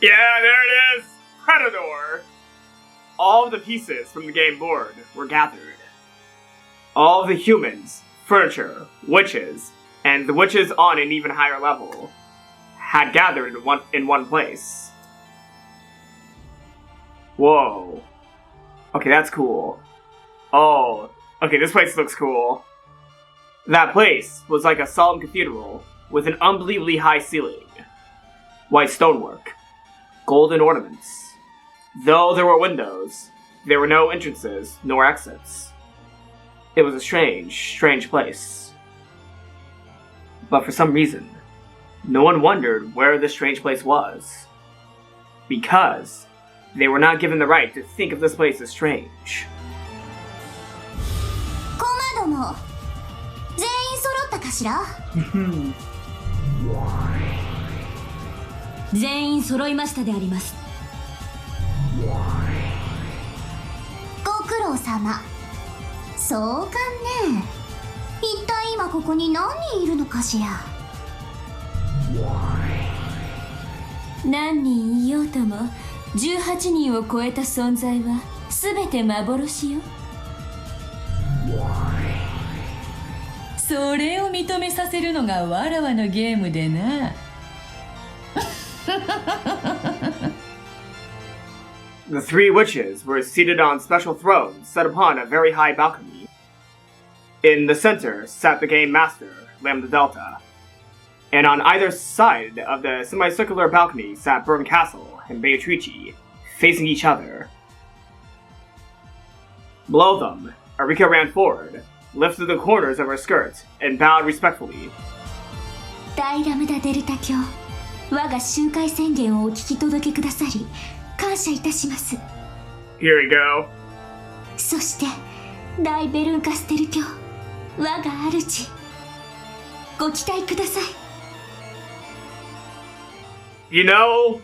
Yeah, there it is! Predator! All of the pieces from the game board were gathered. All of the humans, furniture, witches, and the witches on an even higher level had gathered in one place. Whoa. Okay, that's cool. Oh, okay, this place looks cool. That place was like a solemn cathedral with an unbelievably high ceiling. White stonework. Golden ornaments. Though there were windows, there were no entrances nor exits. It was a strange place. But for some reason, no one wondered where this strange place was. Because they were not given the right to think of this place as strange. コマども、全員揃ったかしら？全員揃いましたであります。ご苦労様。そうかね。一体今ここに何人いるのかしら。何人いようとも18人を超えた存在は全て幻よ。それを認めさせるのがわらわのゲームでな。The three witches were seated on special thrones set upon a very high balcony. In the center sat the game master, Lambda Delta. And on either side of the semicircular balcony sat Bernkastel and Beatrice, facing each other. Below them, Erika ran forward, lifted the corners of her skirt, and bowed respectfully. 大ラムダデルタ卿、我が集会宣言をお聞き届けくださり、感謝いたします。Here we go. そして、大ベルンカステル卿、我が主、ご期待ください。You know,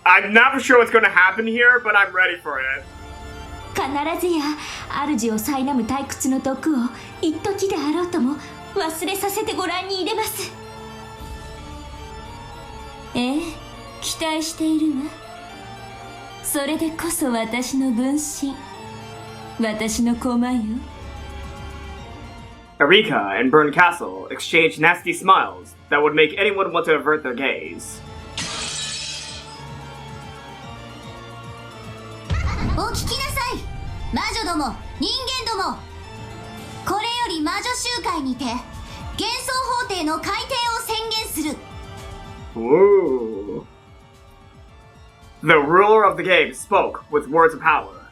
I'm not sure what's going to happen here, but I'm ready for it. 必ずや主を苛む退屈の毒を一時であろうとも忘れさせてご覧に入れます。ええ、期待しているわ。それでこそ私の分身、私の駒よ。Erika and Bernkastel exchanged nasty smiles that would make anyone want to avert their gaze. お聞きなさい、魔女ども、人間ども。これより魔女集会にて幻想法廷の改定を宣言する。Ooh. The ruler of the game spoke with words of power.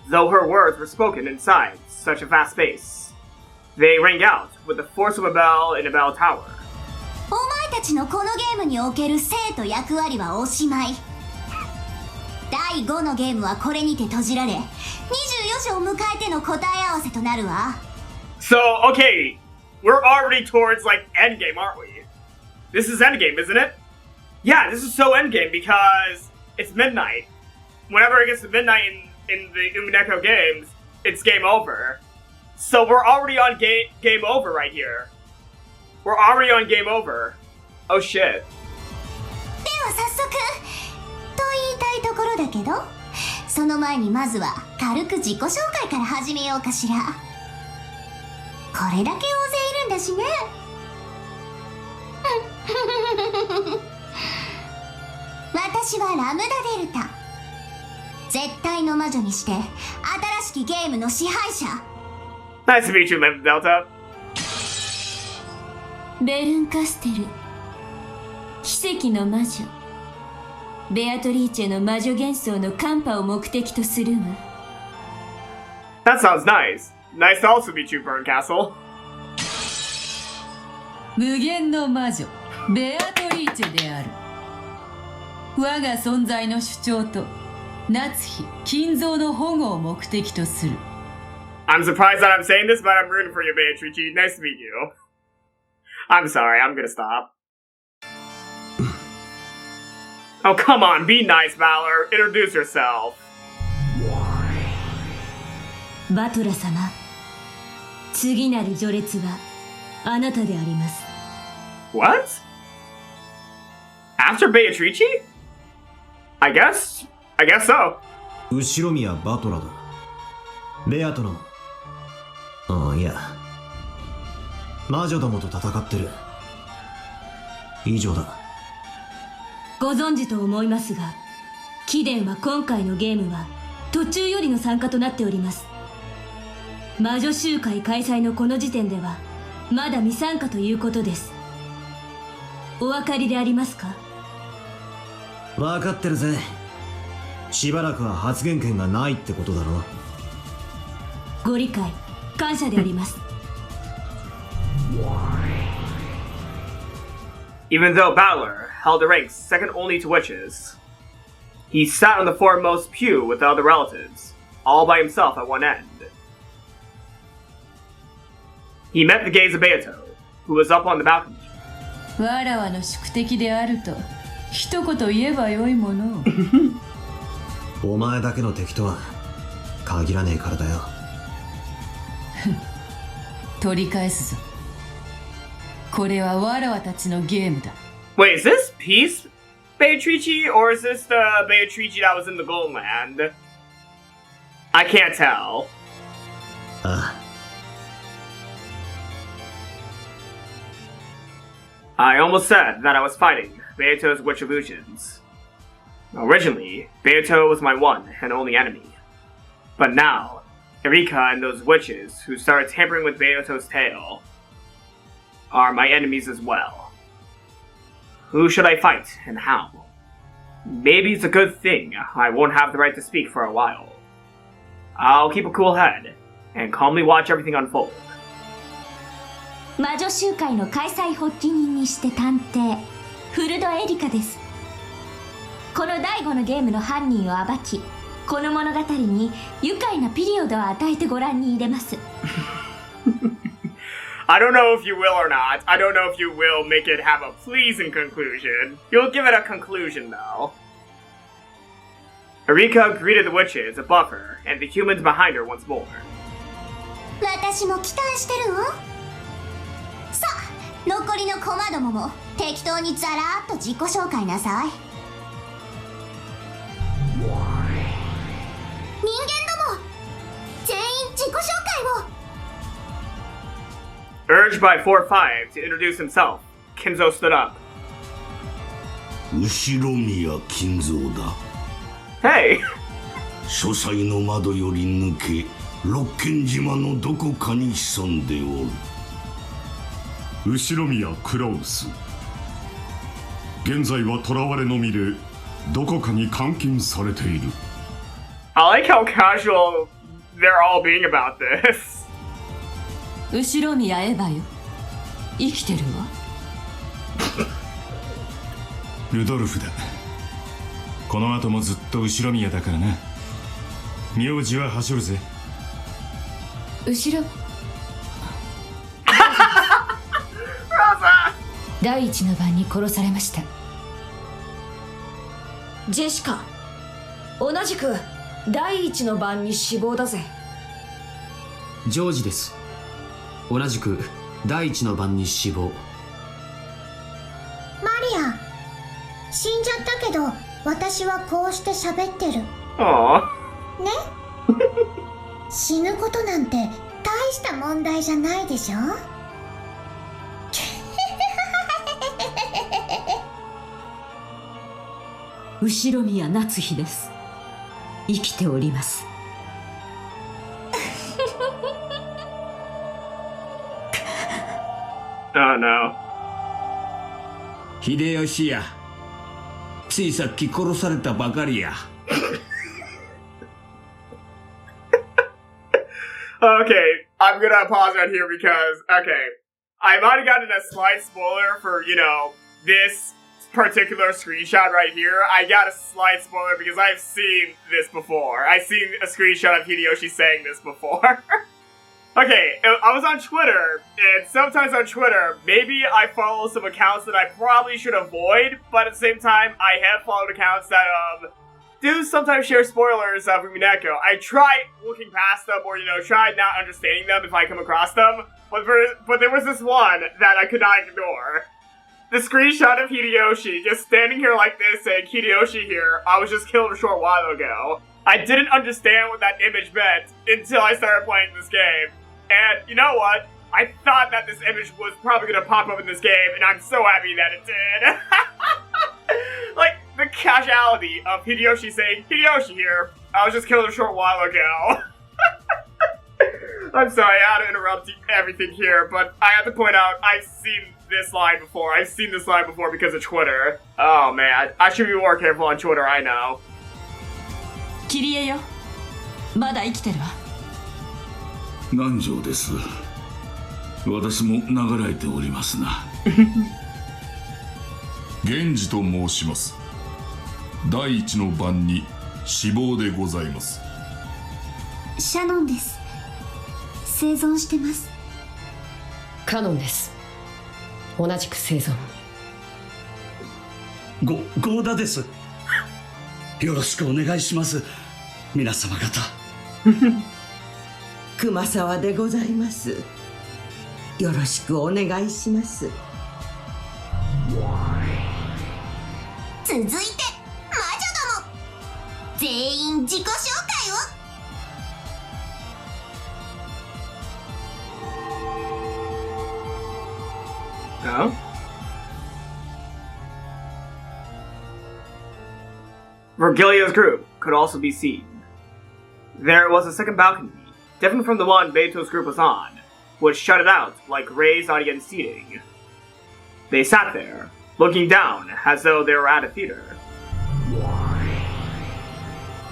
Though her words were spoken inside such a vast space, they rang out with the force of a bell in a bell tower. お前たちのこのゲームにおける生と役割はおしまい。第5のゲームはこれにて閉じられ、24時を迎えての答え合わせとなるわ。So, okay, we're already towards, like, endgame, aren't we? This is endgame, isn't it? Yeah, this is so endgame because it's midnight. Whenever it gets to midnight in the Umineko games, it's game over. So we're already on game over right here. We're already on game over. Oh shit. では早速と言いたいところだけど、その前にまずは軽く自己紹介から始めようかしら。これだけ大勢いるんだしね。私はラムダデルタ。絶対の魔女にして新しきゲームの支配者。Nice to meet you, Lambda Delta. ベルンカステル、奇跡の魔女、ベアトリーチェの魔女幻想のカンパを目的とするわ。That sounds nice. Nice to also meet you, Bernkastel. 無限の魔女、ベアトリーチェである。我が存在の主張と、夏日、金蔵の保護を目的とする。I'm surprised that I'm saying this, but I'm rooting for you, Beatrice. Nice to meet you. I'm sorry, I'm gonna stop. Oh, come on, be nice, Valor. Introduce yourself. バトラ様、次なる序列はあなたであります。What? After Beatrice? I guess so. 後ろ宮バトラだ。ベアトの、いや、魔女どもと戦ってる。以上だ。ご存知と思いますが、貴殿は今回のゲームは途中よりの参加となっております。魔女集会開催のこの時点ではまだ未参加ということです。お分かりでありますか？分かってるぜ。しばらくは発言権がないってことだろ。ご理解感謝であります。Even though Balor held the ranks second only to witches, he sat on the foremost pew with the other relatives, all by himself at one end. He met the gaze of Beato, who was up on the balcony. わらわの宿敵であると一言言えばよいものを。お前だけの敵とは限らねえからだよ。取り返すぞ。これはわらわたちのゲームだ。Wait, is this Peace Beatrice, or is this the Beatrice that was in the Golden Land? I can't tell. ああ。I almost said that I was fighting Beato's witch illusions. Originally, Beato was my one and only enemy. But now, Erika and those witches who started tampering with Beato's tale are my enemies as well. Who should I fight and how? Maybe it's a good thing I won't have the right to speak for a while. I'll keep a cool head and calmly watch everything unfold. 魔女集会の開催発起人にして探偵フルドエリカです。この第5のゲームの犯人を暴き、この物語に愉快なピリオドを与えてご覧に入れます。I don't know if you will or not. I don't know if you will make it have a pleasing conclusion. You'll give it a conclusion, though. Erika greeted the witches above her and the humans behind her once more. 私も期待してるわ。さあ、残りのコマどもも適当にザラーっと自己紹介なさい。人間ども、全員自己紹介を。Urged by 4-5 to introduce himself, Kinzo stood up. 後ろ宮金蔵だ。Hey! 書斎の窓より抜け、六軒島のどこかに潜んでおる。後ろ宮クラウス。現在は囚われの身でどこかに監禁されている。I like how casual they're all being about this. 後ろ宮エヴァよ。生きてるわ。ルドルフだ。この後もずっと後ろ宮だからな。名字ははしょるぜ。後ろ第一の晩に殺されました。ジェシカ、同じく第一の晩に死亡だぜ。ジョージです。同じく第一の晩に死亡。マリア、死んじゃったけど私はこうして喋ってる。 Aww. ね死ぬことなんて大した問題じゃないでしょ。後ろ宮夏日です。生きております。Oh no. 秀吉や。ついさっき殺されたばかりや。Okay, I'm gonna pause right here because, okay, I might have gotten a slight spoiler for, this particular screenshot right here. I got a slight spoiler because I've seen this before. I've seen a screenshot of Hideyoshi saying this before. Okay, I was on Twitter, and sometimes on Twitter, maybe I follow some accounts that I probably should avoid, but at the same time, I have followed accounts that, do sometimes share spoilers of Umineko. I try looking past them or, try not understanding them if I come across them, but there was this one that I could not ignore. the screenshot of Hideyoshi just standing here like this saying, Hideyoshi here, I was just killed a short while ago. I didn't understand what that image meant until I started playing this game. And you know what? I thought that this image was probably going to pop up in this game, and I'm so happy that it did. Like, the casuality of Hideyoshi saying, Hideyoshi here, I was just killed a short while ago. I'm sorry, I had to interrupt everything here, but I have to point out, I've seen this line before. I've seen this line before because of Twitter. Oh man, I should be more careful on Twitter, I know. キリエよ、まだ生きてるわ。南條です。私も流られておりますな。源氏と申します。第一の番に死亡でございます。シャノンです。生存してます。カノンです。同じく生存。ゴーダです。よろしくお願いします。皆様方。熊沢でございます。よろしくお願いします。続いて魔女ども、全員自己紹介を。No? Virgilia's group could also be seen. There was a second balcony, different from the one Beato's group was on, which shut it out like raised audience seating. They sat there, looking down as though they were at a theater.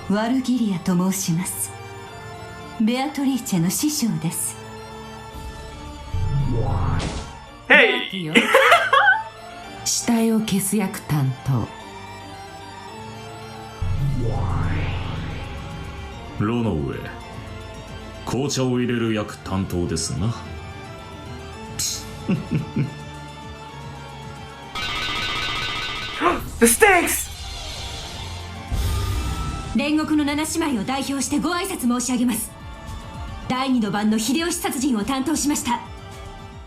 ワルギリアと申します。ベアトリーチェの師匠です。Hey! 死体を消す役担当。炉の上、紅茶を入れる役担当ですな。The stakes! 煉獄の七姉妹を代表してご挨拶申し上げます。第二の番の秀吉殺人を担当しました。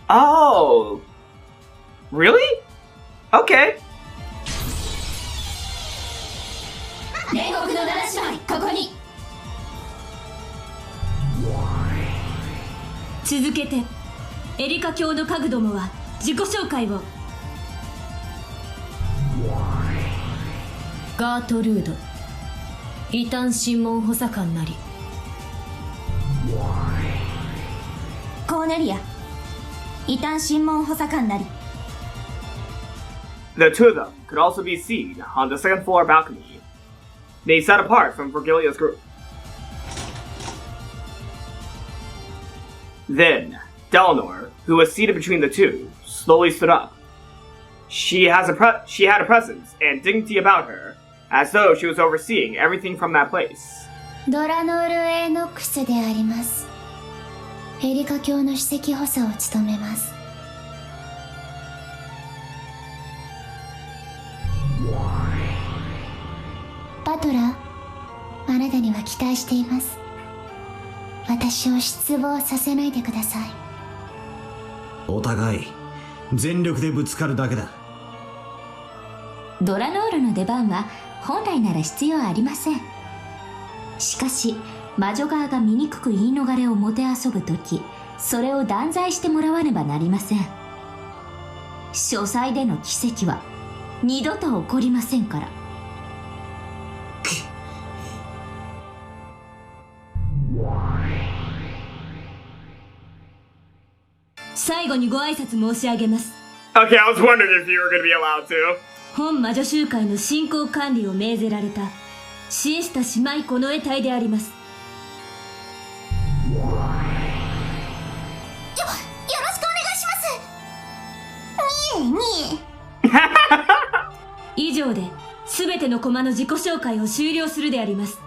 Oh. Really? Okay. 煉獄の七姉妹、ここに。続けてエリカ教の家具どもは自己紹介を。ガートルード、異端審問補佐官なり。コーネリア、異端審問補佐官なり。The two of them could also be seen on the second floor balcony. They sat apart from Virgilia's group. Then, Dlanor, who was seated between the two, slowly stood up. She had a presence and dignity about her, as though she was overseeing everything from that place. ドラノール・エノックスであります。エリカ教の首席補佐を務めます。バトラー、あなたには期待しています。私を失望させないでください。お互い全力でぶつかるだけだ。ドラノールの出番は本来なら必要ありません。しかし魔女側が醜く言い逃れをもてあそぶとき、それを断罪してもらわねばなりません。書斎での奇跡は二度と起こりませんから。最後にご挨拶申し上げます。 Okay, I was wondering if you were going to be allowed to. 本魔女集会の進行管理を命ぜられたシエスタ姉妹近衛隊であります。よろしくお願いします。にえにえ。以上で全ての駒の自己紹介を終了するであります。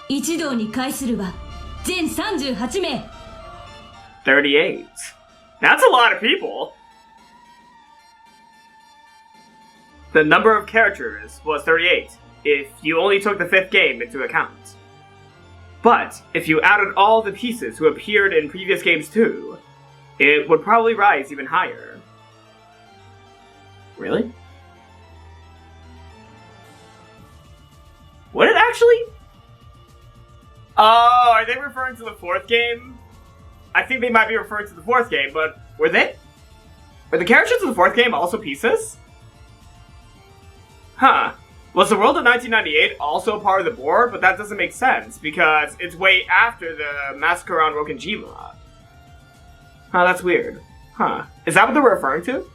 一同に会するは全38名。38. That's a lot of people. The number of characters was 38, if you only took the fifth game into account. But if you added all the pieces who appeared in previous games too, it would probably rise even higher. Really? Would it actually? Oh, are they referring to the fourth game? I think they might be referring to the fourth game, but were they? Were the characters of the fourth game also pieces? Huh. Was the world of 1998 also part of the board? But that doesn't make sense, because it's way after the massacre on Rokenjima. Huh, that's weird. Huh. Is that what they were referring to?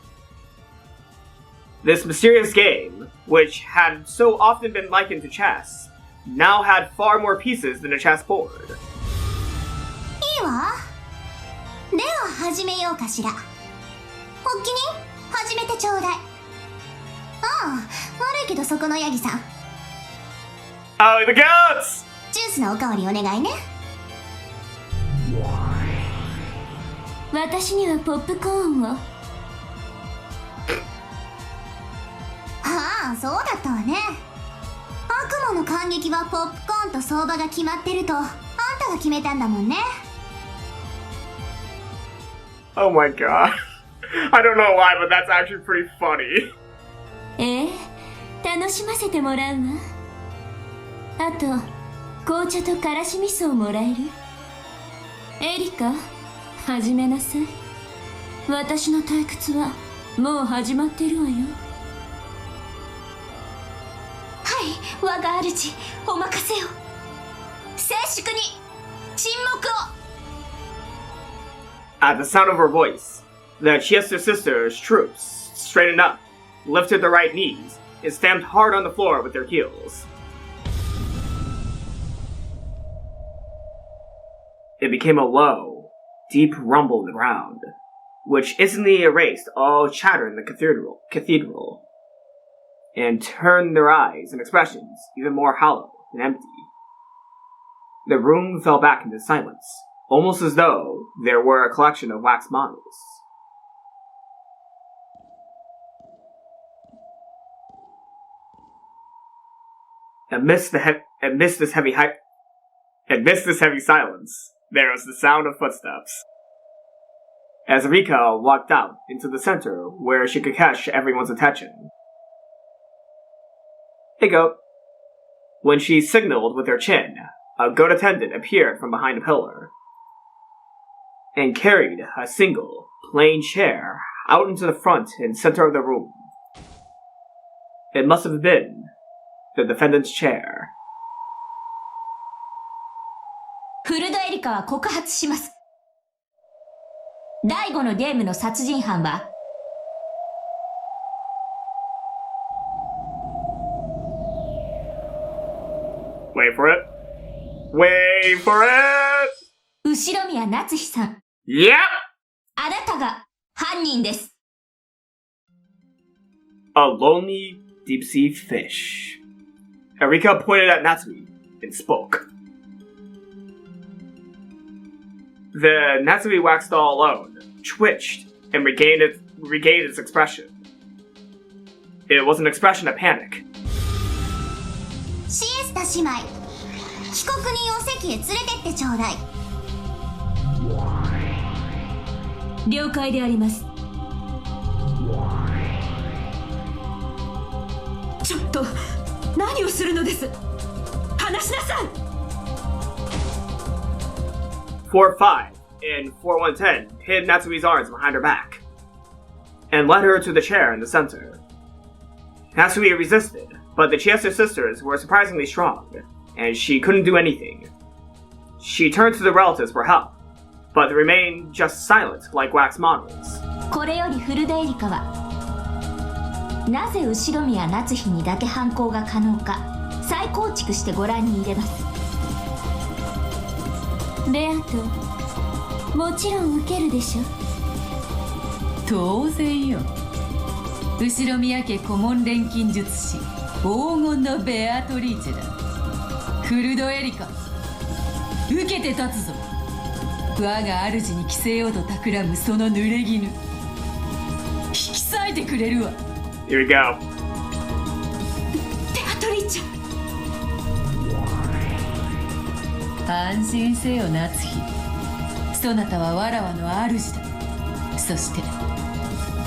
This mysterious game, which had so often been likened to chess, now had far more pieces than a chessboard. いいわ。では始めようかしら。おっきに始めてちょうだい。ああ、悪いけどそこのヤギさん。Oh, the goats! ジュースのおかわりお願いね。私にはポップコーンを。ああ、そうだったわね。悪魔の感激はポップコーンと相場が決まってるとあんたが決めたんだもんね。Oh my god. I don't know why, but that's actually pretty funny. 楽しませてもらうわ。あと紅茶とからし味噌をもらえる？エリカ、始めなさい。私の退屈はもう始まってるわよ。はい、我が主、お任せを。静粛に沈黙を。At the sound of her voice, the Chiesa sisters' troops straightened up, lifted their right knees, and stamped hard on the floor with their heels. It became a low, deep rumble in the ground, which instantly erased all chatter in the cathedral, and turned their eyes and expressions even more hollow and empty. The room fell back into silence, almost as though there were a collection of wax models. Amidst this heavy silence, there was the sound of footsteps. As Rika walked out into the center where she could catch everyone's attention. Hey, goat. When she signaled with her chin, a goat attendant appeared from behind a pillar and carried a single, plain chair out into the front and center of the room. It must have been the defendant's chair. フルドエリカは告発します。第5のゲームの殺人犯はWait for it. Wait for it! 後宮夏日さん。Yep! あなたが犯人です。A lonely deep-sea fish. Erika pointed at Natsuhi and spoke. The Natsuhi wax doll alone twitched and regained its expression. It was an expression of panic. シエスタ姉妹、被告人を席へ連れてってちょうだい。了解であります。ちょっと何をするのです。話しなさい。4-5 and 4-1-10 hid Natsuhi's arms behind her back and led her to the chair in the center. Natsuhi resisted, but the Chiesa sisters were surprisingly strong, and she couldn't do anything. She turned to the relatives for help, but they remained just silent like wax models. これよりフルデエリカはなぜ後宮夏日にだけ犯行が可能か再構築してご覧に入れます。ベアト、もちろん受けるでしょ。当然よ。後宮家顧問錬金術師黄金のベアトリーチェだ。フルドエリカ、受けて立つぞ。我が主に着せようと企むその濡れ衣、引き裂いてくれるわ。Here we go. ベアトリーチェ。安心せよ夏日。そなたはわらわの主だ。そして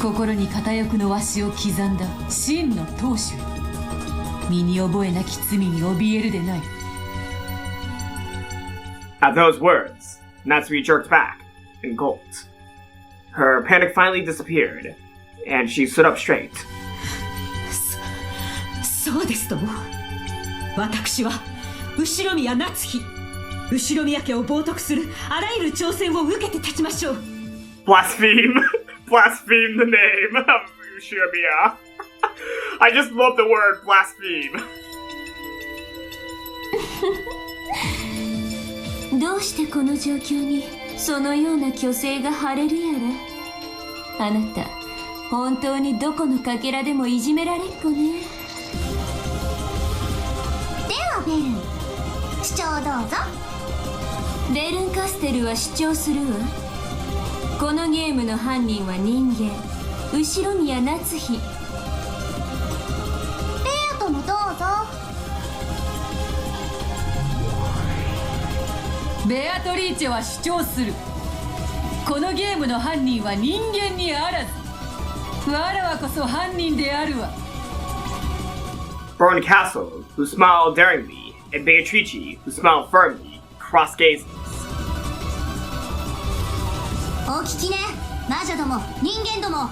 心に片翼のわしを刻んだ真の当主よ。身に覚えなき罪に怯えるでない。At those words, Natsuhi jerked back and gulped. Her panic finally disappeared, and she stood up straight. そうですとも。私は後宮夏日、後宮家を冒涜するあらゆる挑戦を受けて立ちましょう。Blaspheme! Blaspheme the name of Ushiramiya. I just love the word blaspheme. どうしてこの状況にそのような虚勢が張れるやら。あなた、本当にどこのかけらでもいじめられっ子ね。ではベルン、主張どうぞ。ベルンカステルは主張するわ。このゲームの犯人は人間、後宮夏日。ベアトもどうぞ。ベアトリーチェは主張する。このゲームの犯人は人間にあらず、わらわこそ犯人であるわ。Bernkastel, who smiled daringly, and Beatrice, who smiled firmly, crossed gazes. お聞きね、魔女ども、人間ども。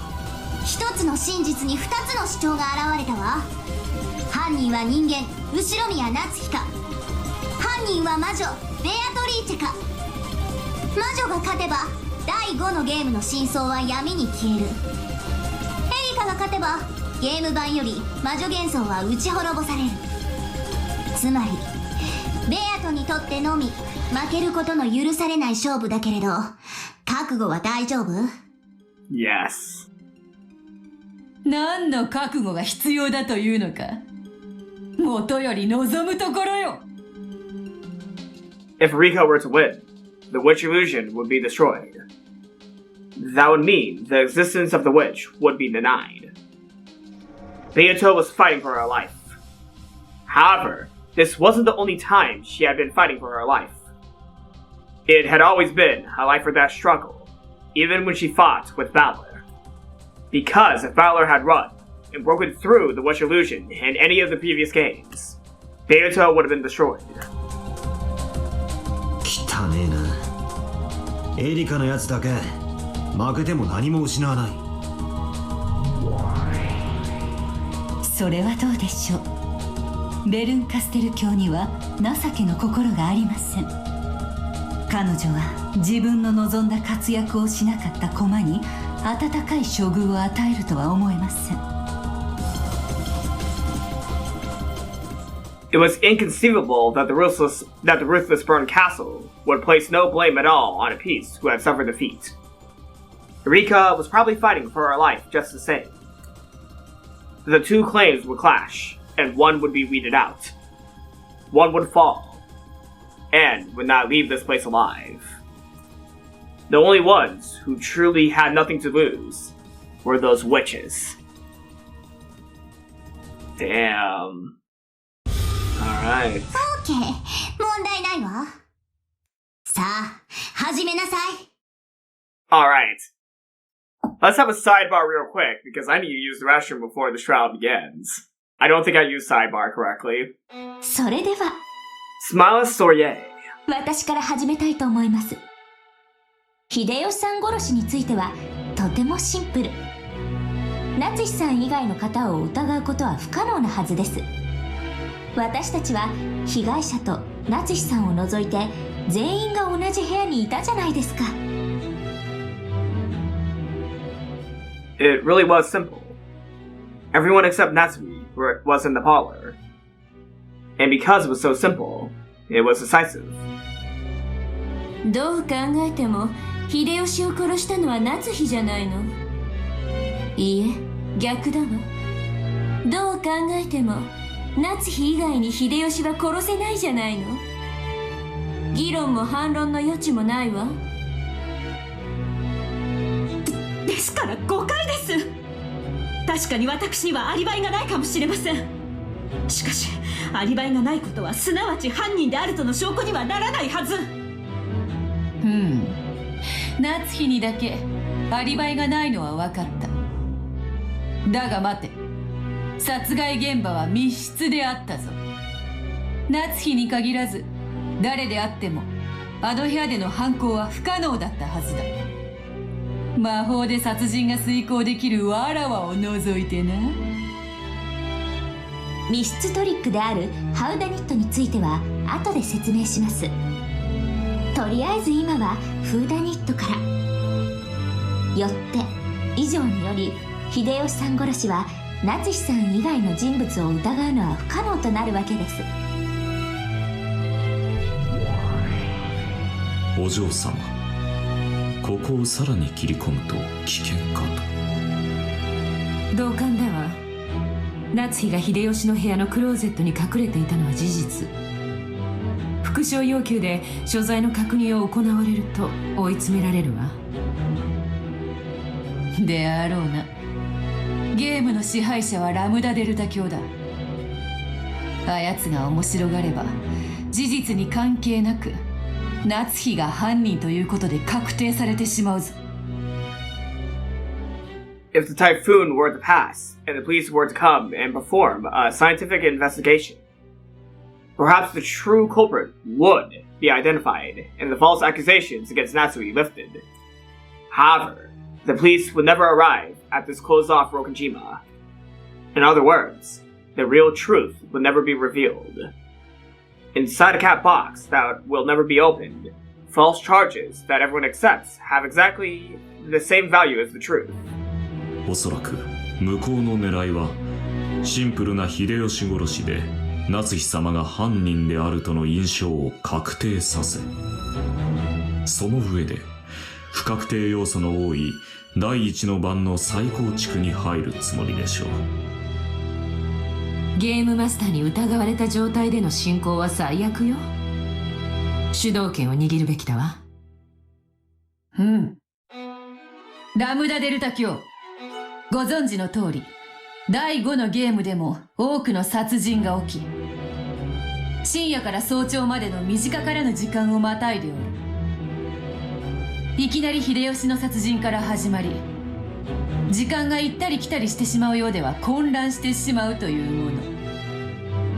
一つの真実に二つの主張が現れたわ。犯人は人間、後宮夏日か。犯人は魔女、ベアトリーチェか。魔女が勝てば第5のゲームの真相は闇に消える。エリカが勝てばゲーム版より魔女幻想は打ち滅ぼされる。つまりベアトにとってのみ負けることの許されない勝負だけれど、覚悟は大丈夫？ Yes. 何の覚悟が必要だというのか。もとより望むところよ。If Rika were to win, the witch illusion would be destroyed. That would mean the existence of the witch would be denied. Beato was fighting for her life. However, this wasn't the only time she had been fighting for her life. It had always been a life or death struggle, even when she fought with Valor. Because if Valor had run and broken through the witch illusion in any of the previous games, Beato would have been destroyed. 汚ねえな。エリカのやつだけ負けても何も失わない。それはどうでしょう。ベルンカステル教には情けの心がありません。彼女は自分の望んだ活躍をしなかった駒に温かい処遇を与えるとは思えません。It was inconceivable that the ruthless Bernkastel would place no blame at all on a piece who had suffered defeat. Rika was probably fighting for her life just the same. The two claims would clash, and one would be weeded out. One would fall, and would not leave this place alive. The only ones who truly had nothing to lose were those witches. Damn. Alright. OK、問題ないわ。さあ、始めなさい。Alright. Let's have a sidebar real quick, because I need to use the restroom before the trial begins. I don't think I used sidebar correctly. それでは Smile Soye. 私から始めたいと思います。秀吉さん殺しについてはとてもシンプル。夏志さん以外の方を疑うことは不可能なはずです。私たちは被害者と夏志さんを除いて全員が同じ部屋にいたじゃないですか。It really was simple. Everyone except Natsuhi was in the parlor. And because it was so simple, it was decisive. どう考えても秀吉を殺したのは夏日じゃないの。いいえ、逆だわ。どう考えても夏日以外に秀吉は殺せないじゃないの。議論も反論の余地もないわ。ですから誤解です。確かに私にはアリバイがないかもしれません。しかしアリバイがないことはすなわち犯人であるとの証拠にはならないはず。夏日にだけアリバイがないのは分かった。だが待て、殺害現場は密室であったぞ。夏日に限らず誰であってもあの部屋での犯行は不可能だったはずだ。魔法で殺人が遂行できるわらわを除いてな。密室トリックであるハウダニットについては後で説明します。とりあえず今はフーダニットから。よって以上により秀吉さん殺しは夏日さん以外の人物を疑うのは不可能となるわけです。お嬢様、ここをさらに切り込むと危険かと。同感だわ。夏日が秀吉の部屋のクローゼットに隠れていたのは事実。復讐要求で所在の確認を行われると追い詰められるわ。であろうな。ゲームの支配者はラムダデルタ教だ。あやつが面白がれば事実に関係なく夏日が犯人ということで確定されてしまうぞ。If the typhoon were to pass, and the police were to come and perform a scientific investigation, perhaps the true culprit would be identified and the false accusations against Natsuhi lifted. However, the police would never arrive at this closed-off Rokujima. In other words, the real truth would never be revealed. Inside a cat box that will never be opened, false charges that everyone accepts have exactly the same value as the truth. おそらく向こうの狙いはシンプルな秀吉殺しで夏日様が犯人であるとの印象を確定させ、その上で不確定要素の多い第一の番の再構築に入るつもりでしょう。ゲームマスターに疑われた状態での進行は最悪よ。主導権を握るべきだわ。ラムダデルタ教、ご存知の通り第5のゲームでも多くの殺人が起き、深夜から早朝までの短からぬ時間をまたいでおる。いきなり秀吉の殺人から始まり、時間が行ったり来たりしてしまうようでは混乱してしまうというもの。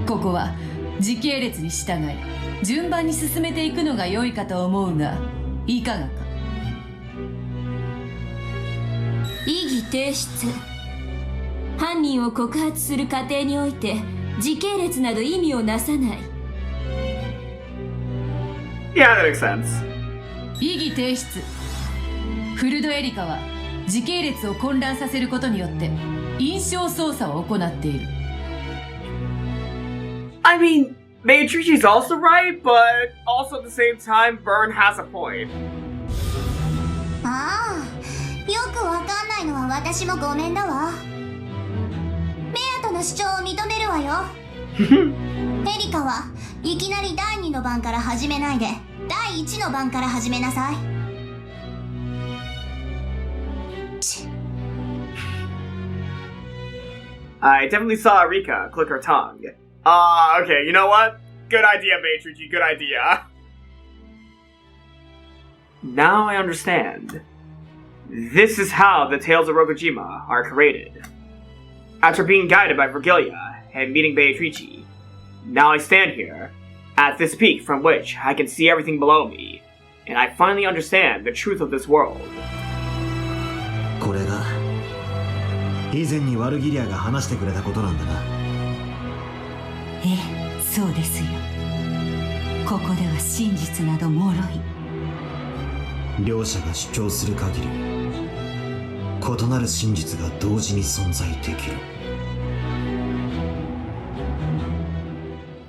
ここは時系列に従い順番に進めていくのが良いかと思うが、いかがか。異議提出。犯人を告発する過程において時系列など意味をなさない。Yeah, that makes sense. 異議提出。フルドエリカは時系列を混乱させることによって印象操作を行っている。I mean, Beatrice is also right, but also at the same time, Bern has a point. ああ、よくわかんないのは私もごめんだわ。ベアトの主張を認めるわよ。エリカはいきなり第2の番から始めないで第1の番から始めなさい。I definitely saw Rika click her tongue. Okay, you know what? Good idea, Beatrice, good idea. Now I understand. This is how the Tales of Rokujima are created. After being guided by Virgilia and meeting Beatrice, now I stand here, at this peak from which I can see everything below me, and I finally understand the truth of this world. これが以前にワルギリアが話してくれたことなんだな。ええ、そうですよ。ここでは真実など脆い。両者が主張する限り、異なる真実が同時に存在できる。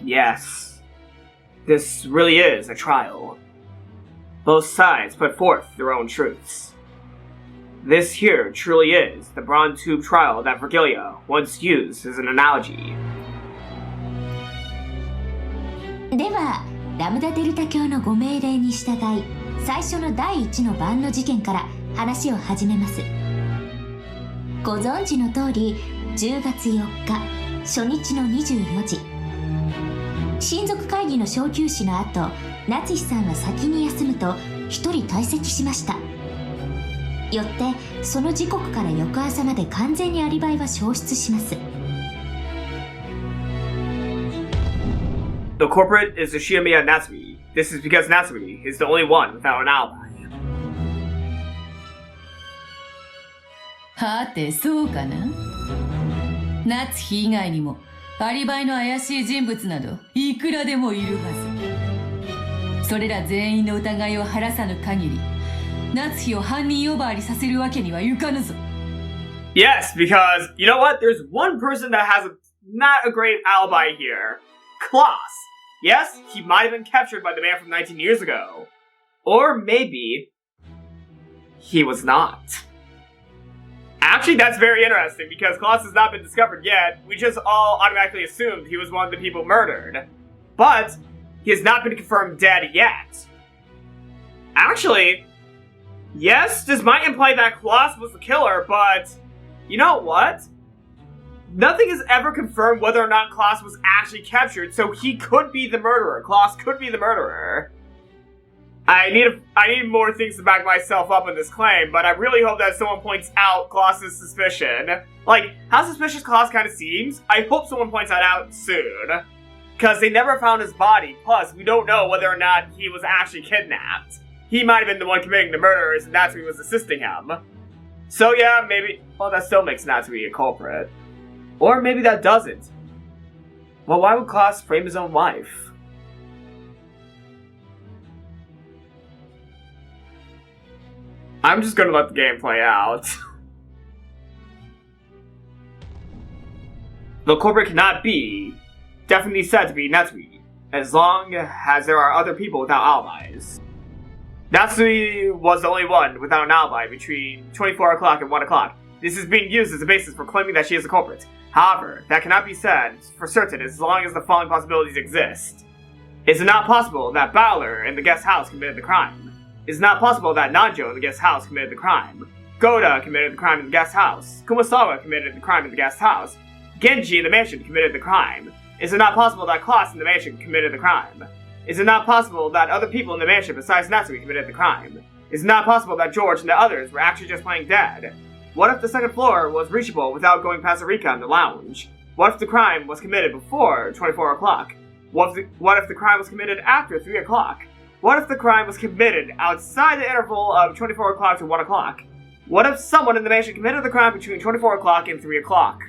Yes. This really is a trial. Both sides put forth their own truths. This here truly is the Bronze Tube trial that Virgilia once used as an analogy. ではラムダデルタ教のご命令に従い最初の第1の番の事件から話を始めます。ご存知の通り10月4日初日の24時、親族会議の小休止の後、夏日さんは先に休むと一人退席しました。よってその時刻から翌朝まで完全にアリバイは消失します。 The culprit is Ushiyamiya Natsuhi. This is because Natsuhi is the only one without an alibi. はてそうかな。夏日以外にもアリバイの怪しい人物などいくらでもいるはず。それら全員の疑いを晴らさぬ限り、夏日を犯人呼ばわりさせるわけにはいかぬぞ。 Yes, because you know what? There's one person that has not a great alibi here. Klaus. Yes, he might have been captured by the man from 19 years ago. Or maybe he was not. Actually, that's very interesting because Klaus has not been discovered yet. We just all automatically assumed he was one of the people murdered. But he has not been confirmed dead yet. Actually, yes, this might imply that Klaus was the killer, but you know what? Nothing is ever confirmed whether or not Klaus was actually captured, so he could be the murderer. Klaus could be the murderer. I need more things to back myself up in this claim, but I really hope that someone points out Klaus's suspicion. Like, how suspicious Klaus kind of seems, I hope someone points that out soon. Because they never found his body, plus we don't know whether or not he was actually kidnapped. He might have been the one committing the murders, and Natsuhi was assisting him. So yeah, maybe, well, that still makes Natsuhi a culprit. Or maybe that doesn't. Well, why would Klaus frame his own wife? I'm just gonna let the game play out. The culprit cannot be definitely said to be Natsuhi, as long as there are other people without alibis. Natsuhi was the only one without an alibi between 24 o'clock and 1 o'clock. This is being used as a basis for claiming that she is a culprit. However, that cannot be said for certain as long as the following possibilities exist. Is it not possible that Balor in the guest house committed the crime? Is it not possible that Nanjo in the guest house committed the crime? Gohda committed the crime in the guest house. Kumasawa committed the crime in the guest house. Genji in the mansion committed the crime. Is it not possible that Klaus in the mansion committed the crime? Is it not possible that other people in the mansion besides Natsuhi committed the crime? Is it not possible that George and the others were actually just playing dead? What if the second floor was reachable without going past the recon in the lounge? What if the crime was committed before 24 o'clock? What if the crime was committed after 3 o'clock? What if the crime was committed outside the interval of 24 o'clock to 1 o'clock? What if someone in the mansion committed the crime between 24 o'clock and 3 o'clock?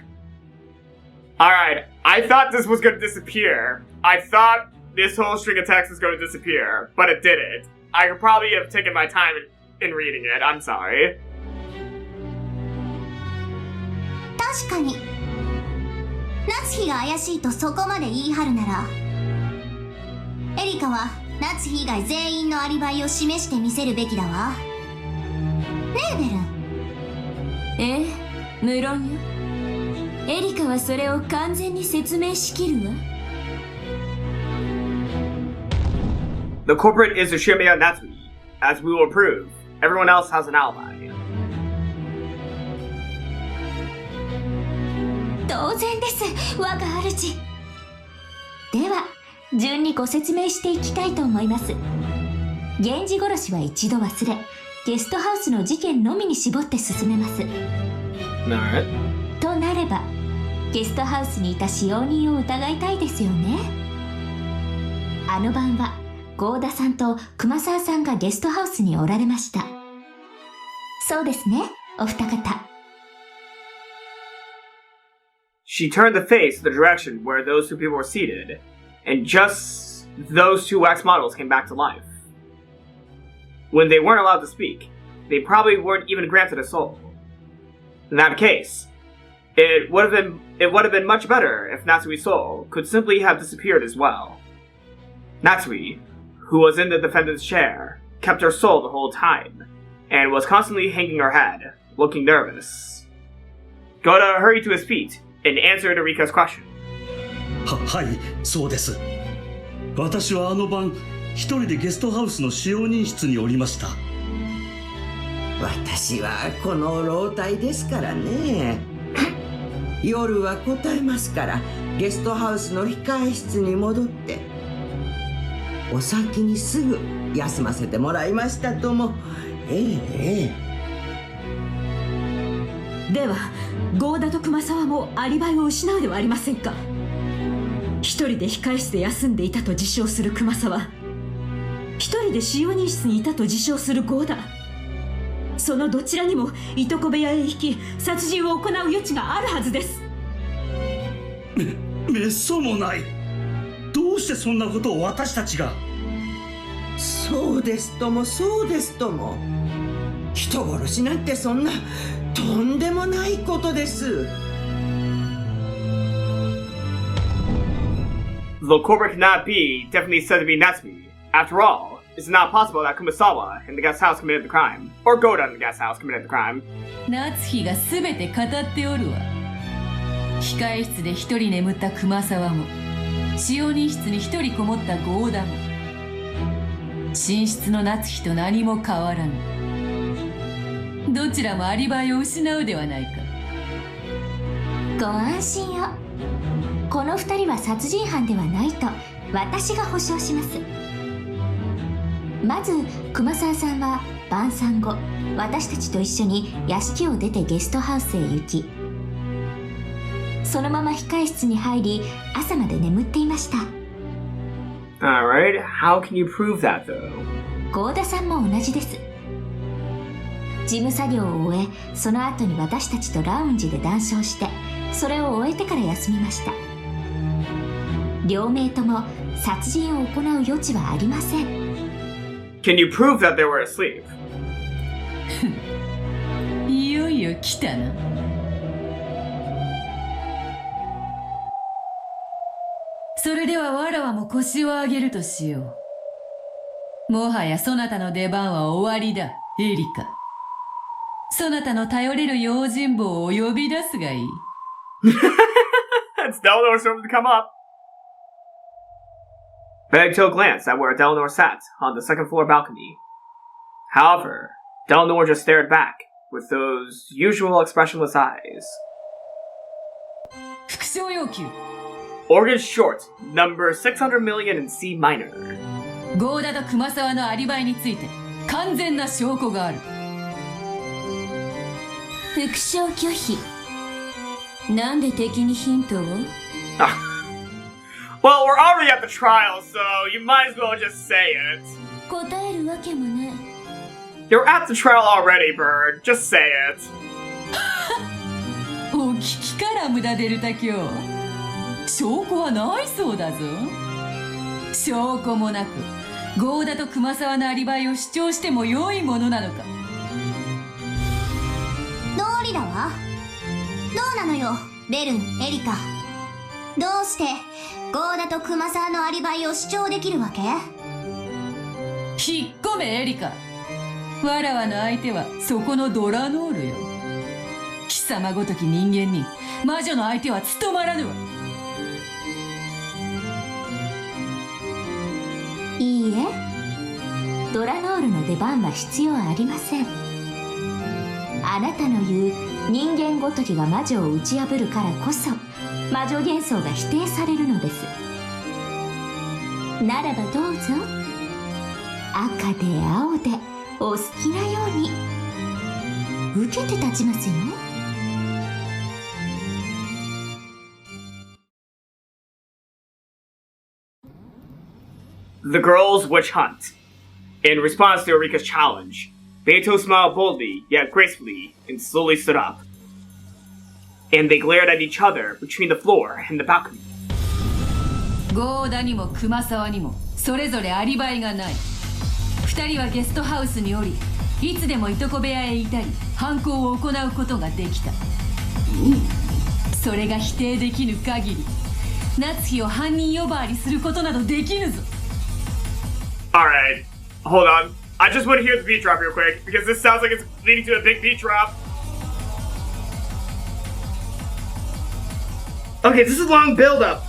Alright, I thought this was going to disappear. I thought this whole string of text was going to disappear, but it didn't. I could probably have taken my time in reading it. I'm sorry. 確かに夏日が怪しいとそこまで言い張るなら、エリカは夏日以外全員のアリバイを示してみせるべきだわ。ねえベルン。ええ、無論よ。エリカはそれを完全に説明しきるわ。The culprit is Ushiyamiya Natsuhi, as we will prove. Everyone else has an alibi. 当然です、我が主。では、順にご説明していきたいと思います。源氏殺しは一度忘れ、ゲストハウスの事件のみに絞って進めます。となれば、ゲストハウスにいた使用人を疑いたいですよね。あの晩は、ゴーダさんと熊沢さんがゲストハウスにおられました。そうですね、お二方。She turned to face the direction where those two people were seated, and just those two wax models came back to life. When they weren't allowed to speak, they probably weren't even granted a soul. In that case, it would have been much better if Natsuhi's soul could simply have disappeared as well. Natsuhi, who was in the defendant's chair, kept her soul the whole time, and was constantly hanging her head, looking nervous. Gohda hurried to his feet and answered Erika's question. はい、そうです。私はあの晩、一人でゲストハウスの使用人室におりました。私はこの老体ですからね。夜は答えますから、ゲストハウスの控え室に戻って、お先にすぐ休ませてもらいましたとも。ええ。ではゴーダと熊沢もアリバイを失うではありませんか。一人で控え室で休んでいたと自称する熊沢、一人で使用人室にいたと自称するゴーダ、そのどちらにもいとこ部屋へ引き殺人を行う余地があるはずです。めっそうもない。どうしてそんなことを私たちが。そうですともそうですとも、人殺しなんてそんなとんでもないことです。Though Culprit cannot be definitely said to be Natsuhi, after all, it's not possible that Kumasawa in the guest house committed the crime, or Gohda in the guest house committed the crime. 夏日が全て語っておるわ。控え室で一人眠った熊沢も、使用人室に一人こもったゴーダも、寝室の夏日と何も変わらぬ。どちらもアリバイを失うではないか。ご安心を。この二人は殺人犯ではないと私が保証します。まず熊沢さんは晩餐後、私たちと一緒に屋敷を出てゲストハウスへ行き、そのまま控え室に入り朝まで眠っていました。 Alright, how can you prove that though? ゴーダさんも同じです。事務作業を終え、その後に私たちとラウンジで談笑して、それを終えてから休みました。両名とも殺人を行う余地はありません。 Can you prove that they were asleep? いよいよ来たな。それではわらわも腰を上げるとしよう。もはやそなたの出番は終わりだ、エリカ。そなたの頼れる用心棒を呼び出すがいい。It's Dlanor starting to come up. Beato glanced at where Dlanor sat on the second floor balcony. However, Dlanor just stared back with those usual expressionless eyes. 復唱要求。Organ short, number 600 million in C minor. ゴーダと熊沢のアリバイについて完全な証拠がある。復唱拒否。なんで敵にヒントを？ Well, we're already at the trial, so you might as well just say it. 答えるわけもね。You're at the trial already, Bird. Just say it. お聞きから無駄デルタ卿。証拠はないそうだぞ。証拠もなく、ゴーダと熊沢のアリバイを主張しても良いものなのか。道理だわ。どうなのよ、ベルン、エリカ。どうしてゴーダと熊沢のアリバイを主張できるわけ？引っ込めエリカ。わらわの相手はそこのドラノールよ。貴様ごとき人間に魔女の相手は務まらぬわ。いいえ、ドラノールの出番は必要ありません。あなたの言う人間ごときが魔女を打ち破るからこそ魔女幻想が否定されるのです。ならばどうぞ、赤で青でお好きなように受けて立ちますよ。The girls' witch hunt. In response to Eureka's challenge, Beato smiled boldly yet gracefully and slowly stood up. And they glared at each other between the floor and the balcony. ゴーダにも熊沢にもそれぞれアリバイがない。二人はゲストハウスにおり、いつでもいとこ部屋へいたり犯行を行うことができた。それが否定できぬ限り、夏日を犯人呼ばわりすることなどできぬぞ。Alright, hold on. I just want to hear the beat drop real quick, because this sounds like it's leading to a big beat drop. Okay, this is long build-up.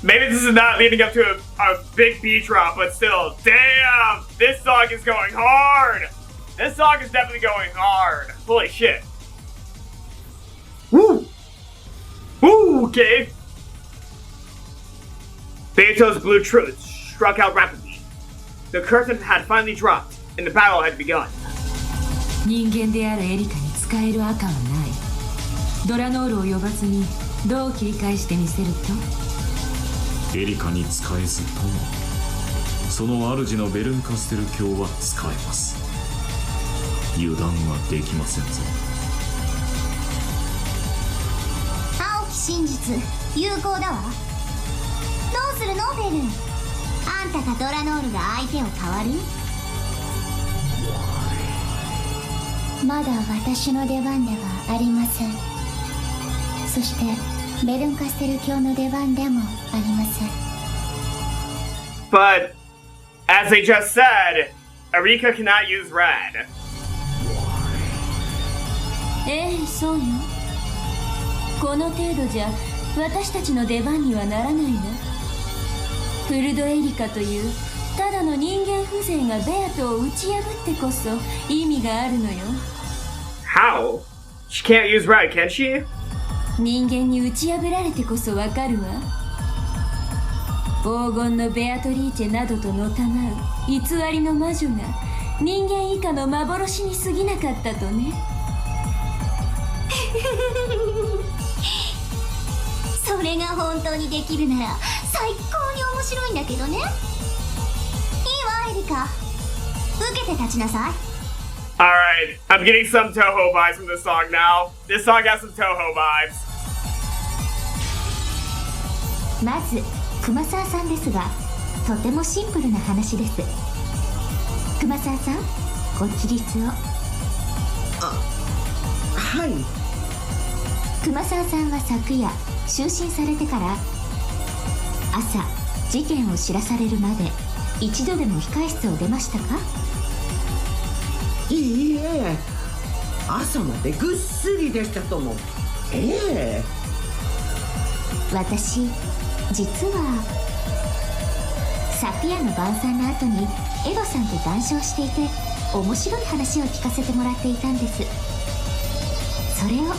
Maybe this is not leading up to a big beat drop, but still, damn! This song is going hard! This song is definitely going hard. Holy shit. Woo! Ooh, okay. Beato's blue truth struck out rapidly. The curtain had finally dropped, and the battle had begun. 人間であるエリカに使える赤はない。ドラノールを呼ばずにどう切り返してみせると？エリカに使えずとも、その主のベルンカステル卿は使えます。油断はできませんぞ。青き真実有効だわ。どうするのベル？あんたかドラノールが相手を変わる？まだ私の出番ではありません。そしてベルンカステル卿の出番でもありません。But, as they just said, Erika cannot use red. そうよ。この程度じゃ私たちの出番にはならないわ。フルドエリカというただの人間風情がベアトを打ち破ってこそ意味があるのよ。How? She can't use red, can she? 人間に打ち破られてこそわかるわ。黄金のベアトリーチェなどとのたまう偽りの魔女が人間以下の幻に過ぎなかったとね。それが本当にできるなら最高に面白いんだけどね。いいわエリカ、受けて立ちなさい。 Alright, I'm getting some Toho vibes from this song now. This song has some Toho vibes. まず熊沢さんですが、とてもシンプルな話です。熊沢さん、ご起立を。はい。熊沢さんは昨夜就寝されてから朝事件を知らされるまで一度でも控室を出ましたか？いいえ、朝までぐっすりでしたとも。私実は昨夜の晩餐の後にエドさんと談笑していて面白い話を聞かせてもらっていたんです。それを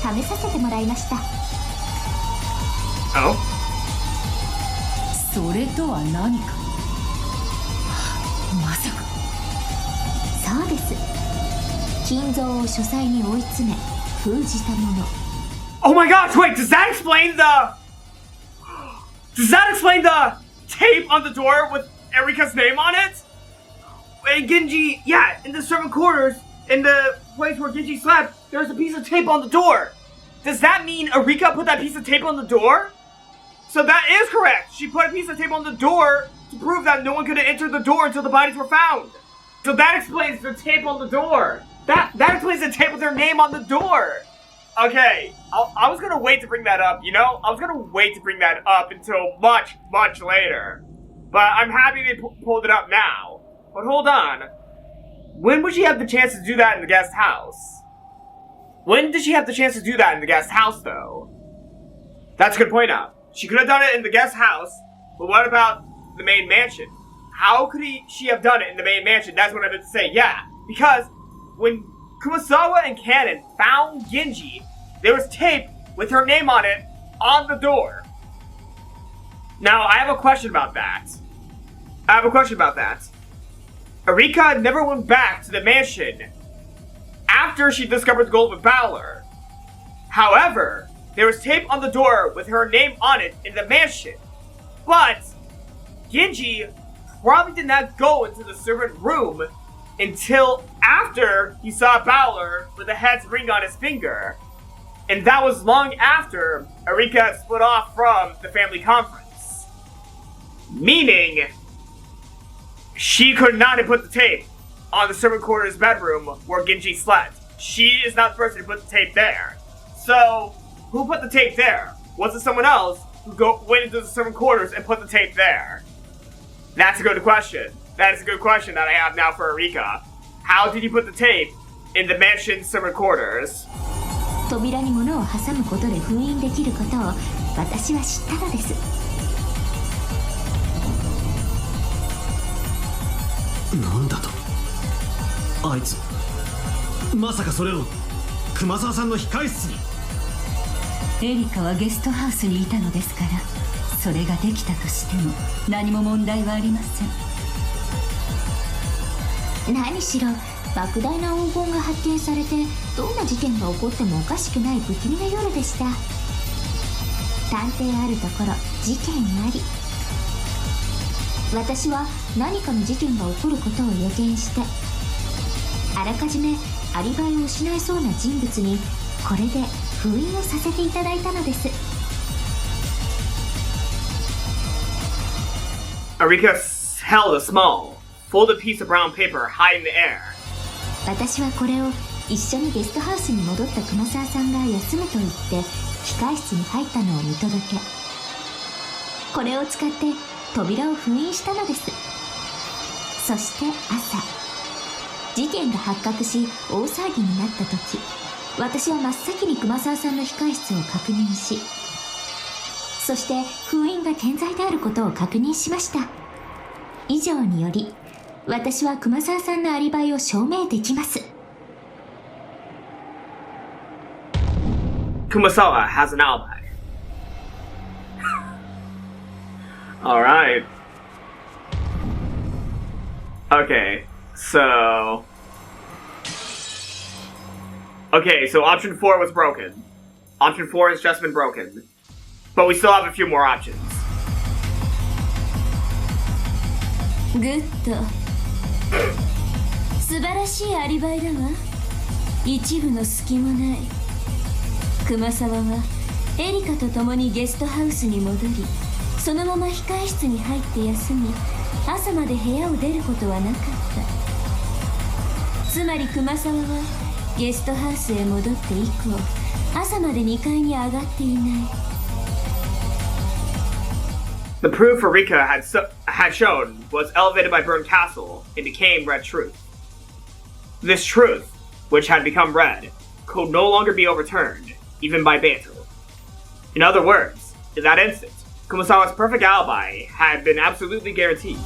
試させてもらいました。Oh? それとは何か？まさか。そうです。金蔵を書斎に追い詰め封じたもの。 Oh my gosh, wait, does that explain the tape on the door with Erika's name on it? And Genji, yeah, in the servant quarters, in the place where Genji slept, there's a piece of tape on the door. Does that mean Erika put that piece of tape on the door? So that is correct. She put a piece of tape on the door to prove that no one could have entered the door until the bodies were found. So that explains the tape on the door. That explains the tape with her name on the door. Okay, I was gonna wait to bring that up, you know? I was gonna wait to bring that up until much, much later. But I'm happy they pulled it up now. But hold on. When would she have the chance to do that in the guest house? When did she have the chance to do that in the guest house, though? That's a good point out. She could have done it in the guest house, but what about the main mansion? How could she have done it in the main mansion? That's what I meant to say, yeah. Because when Kumasawa and Cannon found Genji, there was tape with her name on it on the door. Now, I have a question about that. Erika never went back to the mansion after she discovered the gold with Balor. However, there was tape on the door with her name on it in the mansion. But Genji probably did not go into the servant room until after he saw Balor with the head's ring on his finger. And that was long after Erika had split off from the family conference. Meaning, she could not have put the tape on the servant quarters bedroom where Genji slept. She is not the person who put the tape there. So, who put the tape there? Was it someone else who went into the servant quarters and put the tape there? That's a good question. That is a good question that I have now for Erika. How did you put the tape in the mansion servant quarters? 扉に物を挟むことで封印できることを私は知ったのです。なんだと？あいつまさかそれを熊沢さんの控室に？エリカはゲストハウスにいたのですから、それができたとしても何も問題はありません。何しろ莫大な黄金が発見されて、どんな事件が起こってもおかしくない不気味な夜でした。探偵あるところ事件あり。私は何かの事件が起こることを予見して、あらかじめアリバイを失いそうな人物にこれで封印をさせていただいたのです。Arika held a small, folded piece of brown paper high in the air. 私はこれを一緒にゲストハウスに戻った熊沢さんが休むと言って控室に入ったのを見届け、これを使って扉を封印したのです。そして朝、事件が発覚し大騒ぎになった時、私は真っ先に熊沢さんの控室を確認し、そして封印が健在であることを確認しました。以上により私は熊沢さんのアリバイを証明できます。Kumasawa has an alibi. Alright. Okay, so... Okay, so option 4 was broken. Option 4 has just been broken. But we still have a few more options. グッド。素晴らしいアリバイだわ。一部の隙もない。熊沢はエリカと共にゲストハウスに戻り、そのまま控室に入って休み、朝まで部屋を出ることはなかった。つまり熊沢はゲストハウスへ戻って以降、朝まで2階に上がっていない。The proof Arika had shown was elevated by Bernkastel and became red truth. This truth, which had become red, could no longer be overturned, even by Beato. In other words, in that instant, Kumasawa's perfect alibi had been absolutely guaranteed.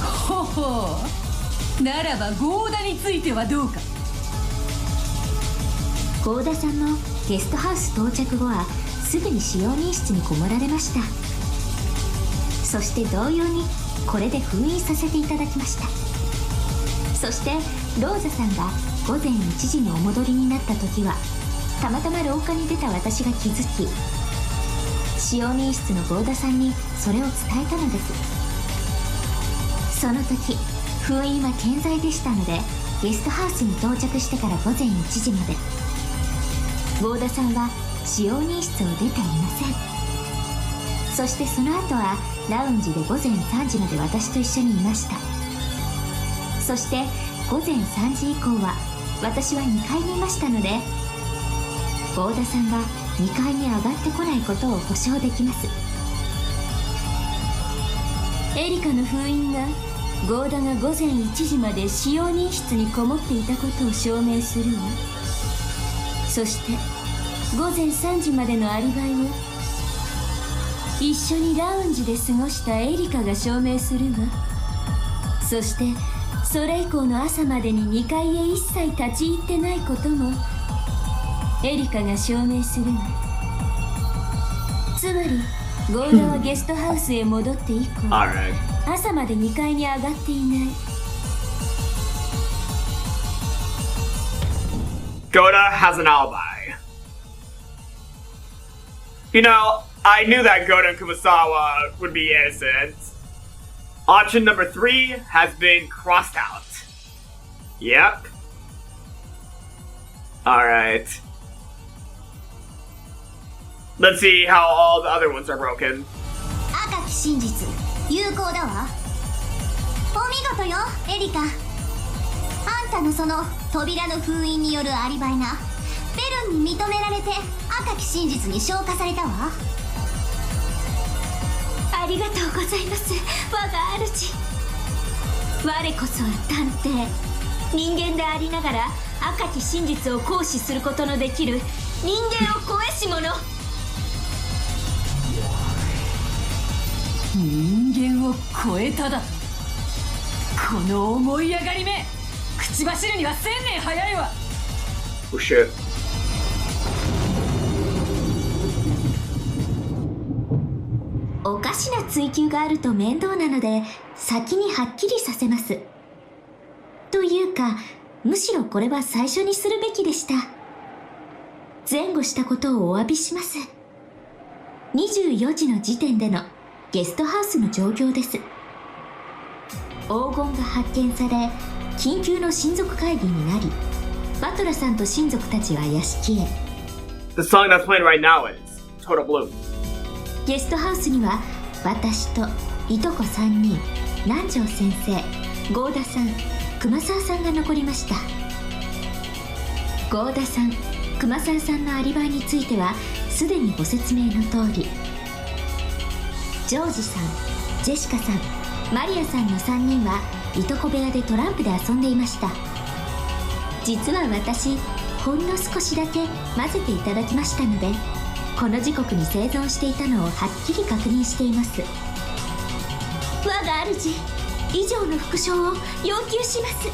ほほう、ならばゴーダについてはどうか。ゴーダさんもゲストハウス到着後はすぐに使用人室にこもられました。そして同様にこれで封印させていただきました。そしてローザさんが午前1時にお戻りになった時は、たまたま廊下に出た私が気づき、使用人室のゴーダさんにそれを伝えたのです。その時封印は健在でしたので、ゲストハウスに到着してから午前1時までゴーダさんは使用人室を出ていません。そしてその後はラウンジで午前3時まで私と一緒にいました。そして午前3時以降は私は2階にいましたので、ゴーダさんが2階に上がってこないことを保証できます。エリカの封印がゴーダが午前1時まで使用人室にこもっていたことを証明するわ。そして午前3時までのアリバイを一緒にラウンジで過ごしたエリカが証明するわ。そしてそれ以降の朝までに2階へ一切立ち入ってないこともエリカが証明するわ。つまりゴーダはゲストハウスへ戻って以降朝まで2階に上がっていない。Gohda has an alibi. You know, I knew that Gohda and Kumasawa would be innocent. Option number 3 has been crossed out. Yep. Alright. Let's see how all the other ones are broken. 赤き真実、有効だわ。お見事よ、エリカ。あんたのその扉の封印によるアリバイがベルンに認められて赤き真実に昇華されたわ。ありがとうございます、我が主。我こそは探偵。人間でありながら赤き真実を行使することのできる人間を超えし者。人間を超えただと。この思い上がりめ、口走るには1000年早いわ。Oh shit. おかしな追及があると面倒なので先にはっきりさせます。というか、むしろこれは最初にするべきでした。前後したことをお詫びします。24時の時点でのゲストハウスの状況です。黄金が発見され、緊急の親族会議になり、バトラさんと親族たちは屋敷へ。The song that's playing right now is Total Blue. ゲストハウスには私といとこ3人、南條先生、合田さん、熊沢さんが残りました。合田さん、熊沢さんのアリバイについてはすでにご説明の通り、ジョージさん、ジェシカさん、マリアさんの3人はいとこ部屋でトランプで遊んでいました。実は私、ほんの少しだけ混ぜていただきましたので、この時刻に生存していたのをはっきり確認しています。我が主、以上の復唱を要求します。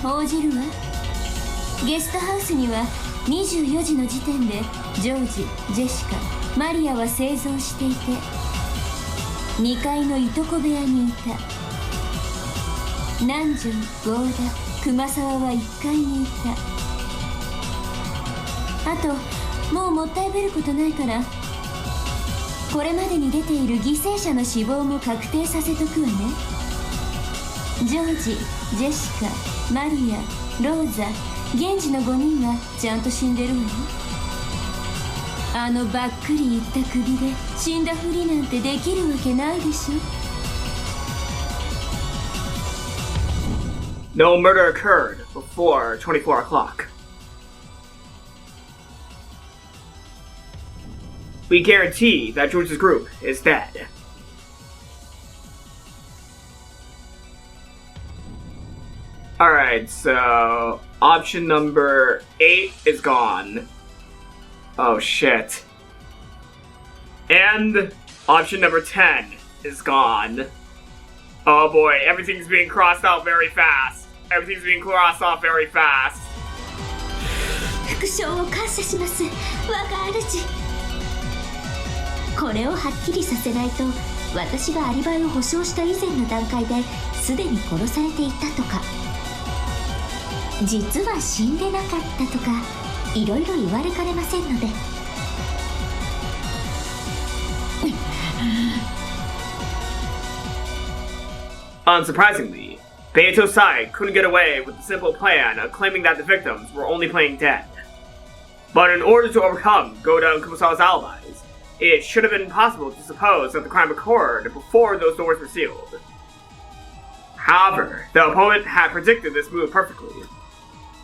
応じるわ。ゲストハウスには24時の時点でジョージ、ジェシカ、マリアは生存していて、2階のいとこ部屋にいた。南條、合田、熊沢は1階にいた。あともうもったいぶることないから、これまでに出ている犠牲者の死亡も確定させとくわね。ジョージ、ジェシカ、マリア、ローザ、ゲンジの5人はちゃんと死んでるわよ。あのばっくりいった首で死んだふりなんてできるわけないでしょ。No murder occurred before 24 o'clock. We guarantee that George's group is dead. Alright, so option number 8 is gone. Oh shit. And option number 10 is gone. Oh boy, everything's being crossed out very fast. Everything's being crossed off very fast. 復唱を感謝します、我が主。これをはっきりさせないと、私がアリバイを保証した以前の段階ですでに殺されていたとか、実は死んでなかったとか、いろいろ言われかねませんので。Unsurprisingly, Beato's side couldn't get away with the simple plan of claiming that the victims were only playing dead. But in order to overcome Gohda and Kumasawa's alibis, it should have been possible to suppose that the crime occurred before those doors were sealed. However, the opponent had predicted this move perfectly.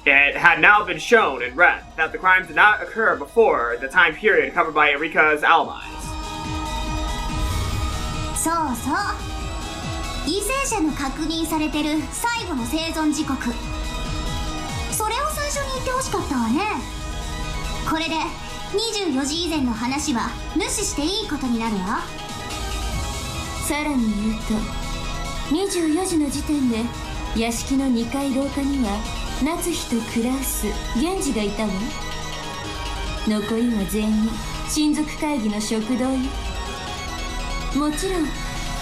It had now been shown in red that the crime did not occur before the time period covered by Erika's alibis. そうそう、犠牲者の確認されてる最後の生存時刻、それを最初に言ってほしかったわね。これで24時以前の話は無視していいことになるわ。さらに言うと、24時の時点で屋敷の2階廊下には夏日とクラウス、ゲンジがいたわ。残りは全員親族会議の食堂よ。もちろん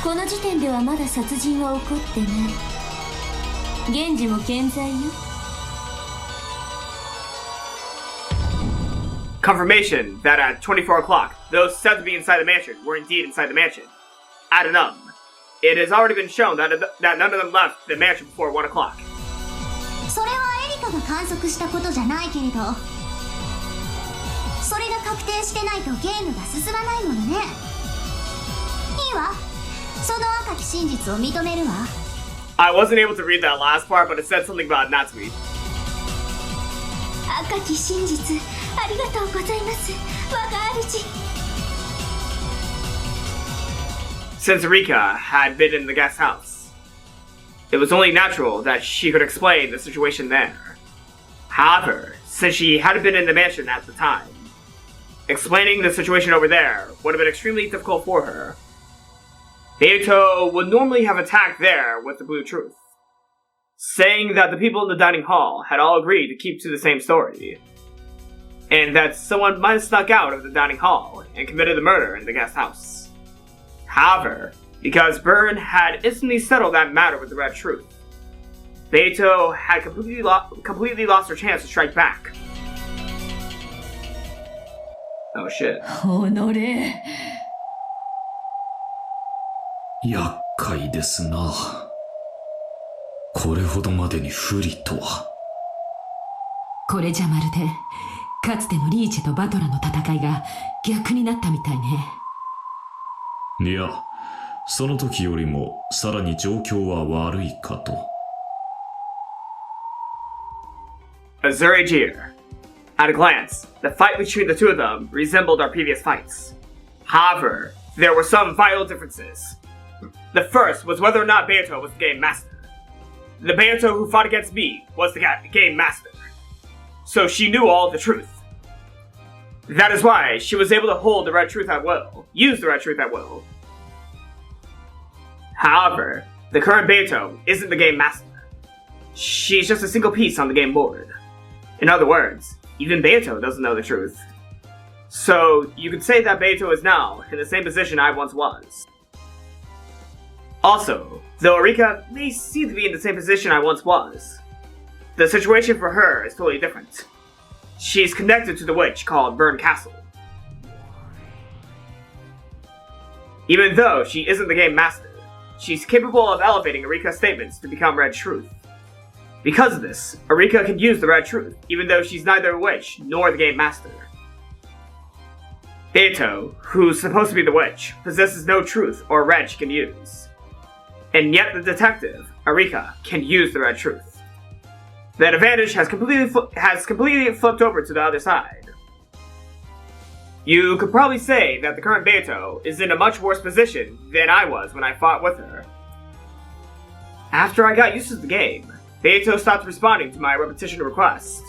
この時点ではまだ殺人は起こってない。ゲンジも健在よ。Confirmation that at 24 o'clock, those said to be inside the mansion were indeed inside the mansion. Add an It has already been shown that none of them left the mansion before 1 o'clock. それはエリカが観測したことじゃないけれど、それが確定してないとゲームが進まないものね。いいわ、その赤き真実を認めるわ。I wasn't able to read that last part, but it said something about Natsuhi. 赤き真実、ありがとうございます、我が主。Since Erika had been in the guest house, it was only natural that she could explain the situation there. However, since she hadn't been in the mansion at the time, explaining the situation over there would have been extremely difficult for her. Beato would normally have attacked there with the blue truth, saying that the people in the dining hall had all agreed to keep to the same story. and that someone might have snuck out of the dining hall and committed the murder in the guest house. However, because Byrne had instantly settled that matter with the Red Truth, Beato had completely lost her chance to strike back. Oh shit. 厄介ですな。これほどまでに不利とは。これじゃまるでかつてのリーチェとバトラの戦いが逆になったみたいね。いや、その時よりもさらに状況は悪いかと。Azuri jeer. At a glance, the fight between the two of them resembled our previous fights. However, there were some vital differences. The first was whether or not Beato was the game master. The Beato who fought against me was the game master. So she knew all the truth. That is why she was able to hold the Red Truth at will, use the Red Truth at will. However, the current Beato isn't the game master. She's just a single piece on the game board. In other words, even Beato doesn't know the truth. So, you could say that Beato is now in the same position I once was. Also, though Arika may seem to be in the same position I once was, the situation for her is totally different. She's connected to the witch called Bernkastel. Even though she isn't the game master, she's capable of elevating Arika's statements to become Red Truth. Because of this, Arika can use the Red Truth, even though she's neither a witch nor the game master. Beato, who's supposed to be the witch, possesses no truth or red she can use. And yet the detective, Arika, can use the Red Truth. That advantage has completely flipped over to the other side. You could probably say that the current Beato is in a much worse position than I was when I fought with her. After I got used to the game, Beato stopped responding to my repetition requests.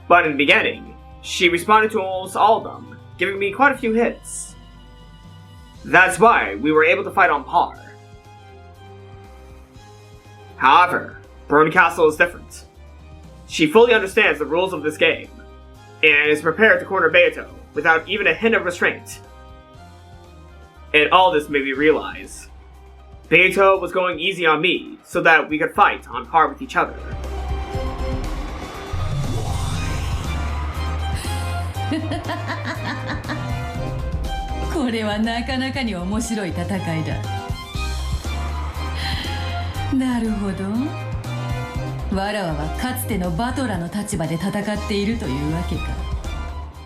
But in the beginning, she responded to almost all of them, giving me quite a few hits. That's why we were able to fight on par. However, Bernkastel is different. She fully understands the rules of this game, and is prepared to corner Beato without even a hint of restraint. And all this made me realize Beato was going easy on me so that we could fight on par with each other. これはなかなかに面白い戦いだ。なるほど。わらわはかつてのバトラの立場で戦っているというわけか。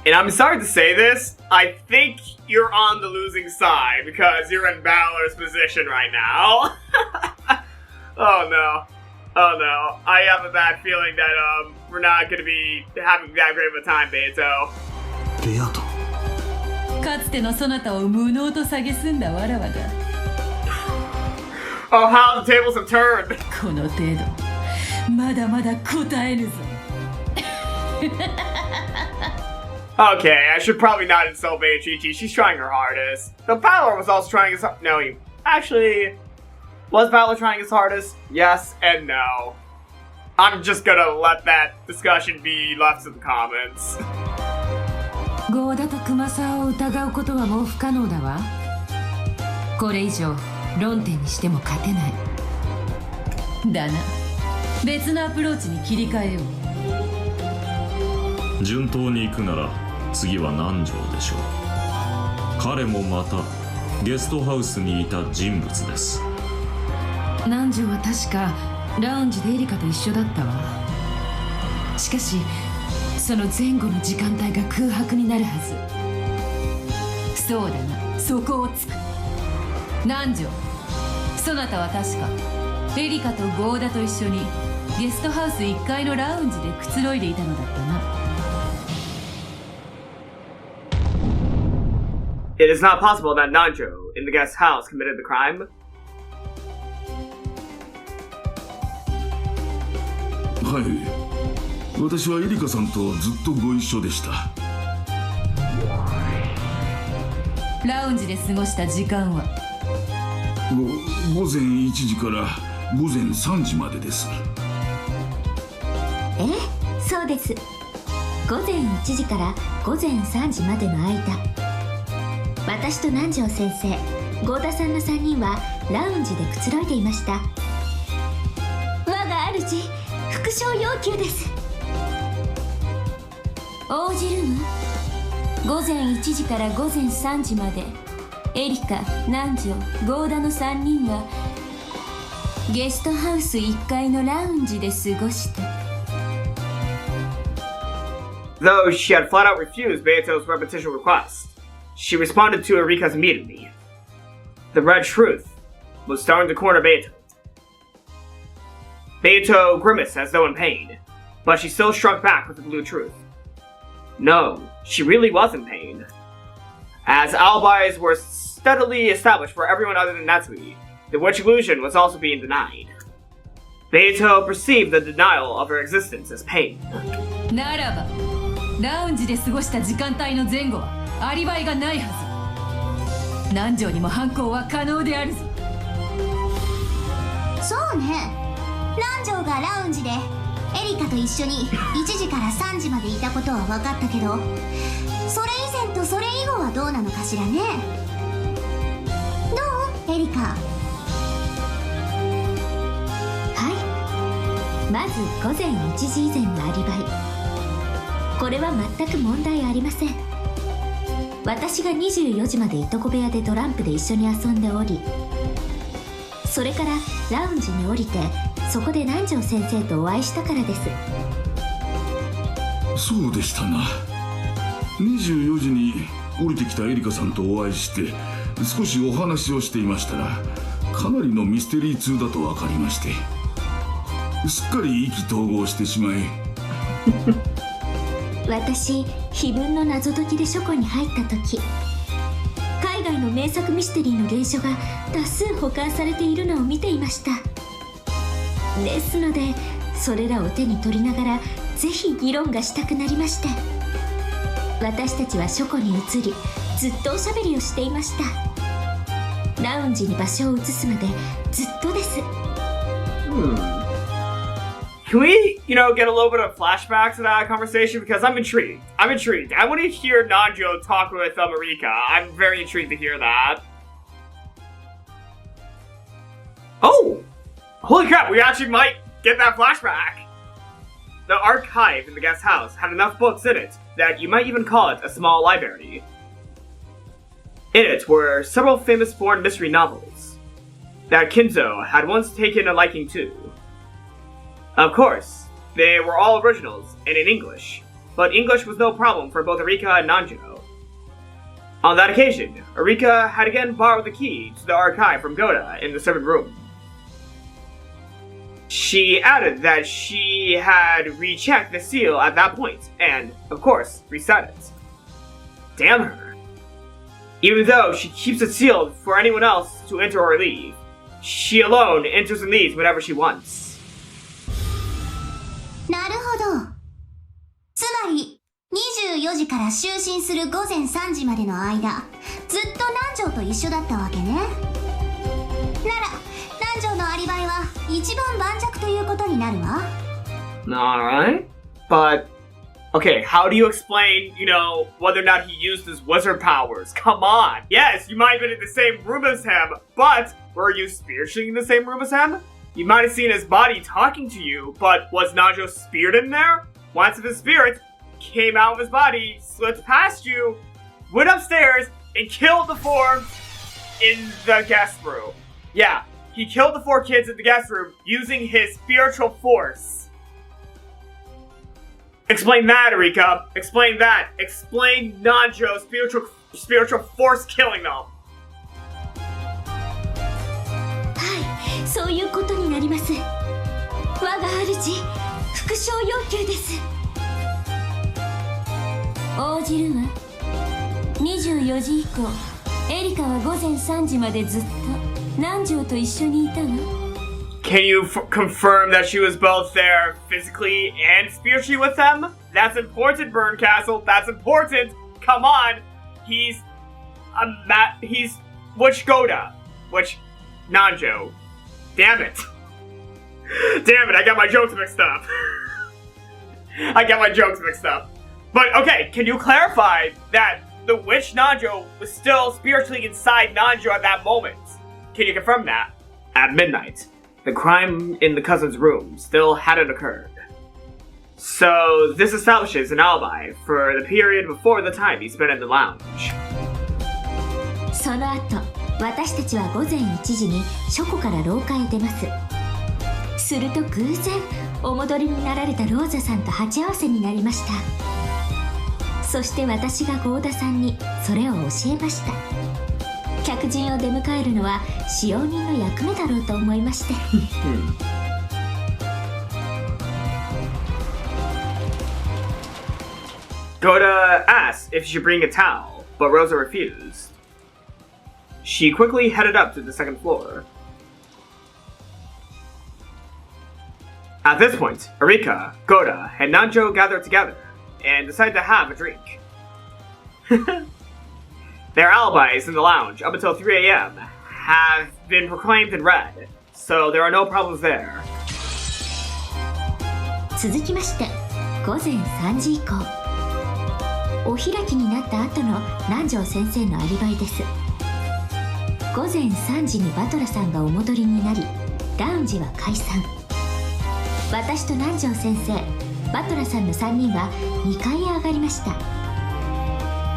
And I'm sorry to say this, I think you're on the losing side because you're in Balor's position right now. Oh no. Oh no. I have a bad feeling that we're not gonna be having that great of a time, Beato. Beato. かつてのそなたを無能と蔑んだわらわが。Oh, how the tables have turned. この程度、まだまだ答えぬぞ。Okay, I should probably not insult Beatrice. She's trying her hardest. Though Balor was also trying his No, he actually was Balor trying his hardest? Yes and no. I'm just gonna let that discussion be left to the comments. ゴーダと熊沢を疑うことはもう不可能だわ。これ以上論点にしても勝てない。だな。別のアプローチに切り替えよう。順当に行くなら次は南條でしょう。彼もまたゲストハウスにいた人物です。南條は確かラウンジでエリカと一緒だったわ。しかしその前後の時間帯が空白になるはず。そうだな、そこをつく。南條、そなたは確かエリカとゴーダと一緒にゲストハウス1階のラウンジでくつろいでいたのだったな。It is not possible that Nanjo in the guest house committed the crime. はい、私はエリカさんとずっとご一緒でした。ラウンジで過ごした時間は午前1時から午前3時までです。そうです。午前1時から午前3時までの間、私と南條先生、合田さんの3人はラウンジでくつろいでいました。我が主、復唱要求です。応じるわ。午前1時から午前3時まで、エリカ、南條、合田の3人はゲストハウス1階のラウンジで過ごした。Though she had flat out refused Beato's repetition request, she responded to Erika's immediately. The red truth was starting to corner Beato. Beato grimaced as though in pain, but she still struck back with the blue truth. No, she really was in pain, as alibis were steadily established for everyone other than Natsuhi. The witch illusion was also being denied. Beato perceived the denial of her existence as pain. ならば、ラウンジで過ごした時間帯の前後はアリバイがないはず。南條にも犯行は可能であるぞ。そうね。南條がラウンジでエリカと一緒に1時から3時までいたことは分かったけど、それ以前とそれ以後はどうなのかしらね。どう、エリカ？はい。まず午前1時以前のアリバイ。これは全く問題ありません。私が24時までいとこ部屋でトランプで一緒に遊んでおり、それからラウンジに降りて、そこで南條先生とお会いしたからです。そうでしたな。24時に降りてきたエリカさんとお会いして少しお話をしていましたら、かなりのミステリー通だと分かりまして、すっかり意気投合してしまい私、碑文の謎解きで書庫に入った時、海外の名作ミステリーの原書が多数保管されているのを見ていました。ですので、それらを手に取りながらぜひ議論がしたくなりまして、私たちは書庫に移り、ずっとおしゃべりをしていました。ラウンジに場所を移すまでずっとです。Can we, get a little bit of flashbacks to that conversation? Because I'm intrigued. I want to hear Nanjo talk with Erika. I'm very intrigued to hear that. Oh! Holy crap, we actually might get that flashback! The archive in the guest house had enough books in it that you might even call it a small library. In it were several famous foreign mystery novels that Kinzo had once taken a liking to. Of course, they were all originals and in English, but English was no problem for both Erika and Nanjo. On that occasion, Erika had again borrowed the key to the archive from Gohda in the servant room. She added that she had rechecked the seal at that point and, of course, reset it. Damn her. Even though she keeps it sealed for anyone else to enter or leave, she alone enters and leaves whenever she wants. なるほど。つまり24時から就寝する午前3時までの間、ずっと南條と一緒だったわけね。なら南條のアリバイは一番盤石ということになるわ。Alright, but okay, how do you explain, whether or not he used his wizard powers? Come on! Yes, you might have been in the same room as him, but were you spiritually in the same room as him? You might have seen his body talking to you, but was Nanjo's spirit in there? Once of his spirit came out of his body, slipped past you, went upstairs, and killed the 4 in the guest room. Yeah, he killed the 4 kids in the guest room using his spiritual force. Explain that, Erika. Explain that. Explain Nanjo's spiritual force killing them. そういうことになります。我が主、復唱要求です。応じるわ。24時以降、エリカは午前3時までずっと南條と一緒にいたわ。Can you confirm that she was both there physically and spiritually with them? That's important, Bernkastel. That's important. Come on. He's which Gohda? Which Nanjo? Damn it, I got my jokes mixed up. But okay, can you clarify that the witch Nanjo was still spiritually inside Nanjo at that moment? Can you confirm that? At midnight, the crime in the cousin's room still hadn't occurred. So this establishes an alibi for the period before the time he spent in the lounge. その後、私たちは午前1時に書庫から廊下へ出ます。すると偶然、お戻りになられたローザさんと鉢合わせになりました。そして私がゴーダさんにそれを教えました。客人を出迎えるのは使用人の役目だろうと思いまして。Gohda asked if she should bring a towel, but Rosa refused. She quickly headed up to the second floor. At this point, Erika, Gohda, and Nanjo gathered together and decided to have a drink. Their alibis in the lounge up until 3 a.m. have been proclaimed in red, so there are no problems there. 続きまして、午前3時以降。お開きになった後の南條先生のアリバイです。午前3時にバトラさんがお戻りになり、ラウンジは解散。私と南條先生、バトラさんの3人は2階へ上がりました。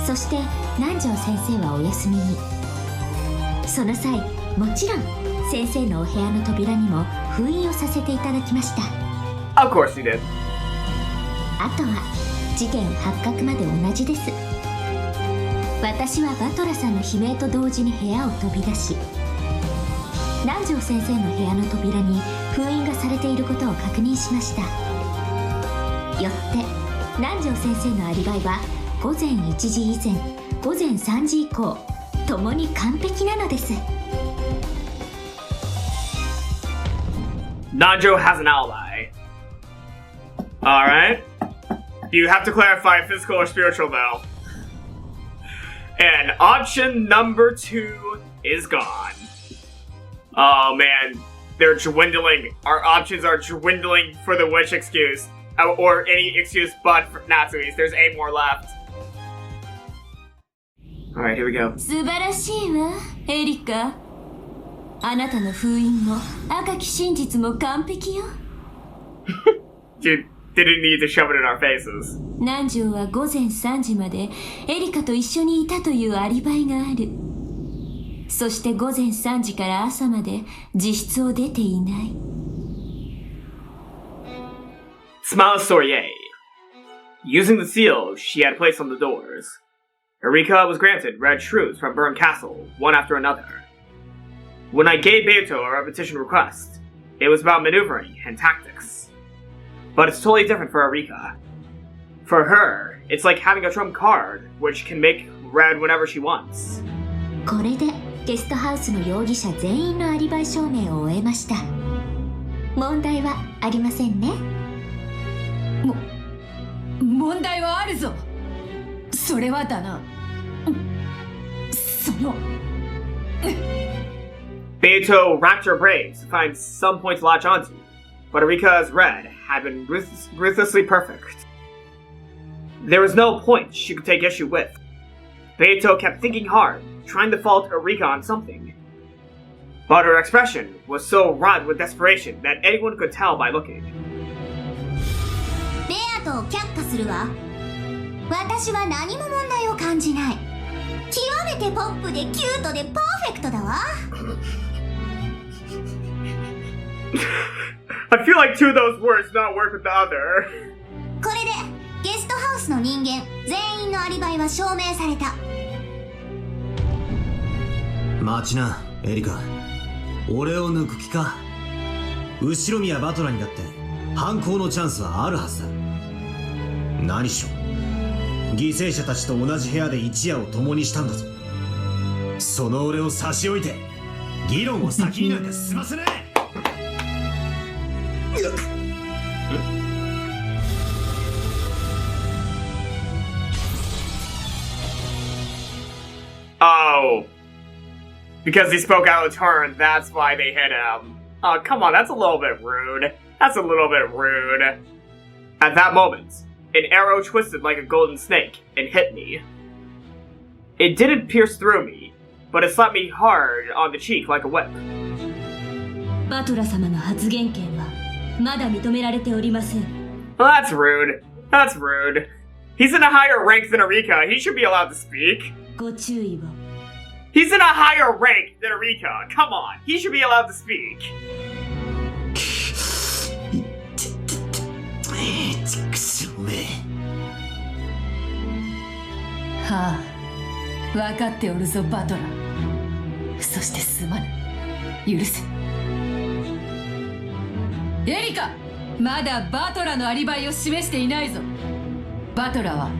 そして南條先生はお休みに。その際、もちろん先生のお部屋の扉にも封印をさせていただきました。Of course you did. あとは事件発覚まで同じです。私はバトラさんの悲鳴と同時に部屋を飛び出し、南條先生の部屋の扉に封印がされていることを確認しました。よって南條先生のアリバイは午前1時以前、午前3時以降ともに完璧なのです。Nanjo has an alibi. Alright. You have to clarify physical or spiritual though. And option number 2 is gone. Oh man, they're dwindling. Our options are dwindling for the witch excuse. Or any excuse but for Natsuhi's. There's 8 more left. Alright, here we go. 素晴らしいわ、エリカ。あなたの封印も赤き真実も完璧よ。Dude, didn't need to shove it in our faces. 南條は午前3時までエリカと一緒にいたというアリバイがある。そして午前3時から朝まで自室を出ていない。Smile Sourier. Using the seal she had placed on the doors, Erika was granted red shrews from Bernkastel, one after another. When I gave Beato a repetition request, it was about maneuvering and tactics. But it's totally different for Erika. For her, it's like having a trump card, which can make red whenever she wants. これでゲストハウスの容疑者全員のアリバイ証明を終えました。問題はありませんね。問題はあるぞ。それはだな。その。Beato racked her brains to find some point to latch onto, but Erika's red had been ruthlessly perfect. There was no point she could take issue with. Beato kept thinking hard, trying to fault Erika on something. But her expression was so wrought with desperation that anyone could tell by looking. ベアトを却下するわ。私は何も問題を感じない。極めてポップでキュートでパーフェクトだわ。I feel like two of those words not work with the other. これでゲストハウスの人間全員のアリバイは証明された。待ちな、エリカ。俺を抜く気か。後ろ宮バトラにだって犯行のチャンスはあるはずだ。何しろ犠牲者たちと同じ部屋で一夜を共にしたんだぞ。その俺を差し置いて議論を先になんか進ませない。Oh. Because he spoke out of turn, that's why they hit him. Oh, come on, that's a little bit rude. That's a little bit rude. At that moment, an arrow twisted like a golden snake and hit me. It didn't pierce through me, but it slapped me hard on the cheek like a whip. バトラ様の発言権はまだ認められておりません。 Well, that's rude. That's rude. He's in a higher rank than Erika. He should be allowed to speak. ご注意を。 He's in a higher rank than Erika. Come on. He should be allowed to speak. はあ、分かっておるぞバトラー。そしてすまぬ。許せ。エリカ、まだバトラのアリバイを示していないぞ。バトラは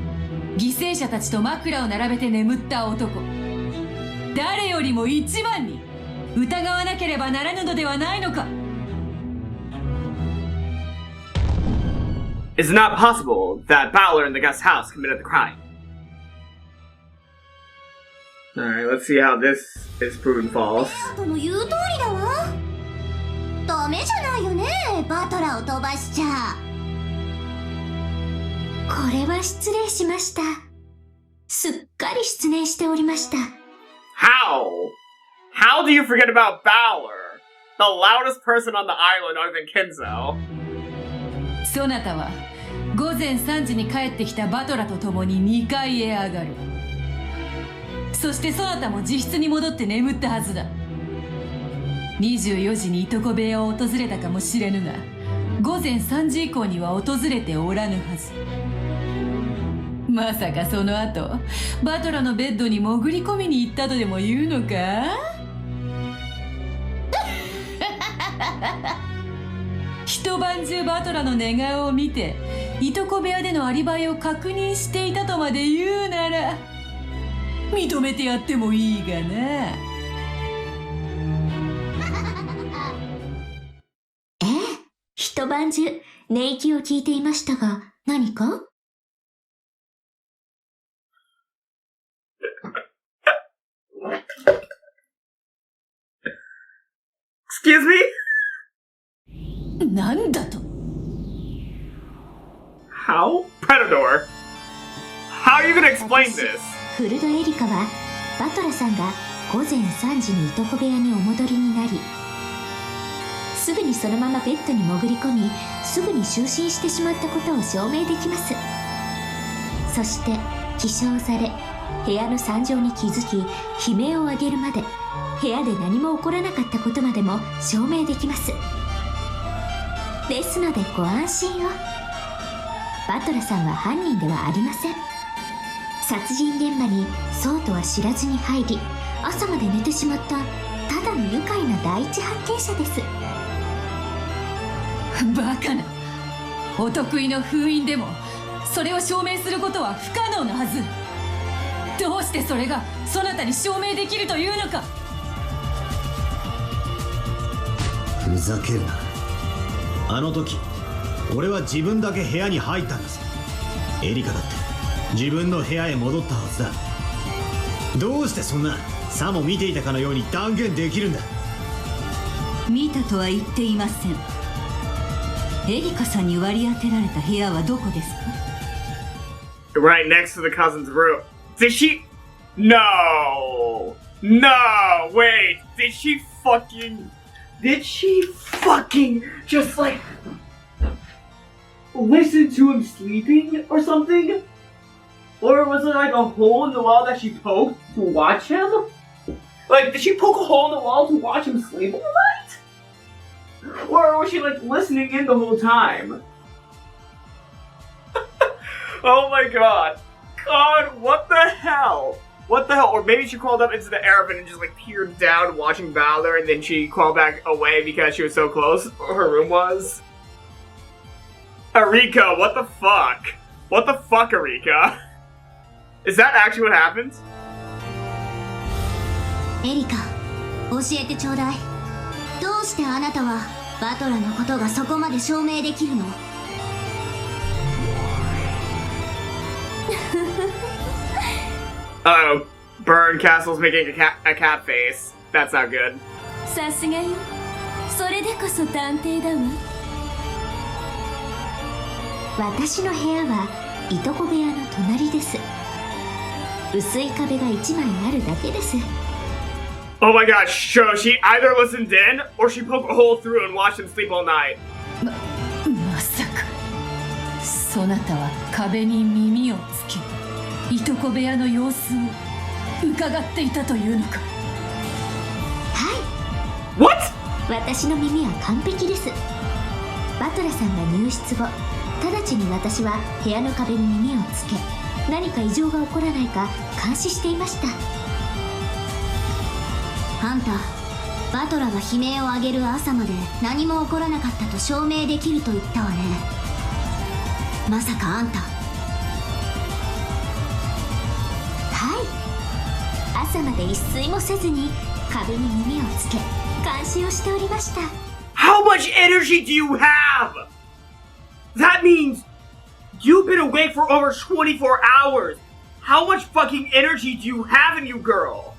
犠牲者たちと枕を並べて眠った男。誰よりも一番に疑わなければならぬのではないのか。 It's not possible that Bowler in the guest house committed the crime. Alright, let's see how this is proven false. ベアトの言う通りだわ。ダメじゃないよね、バトラを飛ばしちゃ。これは失礼しました。すっかり失念しておりました。How? How do you forget about Bowler? The loudest person on the island other than Kinzo. そなたは午前3時に帰ってきたバトラと共に2階へ上がる。そしてそなたも自室に戻って眠ったはずだ。24時にいとこ部屋を訪れたかもしれぬが、午前3時以降には訪れておらぬはず。まさかその後バトラのベッドに潜り込みに行ったとでも言うのか？一晩中バトラの寝顔を見ていとこ部屋でのアリバイを確認していたとまで言うなら認めてやってもいいがな。一晩中寝息を聞いていましたが、何か？ Excuse me? なんだと？ How? Predator? How are you gonna explain this? フルドエリカはバトラさんが午前3時にいとこ部屋にお戻りになり、すぐにそのままベッドに潜り込み、すぐに就寝してしまったことを証明できます。そして起床され、部屋の惨状に気づき悲鳴を上げるまで、部屋で何も起こらなかったことまでも証明できます。ですのでご安心を。バトラさんは犯人ではありません。殺人現場にそうとは知らずに入り、朝まで寝てしまったただの愉快な第一発見者です。バカな。お得意の封印でもそれを証明することは不可能なはず。どうしてそれがそなたに証明できるというのか。ふざけるな。あの時俺は自分だけ部屋に入ったんだぞ。エリカだって自分の部屋へ戻ったはずだ。どうしてそんなさも見ていたかのように断言できるんだ。見たとは言っていません。エリカさんに割り当てられた部屋はどこですか？ Right next to the cousin's room. Did she? No! No! Wait! Did she fucking just like listen to him sleeping or something? Or was it like a hole in the wall that she poked to watch him? Like, did she poke a hole in the wall to watch him sleep all night? Or was she like listening in the whole time? Oh my god. God, what the hell? What the hell? Or maybe she crawled up into the airvent and just like peered down watching Bowler, and then she crawled back away because she was so close where her room was. Erika, what the fuck? What the fuck, Erika? Is that actually what happened? エリカ、教えてちょうだい。どうしてあなたはバトラのことがそこまで証明できるの？Uh-oh. Bernkastel's making a cat face. That's not good. さすがよ。それでこそ探偵だわ。私の部屋はいとこ部屋の隣です。薄い壁が1枚あるだけです。 Oh my gosh, so she either listened in, or she poked a hole through and watched him sleep all night. まさかそなたは壁に耳をつけいとこ部屋の様子を伺っていたというのか。はい。 What? 私の耳は完璧です。バトラさんが入室後、直ちに私は部屋の壁に耳をつけ、何か異常が起こらないか監視していました。あんた、バトラが悲鳴を上げる朝まで何も起こらなかったと証明できると言ったわね。まさかあんた。はい、朝まで一睡もせずに壁に耳をつけ監視をしておりました。 How much energy do you have? That means you've been awake for over 24 hours. How much fucking energy do you have in you, girl?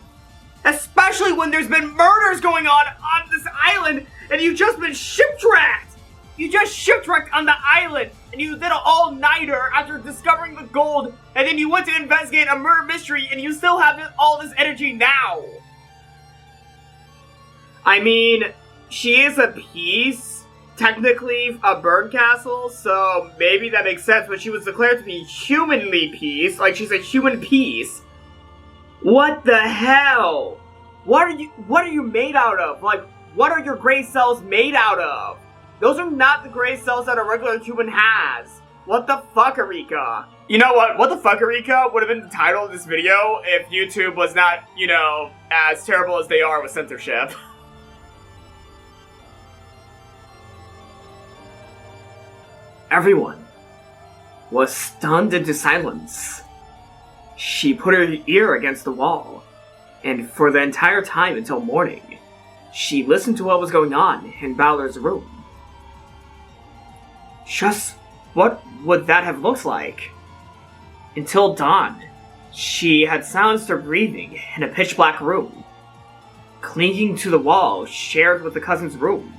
Especially when there's been murders going on this island and you've just been shipwrecked. You just shipwrecked on the island and you did an all-nighter after discovering the gold, and then you went to investigate a murder mystery and you still have all this energy now. I mean, she is a piece, technically a Bernkastel, so maybe that makes sense, but she was declared to be humanly piece, like she's a human piece. What the hell? What are you made out of? Like, what are your gray cells made out of? Those are not the gray cells that a regular human has. What the fuck, Erika? You know what the fuck, Erika would have been the title of this video if YouTube was not, you know, as terrible as they are with censorship. Everyone was stunned into silence. She put her ear against the wall, and for the entire time until morning, she listened to what was going on in Balor's room. Just what would that have looked like? Until dawn, she had silenced her breathing in a pitch-black room, clinging to the wall shared with the cousin's room,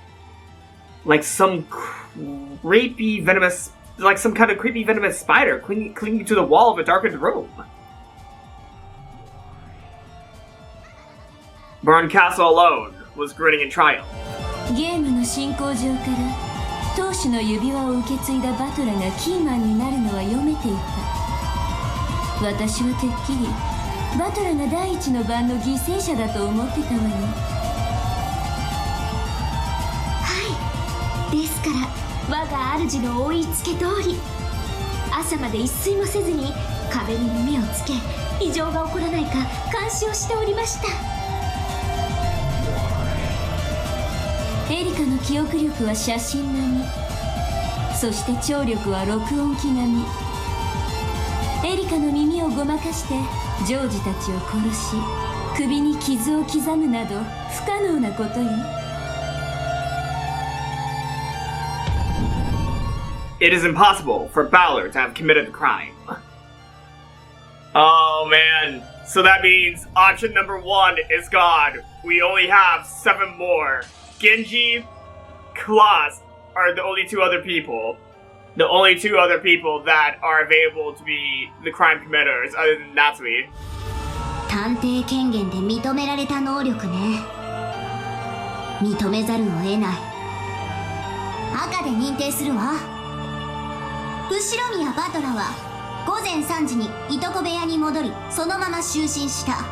like some creepy venomous, like some kind of creepy venomous spider clinging to the wall of a darkened room. Bernkastel alone was grinning in triumph. ゲームの進行上から当主の指輪を受け継いだバトラがキーマンになるのは読めていた。私はてっきりバトラが第一の番の犠牲者だと思ってたわよ。はい、ですから我が主のお言いつけ通り、朝まで一睡もせずに壁に耳をつけ、異常が起こらないか監視をしておりました。エリカの記憶力は写真並み、そして聴力は録音機並み。エリカの耳をごまかしてジョージたちを殺し、首に傷を刻むなど不可能なことよ。It is impossible for Balor to have committed the crime. Oh man, so that means option number 1 is gone. We only have 7 more. Genji, Claus are the only 2 other people. The only 2 other people that are available to be the crime committers other than Natsuhi. 探偵権限で認められた能力ね。認めざるを得ない。赤で認定するわ。後宮バトラは午前3時にいとこ部屋に戻り、そのまま就寝した。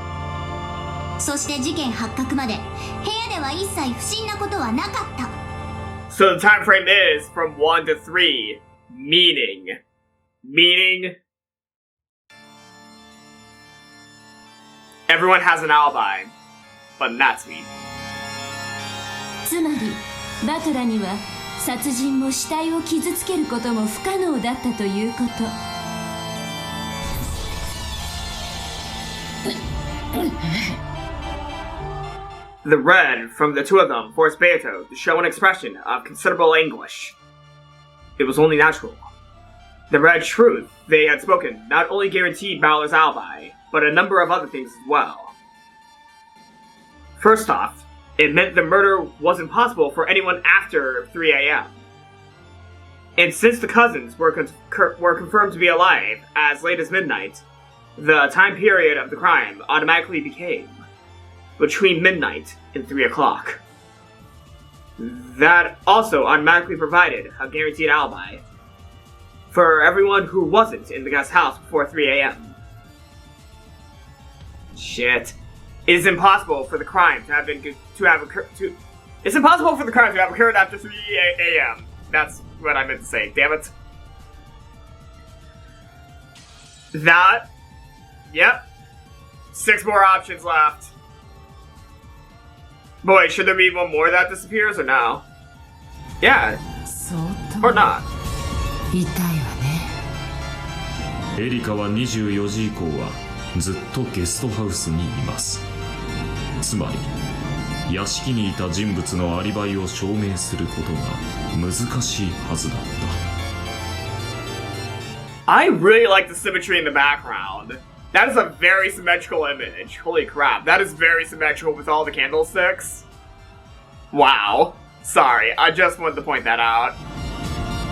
そして事件発覚まで部屋では一切不審なことはなかった。 So the time frame is from 1 to 3, meaning everyone has an alibi, but Natsuhi. つまりバトラには殺人も死体を傷つけることも不可能だったということ。The red from the 2 of them forced Beato to show an expression of considerable anguish. It was only natural. The red truth they had spoken not only guaranteed Balor's alibi, but a number of other things as well. First off, it meant the murder wasn't possible for anyone after 3 a.m. And since the cousins were confirmed to be alive as late as midnight, the time period of the crime automatically became between midnight and 3 o'clock. That also automatically provided a guaranteed alibi for everyone who wasn't in the guest house before 3 a.m. Shit. It is impossible for the crime to have occurred after 3 a.m. That's what I meant to say. Damn it. That. Yep. 6 more options left. Boy, should there be one more that disappears or no? Yeah. Or not. 痛いわね。エリカは24時以降はずっとゲストハウスにいます。つまり屋敷にいた人物のアリバイを証明することが難しいはずだった。I really like the symmetry in the background. That is a very symmetrical image. Holy crap, that is very symmetrical with all the candlesticks. Wow. Sorry, I just wanted to point that out.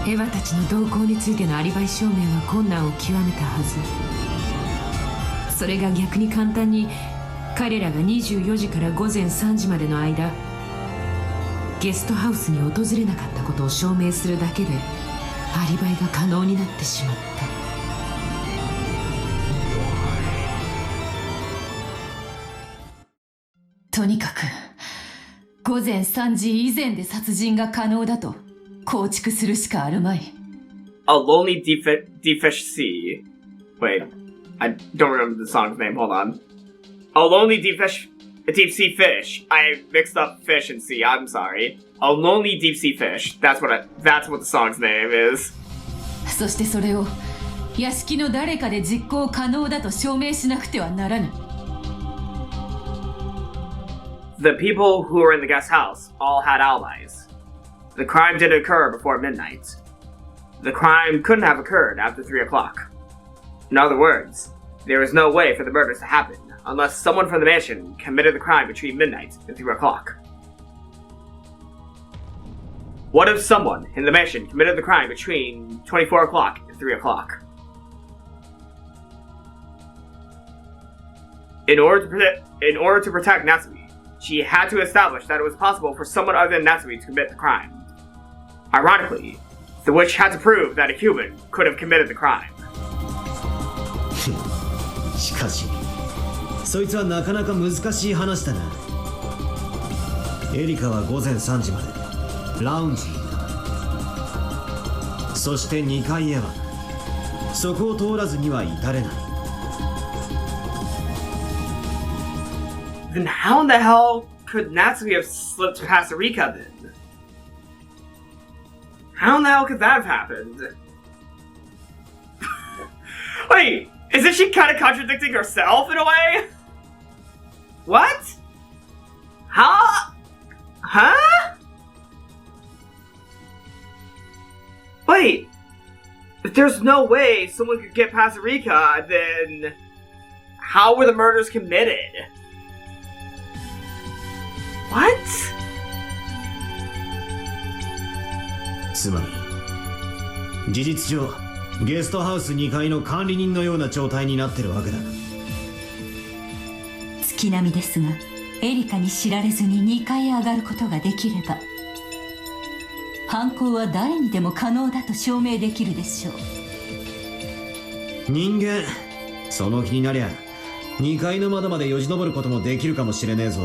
エヴァたちの動向についてのアリバイ証明は困難を極めたはず。それが逆に簡単に彼らが24時から午前3時までの間ゲストハウスに訪れなかったことを証明するだけでアリバイが可能になってしまった。とにかく午前3時以前で殺人が可能だと構築するしかあるまい。A lonely deep sea. Wait, I don't remember the song's name. Hold on. A lonely deep sea fish. I mixed up fish and sea. I'm sorry. A lonely deep sea fish. That's what the song's name is. そしてそれを屋敷の誰かで実行可能だと証明しなくてはならぬ。The people who were in the guest house all had alibis. The crime did occur before midnight. The crime couldn't have occurred after 3 o'clock. In other words, there is no way for the murders to happen unless someone from the mansion committed the crime between midnight and 3 o'clock. What if someone in the mansion committed the crime between 24 o'clock and 3 o'clock? In order to protect Natsuhi, she had to establish that it was possible for someone other than Natsuhi to commit the crime. Ironically, the witch had to prove that a human could have committed the crime. しかし、そいつはなかなか難しい話だな。エリカは午前3時までラウンジにいた。そして2階へはそこを通らずには至れない。Then how in the hell could Natsuhi have slipped past Erika then? How in the hell could that have happened? Wait, isn't she kind of contradicting herself in a way? What? Huh? Wait, if there's no way someone could get past Erika, then how were the murders committed? What? つまり事実上ゲストハウス2階の管理人のような状態になってるわけだ。月並みですがエリカに知られずに2階へ上がることができれば犯行は誰にでも可能だと証明できるでしょう。人間その気になりゃ2階の窓までよじ登ることもできるかもしれねえぞ。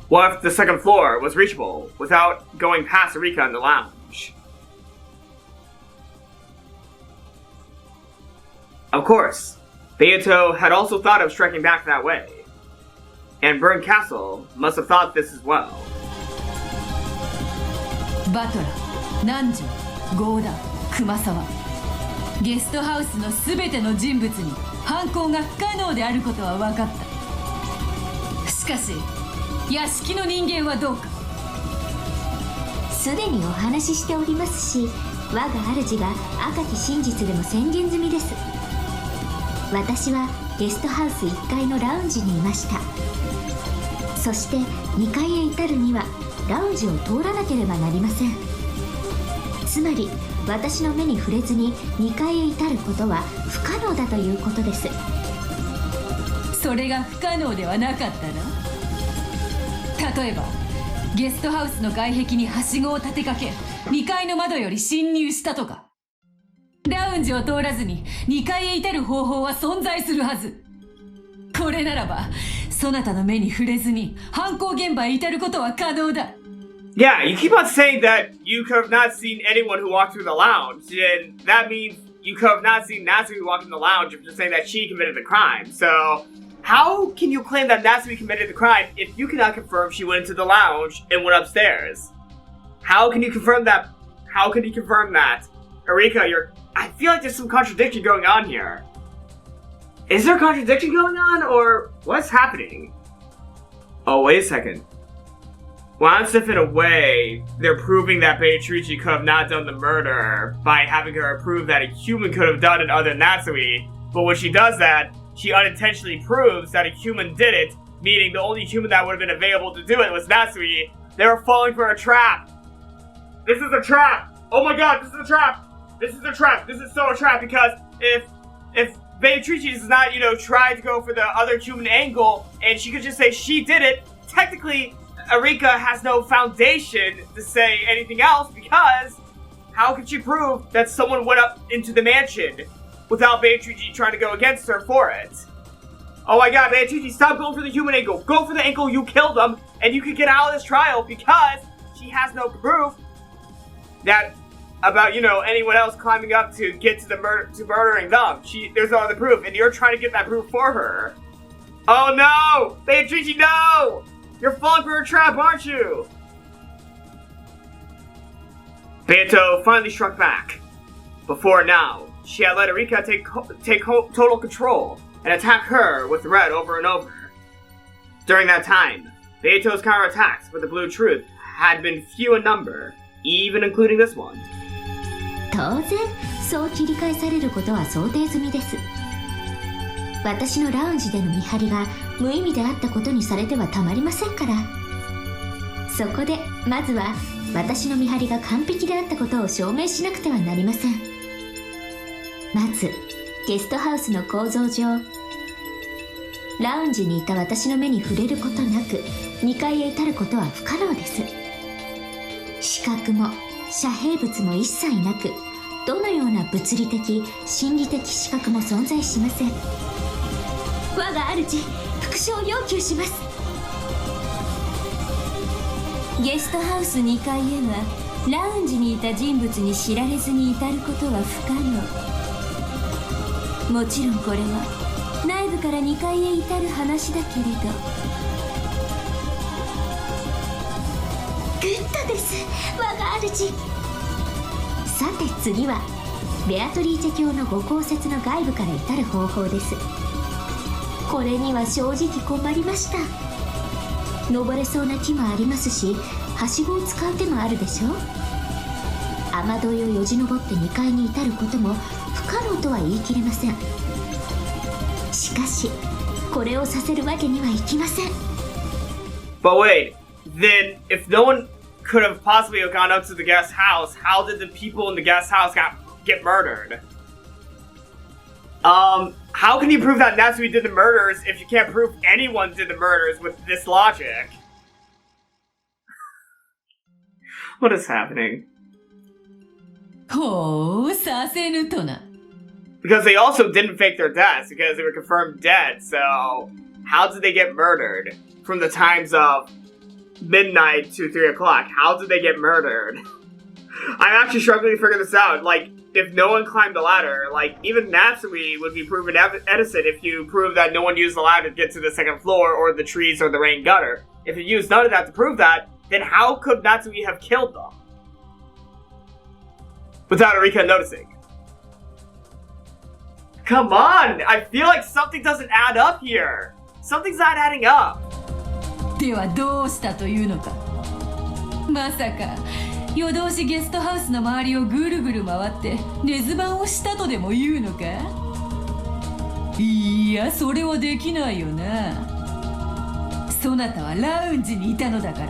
What if the second floor was reachable without going past Erika in the lounge? Of course, Beato had also thought of striking back that way, and Bernkastel must have thought this as well. バトラ、ナンジョ、ゴーダ、クマサワ、ゲストハウスのすべての人物に犯行が不可能であることは分かった。しかし屋敷の人間はどうか。すでにお話ししておりますし、我が主が赤き真実でも宣言済みです。私はゲストハウス1階のラウンジにいました。そして2階へ至るにはラウンジを通らなければなりません。つまり私の目に触れずに2階へ至ることは不可能だということです。それが不可能ではなかったな。例えばゲストハウスの外壁にはしごを立てかけ2階の窓より侵入したとか。ラウンジを通らずに2階へ至る方法は存在するはず。これならばそなたの目に触れずに犯行現場へ至ることは可能だ。Yeah, you keep on saying that you could have not seen anyone who walked through the lounge, and that means you could have not seen Natsuhi walk in the lounge if you're saying that she committed the crime. So, how can you claim that Natsuhi committed the crime if you cannot confirm she went into the lounge and went upstairs? How can you confirm that? How can you confirm that? Erika, I feel like there's some contradiction going on here. Is there contradiction going on, or what's happening? Oh, wait a second. One step in a way, they're proving that Beatrice could have not done the murder by having her prove that a human could have done it other than Natsuhi. But when she does that, she unintentionally proves that a human did it, meaning the only human that would have been available to do it was Natsuhi. They were falling for a trap. This is a trap. Oh my god, this is a trap. This is a trap. This is so a trap because if Beatrice is not, trying to go for the other human angle and she could just say she did it, technically Erika has no foundation to say anything else because how could she prove that someone went up into the mansion without Beatrice trying to go against her for it? Oh my god, Beatrice, stop going for the human angle. Go for the angle you killed him and you could get out of this trial because she has no proof that about, anyone else climbing up to get to murdering them. There's no other proof and you're trying to get that proof for her. Oh no! Beatrice, no! You're falling for a trap, aren't you? Beato finally struck back. Before now, she had let Erika take total control and attack her with red over and over. During that time, Beato's counterattacks with the blue truth had been few in number, even including this one. 当然、そう切り返されることは想定済みです。私のラウンジでの見張りが無意味であったことにされてはたまりませんから。そこでまずは私の見張りが完璧であったことを証明しなくてはなりません。まずゲストハウスの構造上、ラウンジにいた私の目に触れることなく2階へ至ることは不可能です。視覚も遮蔽物も一切なく、どのような物理的心理的視覚も存在しません。我が主、復唱を要求します。ゲストハウス2階へはラウンジにいた人物に知られずに至ることは不可能。もちろんこれは内部から2階へ至る話だけれど。グッドです、我が主。さて次はベアトリーチェ卿のご公設の外部から至る方法です。これには正直困りました。登れそうな木もありますし、はしごを使う手もあるでしょう。雨どいをよじ登って2階に至ることも不可能とは言い切れません。しかしこれをさせるわけにはいきません。 But wait, then if no one could have possibly gone up to the guest house, how did the people in the guest house get murdered? How can you prove that Natsuhi did the murders if you can't prove anyone did the murders with this logic? What is happening? ほう、させぬとな。 Because they also didn't fake their deaths because they were confirmed dead, so how did they get murdered from the times of midnight to 3 o'clock? How did they get murdered? I'm actually struggling to figure this out. Like, if no one climbed the ladder, like, even Natsuhi would be proven innocent if you prove that no one used the ladder to get to the second floor or the trees or the rain gutter. If you used none of that to prove that, then how could Natsuhi have killed them? Without Erika noticing. Come on! I feel like something doesn't add up here. Something's not adding up. ではどうしたというのか。まさか夜通しゲストハウスの周りをぐるぐる回ってレズバンをしたとでも言うのか。いや、それはできないよな。そなたはラウンジにいたのだから。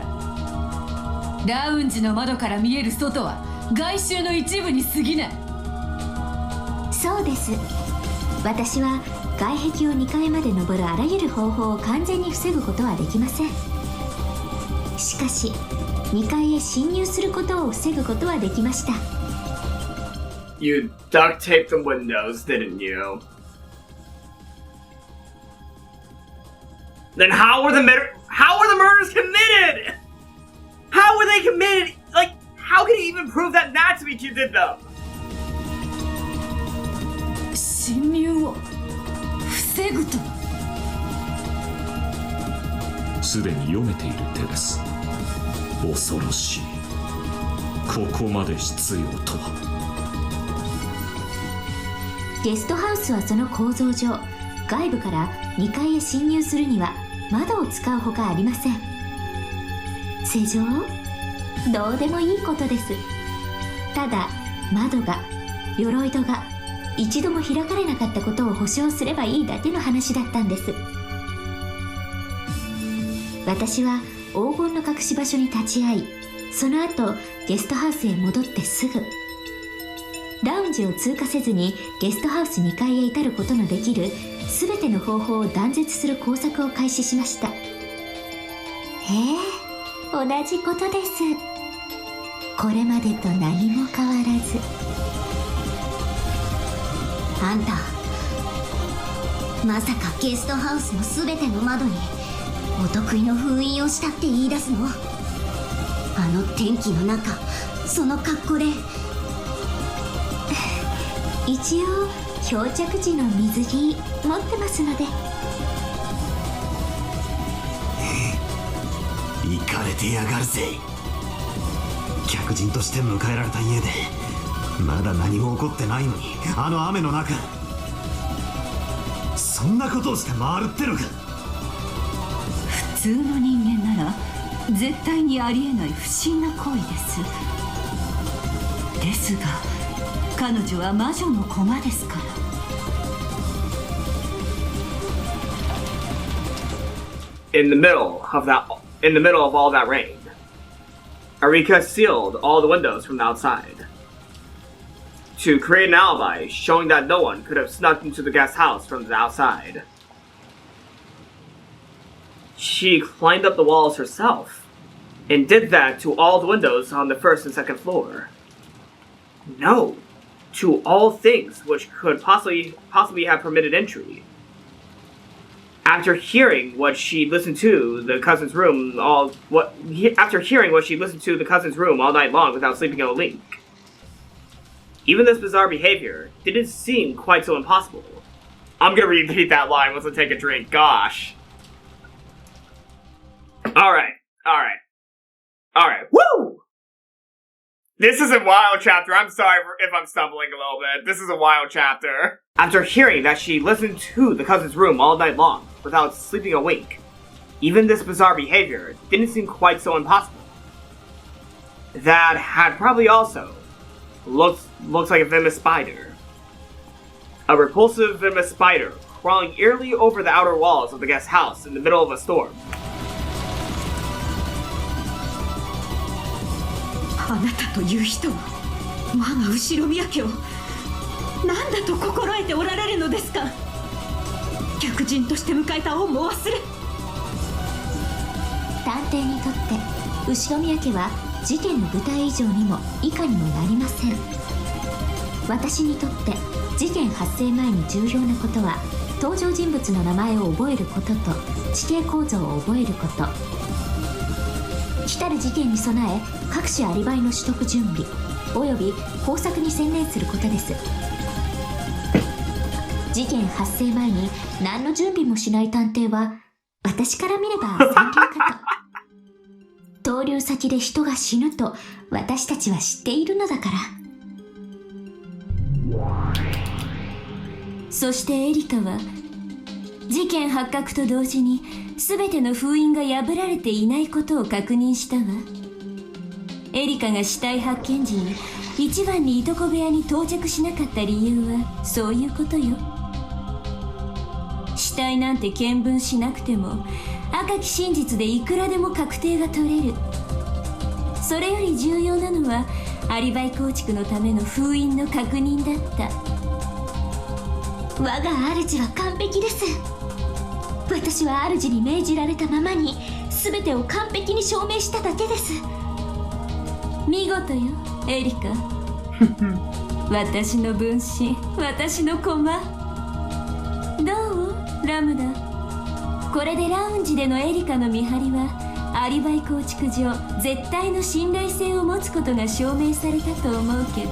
ラウンジの窓から見える外は外周の一部に過ぎない。そうです。私は外壁を2階まで登るあらゆる方法を完全に防ぐことはできません。しかし2階へ侵入することを防ぐことはできました。 You duct taped the windows, didn't you? Then how were the murders committed? How were they committed? Like, how can he even prove that Natsuhi did them? 侵入を防ぐとすでに読めている手です。恐ろしい。ここまで必要とは。ゲストハウスはその構造上、外部から2階へ侵入するには窓を使うほかありません。正常？どうでもいいことです。ただ窓が、鎧戸が一度も開かれなかったことを保証すればいいだけの話だったんです。私は黄金の隠し場所に立ち会い、その後ゲストハウスへ戻ってすぐラウンジを通過せずにゲストハウス2階へ至ることのできる全ての方法を断絶する工作を開始しました。同じことです。これまでと何も変わらず。あんた、まさかゲストハウスの全ての窓にお得意の封印をしたって言い出すの？あの天気の中、その格好で。一応漂着時の水着持ってますので。イかれてやがるぜ。客人として迎えられた家でまだ何も起こってないのに、あの雨の中そんなことをして回るってのか。普通の人間なら絶対にありえない不審な行為です。ですが彼女は魔女の駒ですから。In the middle of all that rain, Arika sealed all the windows from the outside to create an alibi showing that no one could have snuck into the guest house from the outside. She climbed up the walls herself and did that to all the windows on the first and second floor. No, to all things which could possibly have permitted entry. After hearing what she listened to the cousin's room all night long without sleeping a wink, even this bizarre behavior didn't seem quite so impossible. I'm gonna repeat that line once I take a drink. Gosh. Alright. Woo! This is a wild chapter. I'm sorry if I'm stumbling a little bit. This is a wild chapter. After hearing that she listened to the cousin's room all night long without sleeping a wink, even this bizarre behavior didn't seem quite so impossible. That had probably also looks like a venomous spider. A repulsive venomous spider crawling eerily over the outer walls of the guest house in the middle of a storm. あなたという人は我が後宮家を何だと心得ておられるのですか。客人として迎えた恩も忘れ。探偵にとって後宮家は事件の舞台以上にも以下にもなりません。私にとって事件発生前に重要なことは登場人物の名前を覚えることと地形構造を覚えること。来たる事件に備え各種アリバイの取得準備および工作に専念することです。事件発生前に何の準備もしない探偵は私から見れば先見かと。逗留先で人が死ぬと私たちは知っているのだから。そしてエリカは事件発覚と同時に全ての封印が破られていないことを確認したわ。エリカが死体発見時に一番にいとこ部屋に到着しなかった理由はそういうことよ。死体なんて見聞しなくても赤き真実でいくらでも確定が取れる。それより重要なのはアリバイ構築のための封印の確認だった。我が主は完璧です。私は主に命じられたままに全てを完璧に証明しただけです。見事よエリカ。私の分身、私の駒。どうラムダ。これでラウンジでのエリカの見張りはアリバイ構築上絶対の信頼性を持つことが証明されたと思うけど。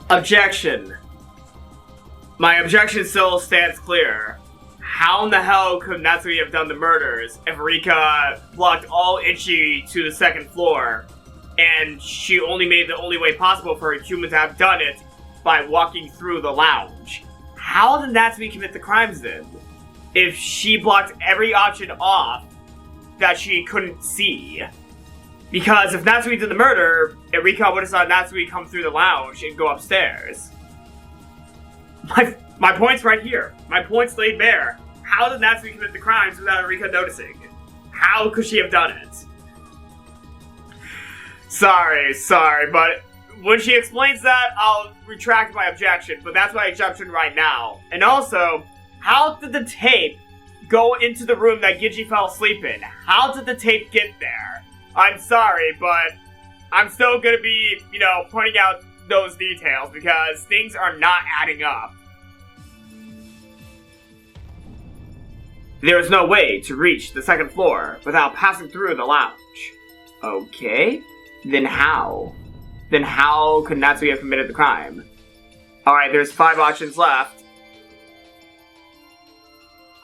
Objection. My objection still stands clear. How in the hell could Natsuhi have done the murders if Rika blocked all entry to the second floor, and she only made the only way possible for a human to have done it by walking through the lounge? How did Natsuhi commit the crimes then? If she blocked every option off that she couldn't see. Because if Natsuhi did the murder, Rika would have saw Natsuhi come through the lounge and go upstairs. My point's right here. My point's laid bare. How did Natsuhi commit the crimes without Rika noticing? How could she have done it? Sorry, but when she explains that, I'll retract my objection, but that's my objection right now. And also, how did the tape go into the room that Genji fell asleep in? How did the tape get there? I'm sorry, but I'm still gonna be, pointing out those details because things are not adding up. There is no way to reach the second floor without passing through the lounge. Okay, then how? Then how could Natsuhi have committed the crime? Alright, there's 5 options left.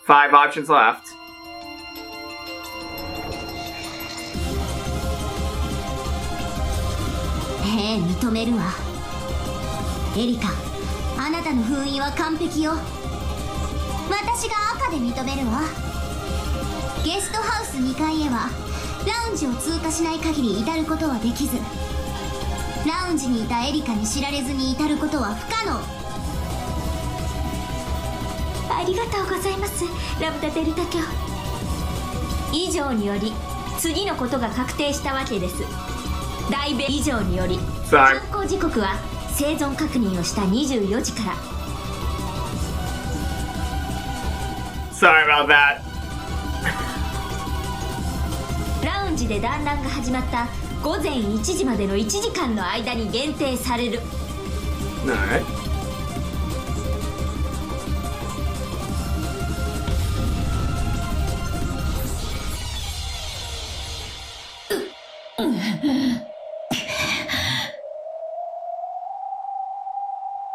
5 options left. Hey, 認めるわ。エリカ、あなたの封印は完璧よ。私が赤で認めるわ。ゲストハウス2階へはラウンジを通過しない限り至ることはできず、ラウンジにいたエリカに知られずに至ることは不可能。ありがとうございます、ラブダデルタ卿。以上により次のことが確定したわけです。大弁以上により犯行時刻は生存確認をした24時から。Sorry about that. ラウンジで団らんが始まった午前1時までの1時間の間に限定される。Alright.「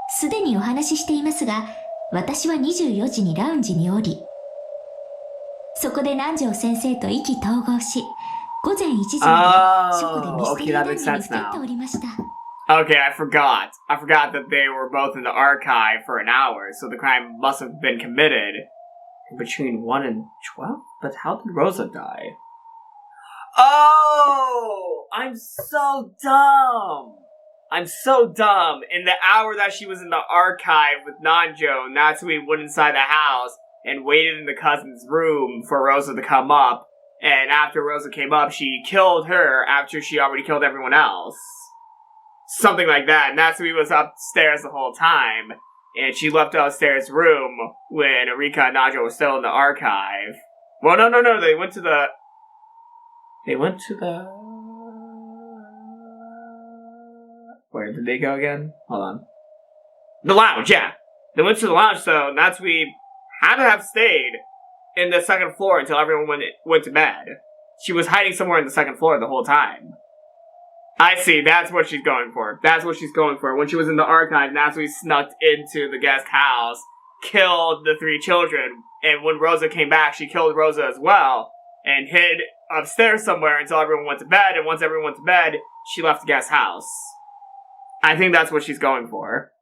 すでにお話ししていますが、私は24時にラウンジに降り、そこで南條先生と意気投合し、午前1時まで書庫でミステリーダンジョンに入っておりました。Okay, I forgot that they were both in the archive for an hour, so the crime must have been committed between 1 and 12? But how did Rosa die? Oh! I'm so dumb! In the hour that she was in the archive with Nanjo, Natsuhi went inside the house and waited in the cousin's room for Rosa to come up. And after Rosa came up, she killed her after she already killed everyone else. Something like that. Natsuhi was upstairs the whole time, and she left the upstairs room when Rika and Nanjo were still in the archive. Well, no, they went to the... Where did they go again? Hold on. The lounge, yeah! They went to the lounge, so Natsuhi had to have stayed in the second floor until everyone went to bed. She was hiding somewhere in the second floor the whole time. I see, that's what she's going for. When she was in the archive, Natsuhi snuck into the guest house, killed the 3 children, and when Rosa came back, she killed Rosa as well, and hid upstairs somewhere until everyone went to bed, and once everyone went to bed, she left the guest house. I think that's what she's going for.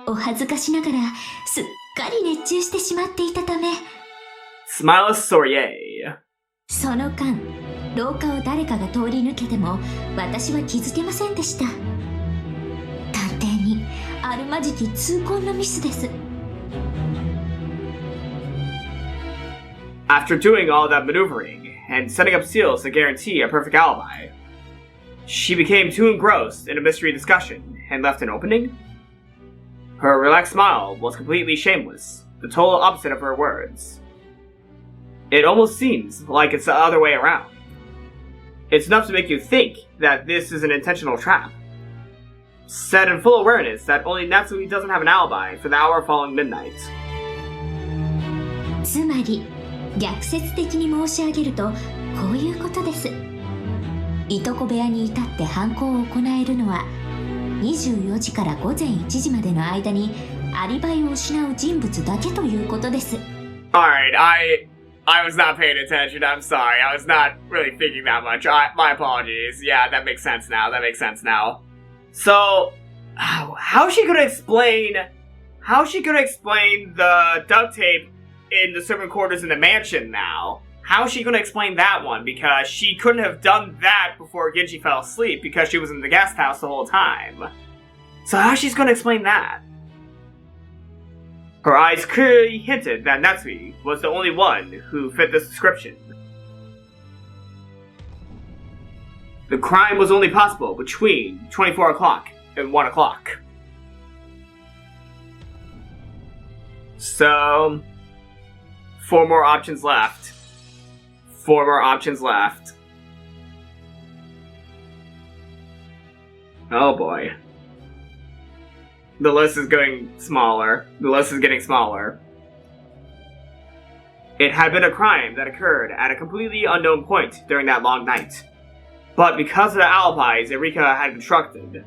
お恥ずかしながらすっかり熱中してしまっていたため、 Smileless Sourier. その間、廊下を誰かが通り抜けても私は気づけませんでした。探偵にあるまじき痛恨のミスです。 After doing all that maneuvering and setting up seals to guarantee a perfect alibi, she became too engrossed in a mystery discussion and left an opening? Her relaxed smile was completely shameless, the total opposite of her words. It almost seems like it's the other way around. It's enough to make you think that this is an intentional trap. Set in full awareness that only Natsuhi doesn't have an alibi for the hour following midnight. つまり逆説的に申し上げるとこういうことです。いとこ部屋に至って犯行を行えるのは24時から午前1時までの間にアリバイを失う人物だけということです。 Alright, I was not paying attention. I'm sorry. I was not really thinking that much. My apologies. Yeah, that makes sense now. So, how's she gonna explain the duct tape in the servant quarters in the mansion now? How's she gonna explain that one? Because she couldn't have done that before Genji fell asleep because she was in the guest house the whole time. So how's she gonna explain that? Her eyes clearly hinted that Natsuhi was the only one who fit this description. The crime was only possible between 24 o'clock and 1 o'clock. So, 4 more options left. Oh boy. The list is getting smaller. It had been a crime that occurred at a completely unknown point during that long night. But because of the alibis Erika had constructed,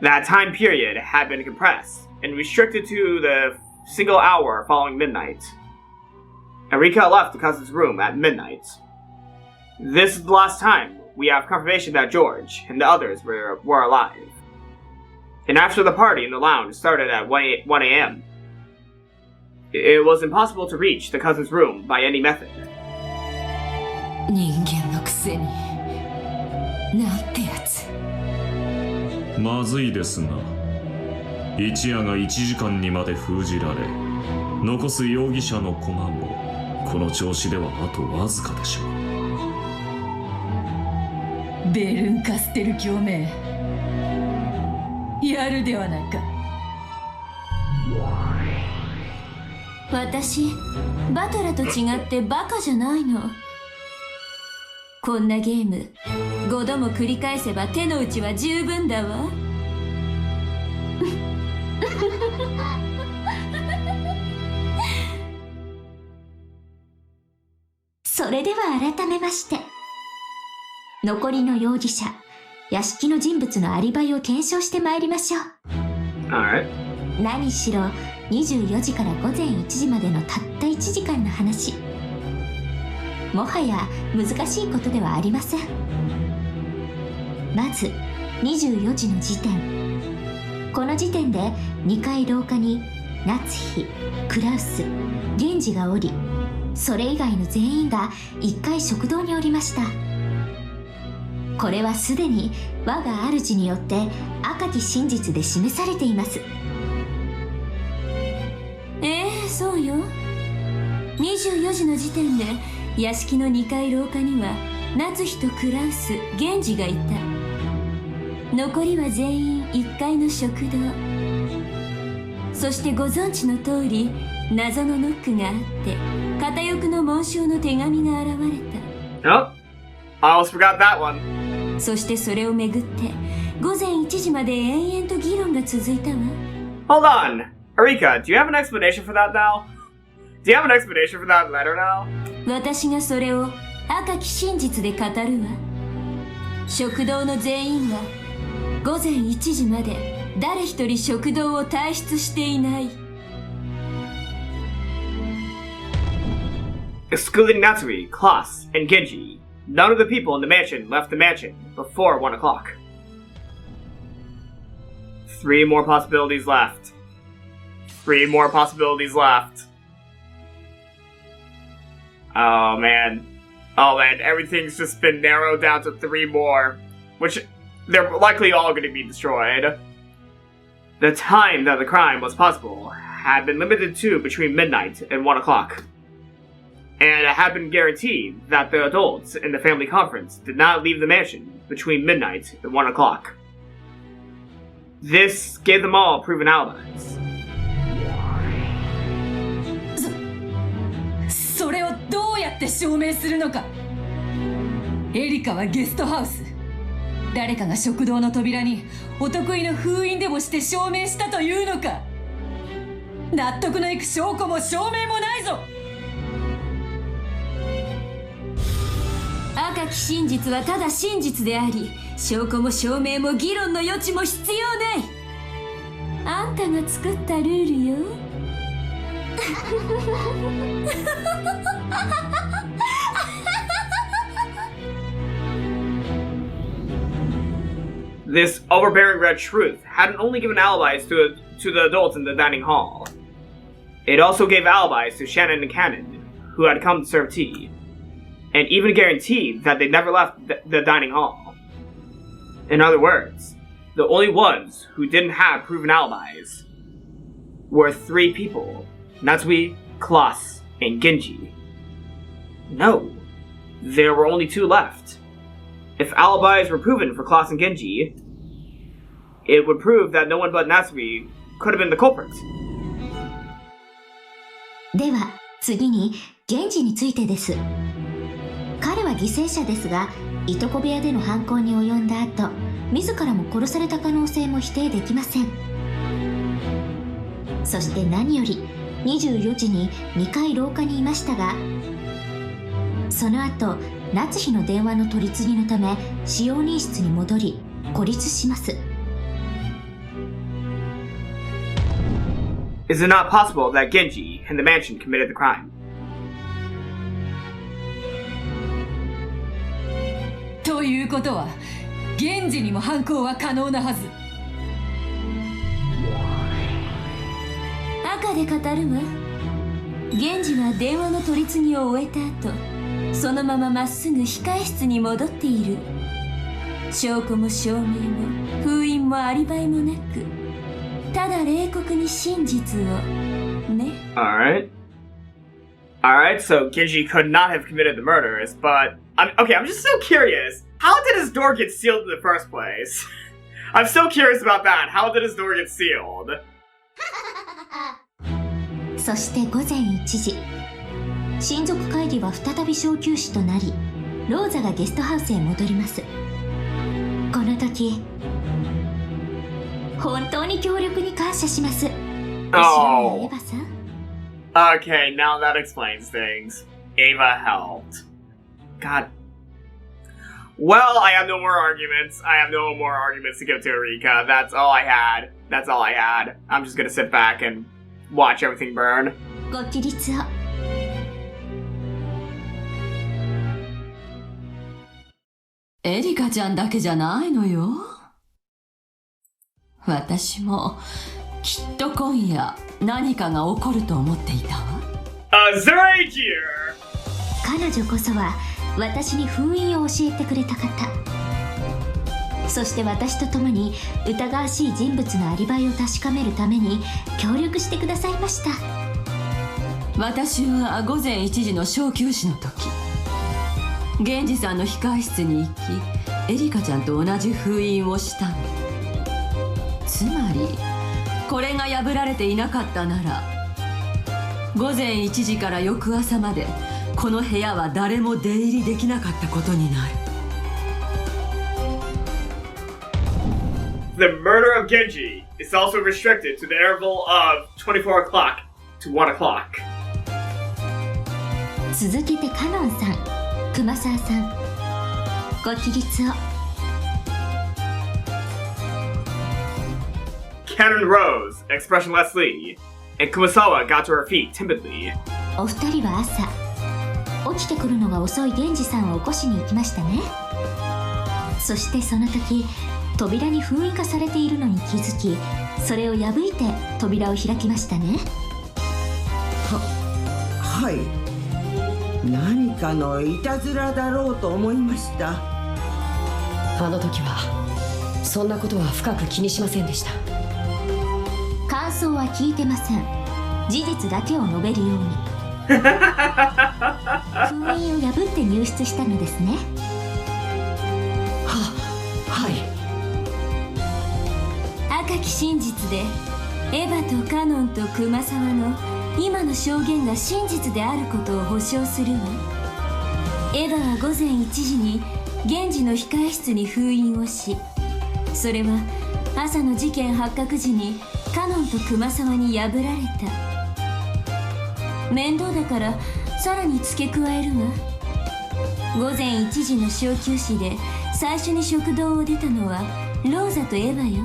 that time period had been compressed and restricted to the single hour following midnight. Erika left the cousin's room at midnight. This is the last time we have confirmation that George and the others were alive. And after the party in the lounge started at 1 a.m., it was impossible to reach the cousin's room by any method. 人間のくせになんてやつ。まずいですな。一夜が1時間にまで封じられ、残す容疑者の駒もこの調子ではあとわずかでしょう。ベルンカステル共鳴、やるではないか。私バトラと違ってバカじゃないの。こんなゲーム5度も繰り返せば手の内は十分だわ。それでは改めまして、残りの容疑者、屋敷の人物のアリバイを検証してまいりましょう。Alright. 何しろ24時から午前1時までのたった1時間の話。もはや難しいことではありません。まず24時の時点。この時点で2階廊下に夏日、クラウス、源氏がおり、それ以外の全員が1階食堂におりました。これはすでに我が主によって赤き真実で示されています。そうよ。24時の時点で屋敷の2階廊下には夏日とクラウス、源氏がいた。残りは全員1階の食堂。そしてご存知の通り謎のノックがあって片翼の紋章の手紙が現れた。Oh, I almost forgot that one. そしてそれをめぐって午前1時まで延々と議論が続いたわ。 Hold on, Erika, do you have an explanation for that now? Do you have an explanation for that letter now? 私がそれを赤き真実で語るわ。食堂の全員は午前1時まで誰一人食堂を退出していない。Excluding Natsuhi, Klaus, and Genji, none of the people in the mansion left the mansion before 1 o'clock. 3 more possibilities left. 3 more possibilities left. Oh man, everything's just been narrowed down to 3 more, which they're likely all going to be destroyed. the time that the crime was possible had been limited to between midnight and 1 o'clock. And it had been guaranteed that the adults in the family conference did not leave the mansion between midnight and 1 o'clock. This gave them all proven alibis. それをどうやって証明するのか。エリカはゲストハウス。誰かが食堂の扉にお得意の封印でもして証明したというのか。納得のいく証拠も証明もないぞ。赤き真実はただ真実であり、証拠も証明も議論の余地も必要ない。あんたが作ったルールよ。This overbearing red truth hadn't only given alibis to the adults in the dining hall. It also gave alibis to Shannon and Cannon, who had come to serve tea, and even guaranteed that they never left the dining hall. In other words, the only ones who didn't have proven alibis were 3 people: Natsuhi, Klaus, and Genji. No, there were only 2 left. If alibis were proven for Klaus and Genji, it would prove that no one but Natsuhi could have been the culprit. では次に源氏についてです。彼は犠牲者ですが、いとこ部屋での犯行に及んだ後、自らも殺された可能性も否定できません。そして何より24時に2回廊下にいましたが、その後夏日の電話の取り次ぎのため使用人室に戻り孤立します。Is it not possible that Genji in the mansion committed the crime? ということは、源氏にも犯行は可能なはず。赤で語るわ。源氏は電話の取り次ぎを終えた後、そのまままっすぐ控え室に戻っている。証拠も証明も封印もアリバイもなく、ただ冷酷に真実をね。Alright, so Genji could not have committed the murders, but I'm just so curious. How did his door get sealed in the first place? I'm so curious about that. How did his door get sealed? そして午前1時、親族会議は再び小休止となり、ローザがゲストハウスへ戻ります。この時、本当に協力に感謝します。Oh. Okay, now that explains things. Ava helped. God. Well, I have no more arguments. To give to Erika. That's all I had. I'm just gonna sit back and watch everything burn. ご起立を。エリカちゃんだけじゃないのよ。私もきっと今夜何かが起こると思っていたわ。彼女こそは私に封印を教えてくれた方。そして私と共に疑わしい人物のアリバイを確かめるために協力してくださいました。私は午前1時の小休止の時、源氏さんの控え室に行き、エリカちゃんと同じ封印をしたの。つまりこれが破られていなかったなら、午前1時から翌朝までこの部屋は誰も出入りできなかったことになる。The murder of Genji is also restricted to the interval of 24 o'clock to 1 o'clock. 続けてカノンさん、熊沢さん、ご起立を。Canon rose, expressionlessly, and Kumasawa got to her feet timidly. お二人は朝、起きてくるのが遅い源氏さんを起こしに行きましたね。そしてその時、扉に封印化されているのに気づき、それを破いて扉を開きましたね。はい。何かのいたずらだろうと思いました。あの時はそんなことは深く気にしませんでした。想は聞いてません。事実だけを述べるように。封印を破って入室したのですね。はい。赤き真実でエヴァとカノンと熊沢の今の証言が真実であることを保証するわ。エヴァは午前1時に源氏の控え室に封印をし、それは朝の事件発覚時にカノンと熊沢に破られた。面倒だからさらに付け加えるわ。午前1時の小休止で最初に食堂を出たのはローザとエヴァよ。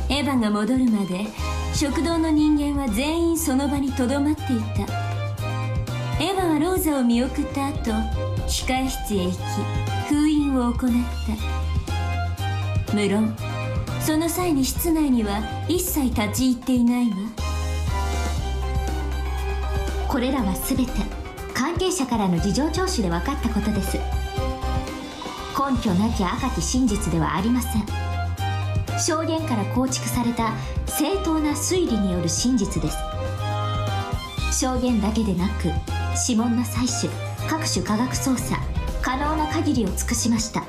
エヴァが戻るまで食堂の人間は全員その場にとどまっていた。エヴァはローザを見送った後、控え室へ行き封印を行った。無論その際に室内には一切立ち入っていないわ。これらは全て関係者からの事情聴取で分かったことです。根拠なき赤き真実ではありません。証言から構築された正当な推理による真実です。証言だけでなく指紋の採取、各種科学捜査、可能な限りを尽くしました。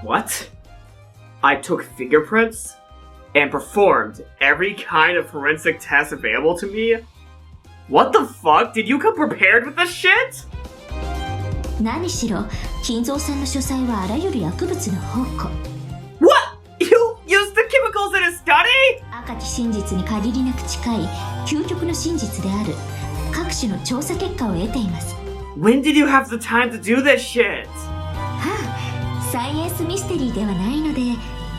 What? I took fingerprints and performed every kind of forensic test available to me? What the fuck? Did you come prepared with this shit? 何しろ金蔵さんの書斎はあらゆる薬物の宝庫。 What? You used the chemicals in a study? 赤き真実に限りなく近い究極の真実である各種の調査結果を得ています。 When did you have the time to do this shit? はあ、サイエンスミステリーではないので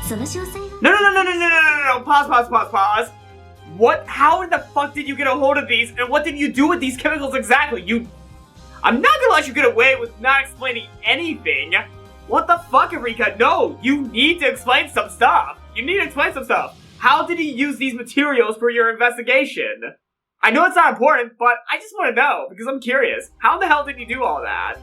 その詳細は。 No. Pause. What? How in the fuck did you get a hold of these? And what did you do with these chemicals exactly? I'm not gonna let you get away with not explaining anything. What the fuck, Eureka? No, you need to explain some stuff. How did you use these materials for your investigation? I know it's not important, but I just want to know, because I'm curious. How the hell did you do all that?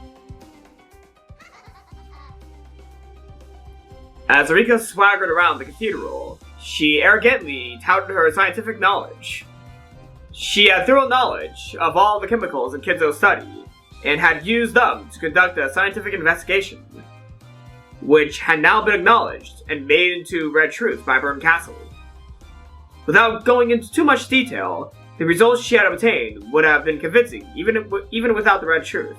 As Eureka swaggered around the cathedral, she arrogantly touted her scientific knowledge. She had thorough knowledge of all the chemicals in Kinzo's study, and had used them to conduct a scientific investigation, which had now been acknowledged and made into red truth by Bernkastel. Without going into too much detail, the results she had obtained would have been convincing, even without the red truth.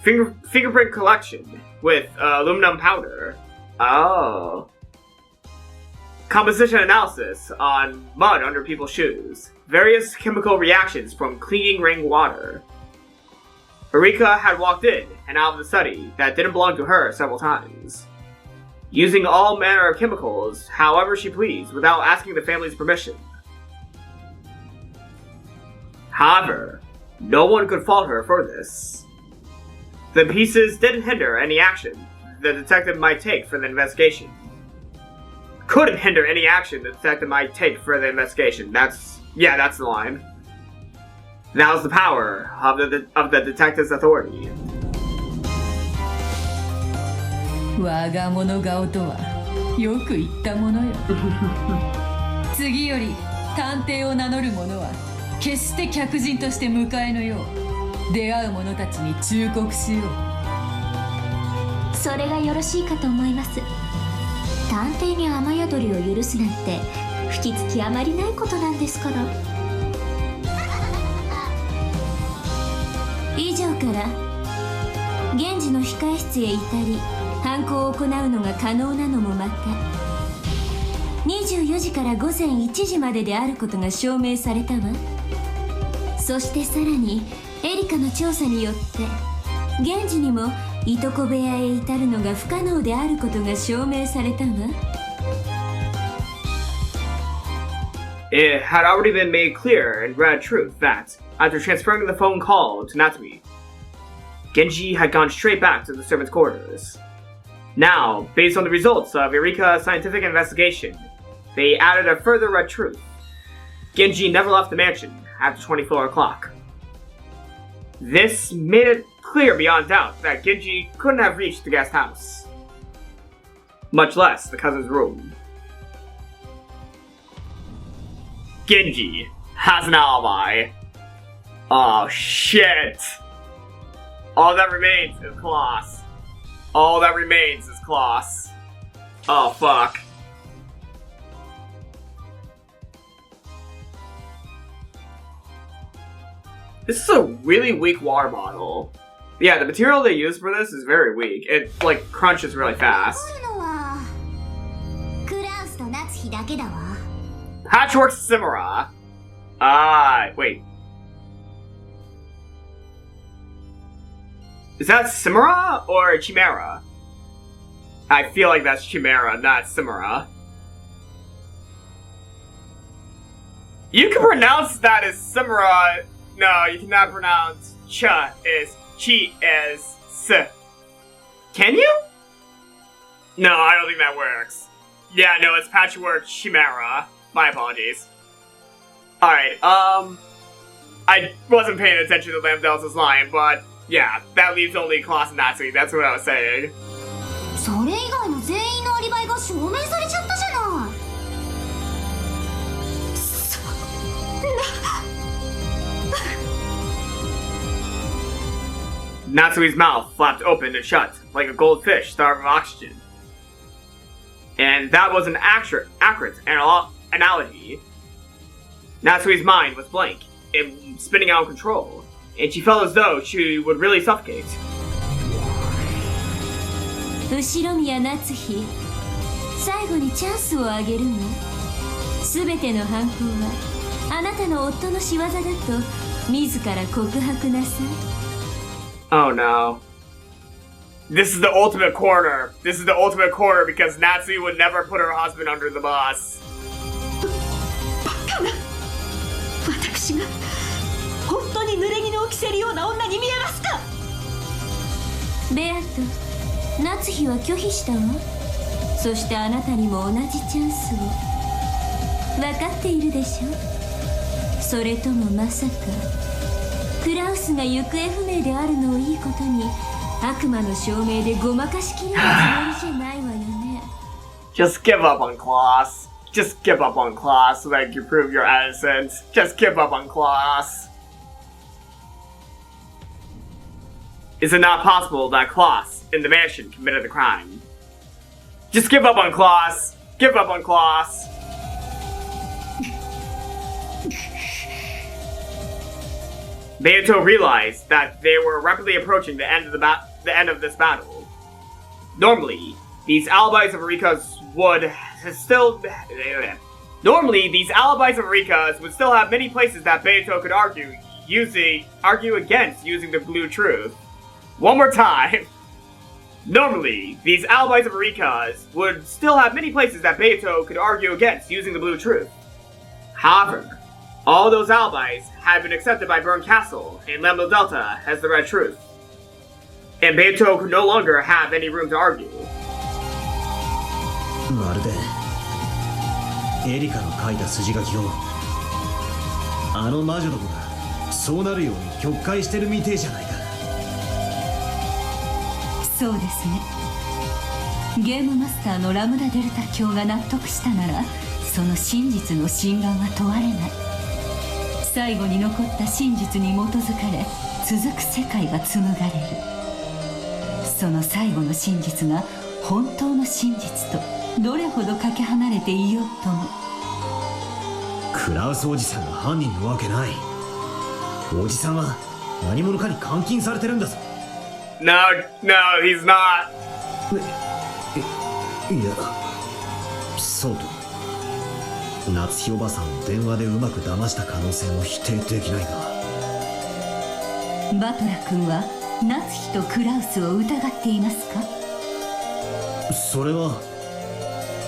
Fingerprint collection with aluminum powder. Oh. Composition analysis on mud under people's shoes. Various chemical reactions from cleaning rainwater. Eureka had walked in and out of the study that didn't belong to her several times, using all manner of chemicals however she pleased without asking the family's permission. However, no one could fault her for this. The pieces didn't hinder any action the detective might take for the investigation. Couldn't hinder any action the detective might take for the investigation. That's the line. That was the power of the detective's authority. 我が物顔とはよく言ったものよ。次より探偵を名乗る者は決して客人として迎えぬよう出会う者たちに忠告しよう。それがよろしいかと思います。探偵に雨宿りを許すなんて不吉きあまりないことなんですから。以上から源氏の控え室へ至り犯行を行うのが可能なのもまた24時から午前1時までであることが証明されたわ。そしてさらにエリカの調査によって源氏にもいとこ部屋へ至るのが不可能であることが証明されたわ。It had already been made clear in red truth that, after transferring the phone call to Natsuhi, Genji had gone straight back to the servants' quarters. Now, based on the results of Eureka's scientific investigation, they added a further red truth. Genji never left the mansion after 24 o'clock. This made it clear beyond doubt that Genji couldn't have reached the guest house. much less the cousin's room. Genji has an alibi. Oh shit. All that remains is Kloss. All that remains is Kloss. Oh fuck. This is a really weak water bottle. Yeah, the material they use for this is very weak. It, like, crunches really fast. Patchwork Simura. Wait. Is that Simura or Chimera? I feel like that's Chimera, not Simura. You can pronounce that as Simura. No, you cannot pronounce cha as chi as s. Can you? No, I don't think that works. Yeah, no, it's Patchwork Chimera. My apologies. Alright, I wasn't paying attention to Lamdel's line, but yeah, that leaves only Kloss and Natsuhi. That's what I was saying. それ以外の全員のアリバイが証明されちゃったじゃない。 Natsuhi's mouth flapped open and shut, like a goldfish starved of oxygen. And that was an accurate analogy. Natsuhi's mind was blank and spinning out of control, and she felt as though she would really suffocate. 後宮夏日、最後にチャンスをあげるの。すべての犯行はあなたの夫の仕業だと自ら告白なさい。 Oh no. This is the ultimate corner. This is the ultimate corner because Natsuhi would never put her husband under the bus. バカな。私が本当に濡れ衣を着せるような女に見えますか。ベアト、夏日は拒否したわ。そしてあなたにも同じチャンスを。分かっているでしょ。それともまさか。 クラウスが行方不明であるのをいいことに悪魔の証明でごまかしきれるつもりじゃないわよね。Just give up on Kloss. Just give up on Kloss so that you prove your innocence. Just give up on Kloss. Is it not possible that Kloss in the mansion committed the crime? Just give up on Kloss. Give up on Kloss. Beato realized that they were rapidly approaching the end of this battle. Normally, these alibis of Rika's would still have many places that Beato could argue against using the blue truth. One more time. Normally, these alibis of Rika's would still have many places that Beato could argue against using the blue truth. However, all those alibis had been accepted by Bernkastel and Lambda Delta as the red truth. And Beato could no longer have any room to argue. まるでエリカの書いた筋書きをあの魔女どもがそうなるように曲解してるみてえじゃないか。そうですね。ゲームマスターのラムダデルタ卿が納得したならその真実の真贋は問われない。最後に残った真実に基づかれ続く世界が紡がれる。その最後の真実が本当の真実とどれほどかけ離れていようとも。クラウスおじさんが犯人のわけない。おじさんは何者かに監禁されてるんだぞ。No, he's not. いや、そうと。夏日おばさんを電話でうまく騙した可能性も否定できないが。バトラ君は夏日とクラウスを疑っていますか？それは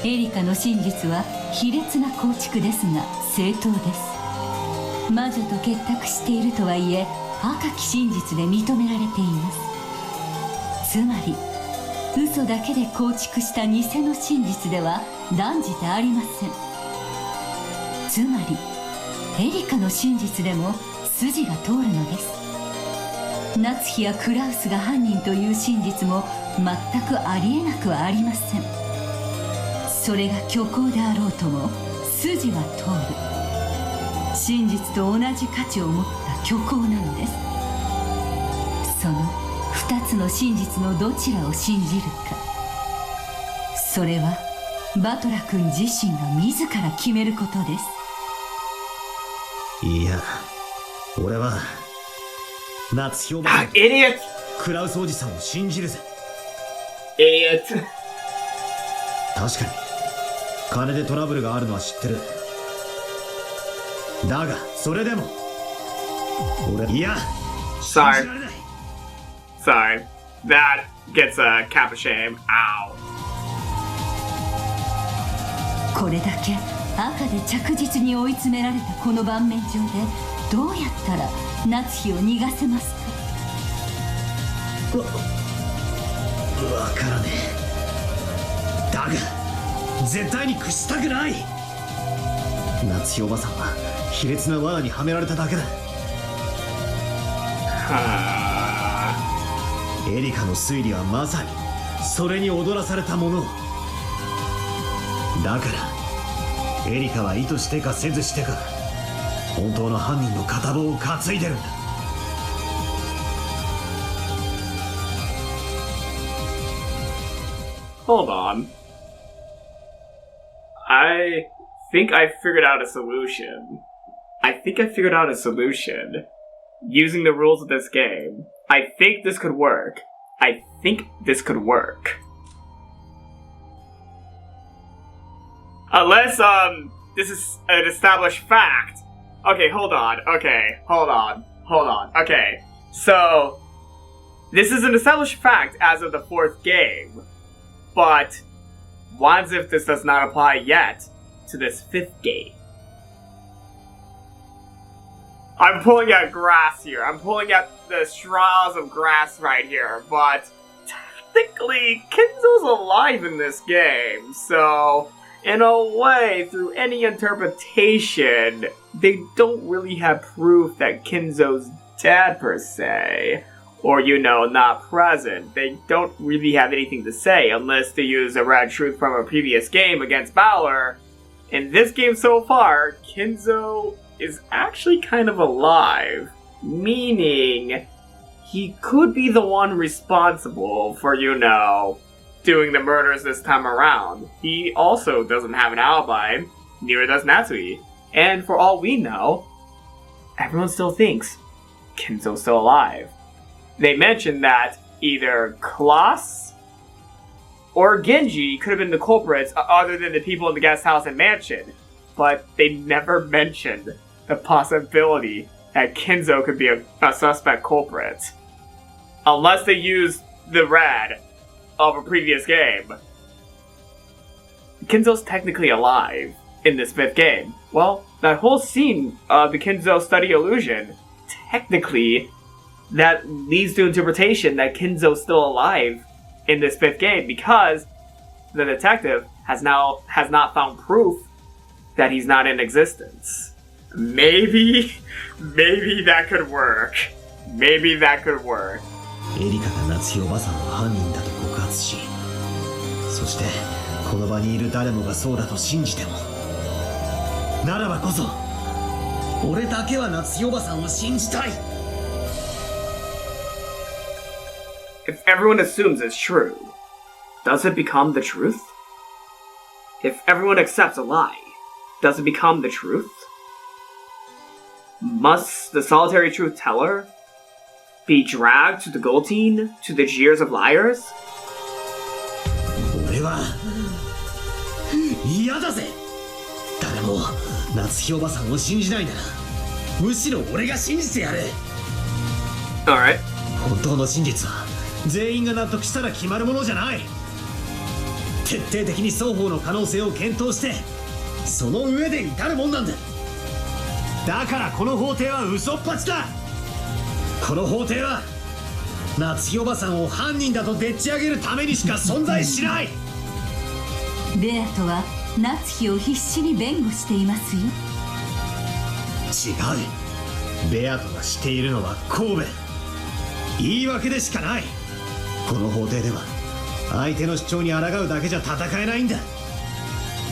エリカの真実は卑劣な構築ですが正当です。魔女と結託しているとはいえ赤き真実で認められています。つまり嘘だけで構築した偽の真実では断じてありません。つまりエリカの真実でも筋が通るのです。夏日やクラウスが犯人という真実も全くありえなくはありません。それが虚構であろうとも筋は通る。真実と同じ価値を持った虚構なのです。その2つの真実のどちらを信じるか、それはバトラ君自身が自ら決めることです。いや、俺は夏表Ah, idiot! クラウスおじさんを信じるぜ。Idiot! 確かに金でトラブルがあるのは知ってる。だがそれでも俺、いや、信じられない。 Sorry. That gets a cap of shame. Ow. これだけ赤で着実に追い詰められたこの盤面上でどうやったら夏日を逃がせますか。わからねえ。だが絶対に屈したくない。夏日おばさんは卑劣な罠にはめられただけだ。エリカの推理はまさにそれに踊らされたもの。だからエリカは意図してかせずしてか本当の犯人の片棒を担いでるんだ。Hold on. I think I figured out a solution. Using the rules of this game. I think this could work. Unless, this is an established fact. Okay, hold on. Okay, so, this is an established fact as of the 4th game. But, what if this does not apply yet to this 5th game? I'm pulling out grass here. I'm pulling out the straws of grass right here. But, technically, Kinzo's alive in this game. So, in a way, through any interpretation, they don't really have proof that Kinzo's dead per se. Or, not present. They don't really have anything to say unless they use a red truth from a previous game against Balor. In this game so far, Kinzo is actually kind of alive. Meaning, he could be the one responsible for, doing the murders this time around. He also doesn't have an alibi, neither does Natsuhi. And for all we know, everyone still thinks Kinzo's still alive. They mentioned that either Klaus or Genji could have been the culprits other than the people in the guest house and mansion, but they never mentioned the possibility that Kinzo could be a suspect culprit. Unless they used the red of a previous game. Kinzo's technically alive in this 5th game. Well, that whole scene of the Kinzo study illusion, technically, that leads to interpretation that Kinzo's still alive in this 5th game because the detective has not found proof that he's not in existence. Maybe that could work. エリカが夏日おばさんを犯人だと告発し、そしてこの場にいる誰もがそうだと信じても、ならばこそ俺だけは夏日おばさんを信じたい。 If everyone assumes it's true, does it become the truth? If everyone accepts a lie, does it become the truth? Must the solitary truth teller be dragged to the guillotine, to the jeers of liars? 俺は嫌だぜ。誰も夏日おばさんを信じないなら、むしろ俺が信じてやる。 Alright. 本当の真実は全員が納得したら決まるものじゃない。徹底的に双方の可能性を検討して、その上で至るもんなんだ。だからこの法廷は嘘っぱちだ。この法廷は夏日おばさんを犯人だとでっち上げるためにしか存在しない。ベアトは夏日を必死に弁護していますよ。違う。ベアトがしているのは神戸。言い訳でしかない。この法廷では相手の主張に抗うだけじゃ戦えないんだ。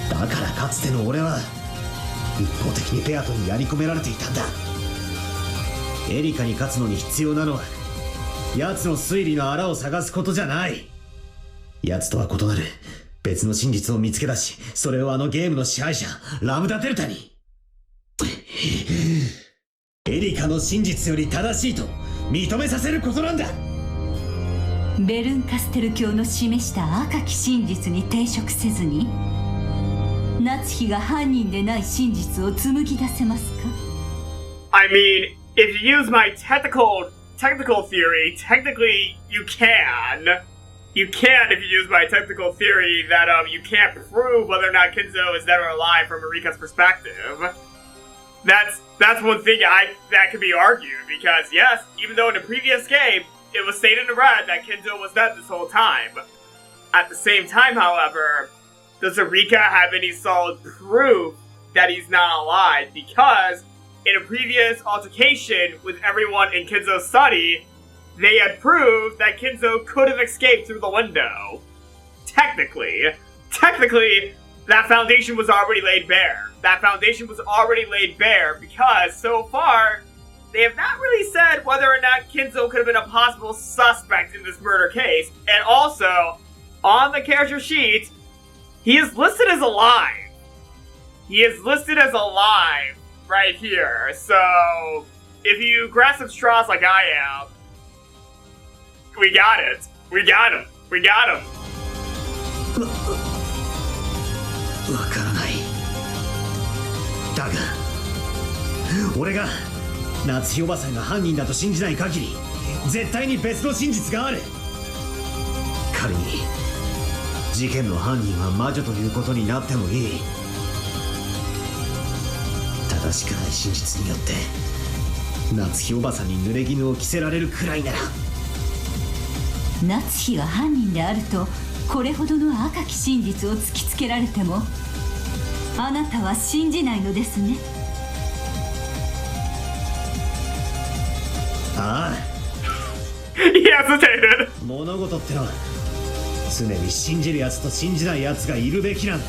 だからかつての俺は一方的にベアトにやり込められていたんだ。エリカに勝つのに必要なのは奴の推理の穴を探すことじゃない。奴とは異なる別の真実を見つけ出し、それをあのゲームの支配者ラムダデルタにエリカの真実より正しいと認めさせることなんだ。ベルンカステル教の示した赤き真実に抵触せずに夏日が犯人でない真実を紡ぎ出せますか？ I mean, if you use my technical theory, technically you can. You can if you use my technical theory that you can't prove whether or not Kinzo is dead or alive from Marika's perspective. That's one thing that could be argued, because yes, even though in the previous game it was stated in red that Kinzo was dead this whole time. At the same time, however, does Marika have any solid proof that he's not alive? Because in a previous altercation with everyone in Kinzo's study, they had proved that Kinzo could have escaped through the window. Technically, that foundation was already laid bare. Because so far, they have not really said whether or not Kinzo could have been a possible suspect in this murder case. And also, on the character sheet, he is listed as alive. Right here. So, if you grasp some straws like I am, we got it. We got him. わからない。だが俺が夏日おばさんが犯人だと信じない限り絶対に別の真実がある。仮に事件の犯人は魔女ということになってもいい。正しくない真実によって夏日おばさんに濡れ衣を着せられるくらいなら、夏日が犯人であるとこれほどの赤き真実を突きつけられてもあなたは信じないのですね。ああ物事ってのは常に信じるやつと信じないやつがいるべきなんだ。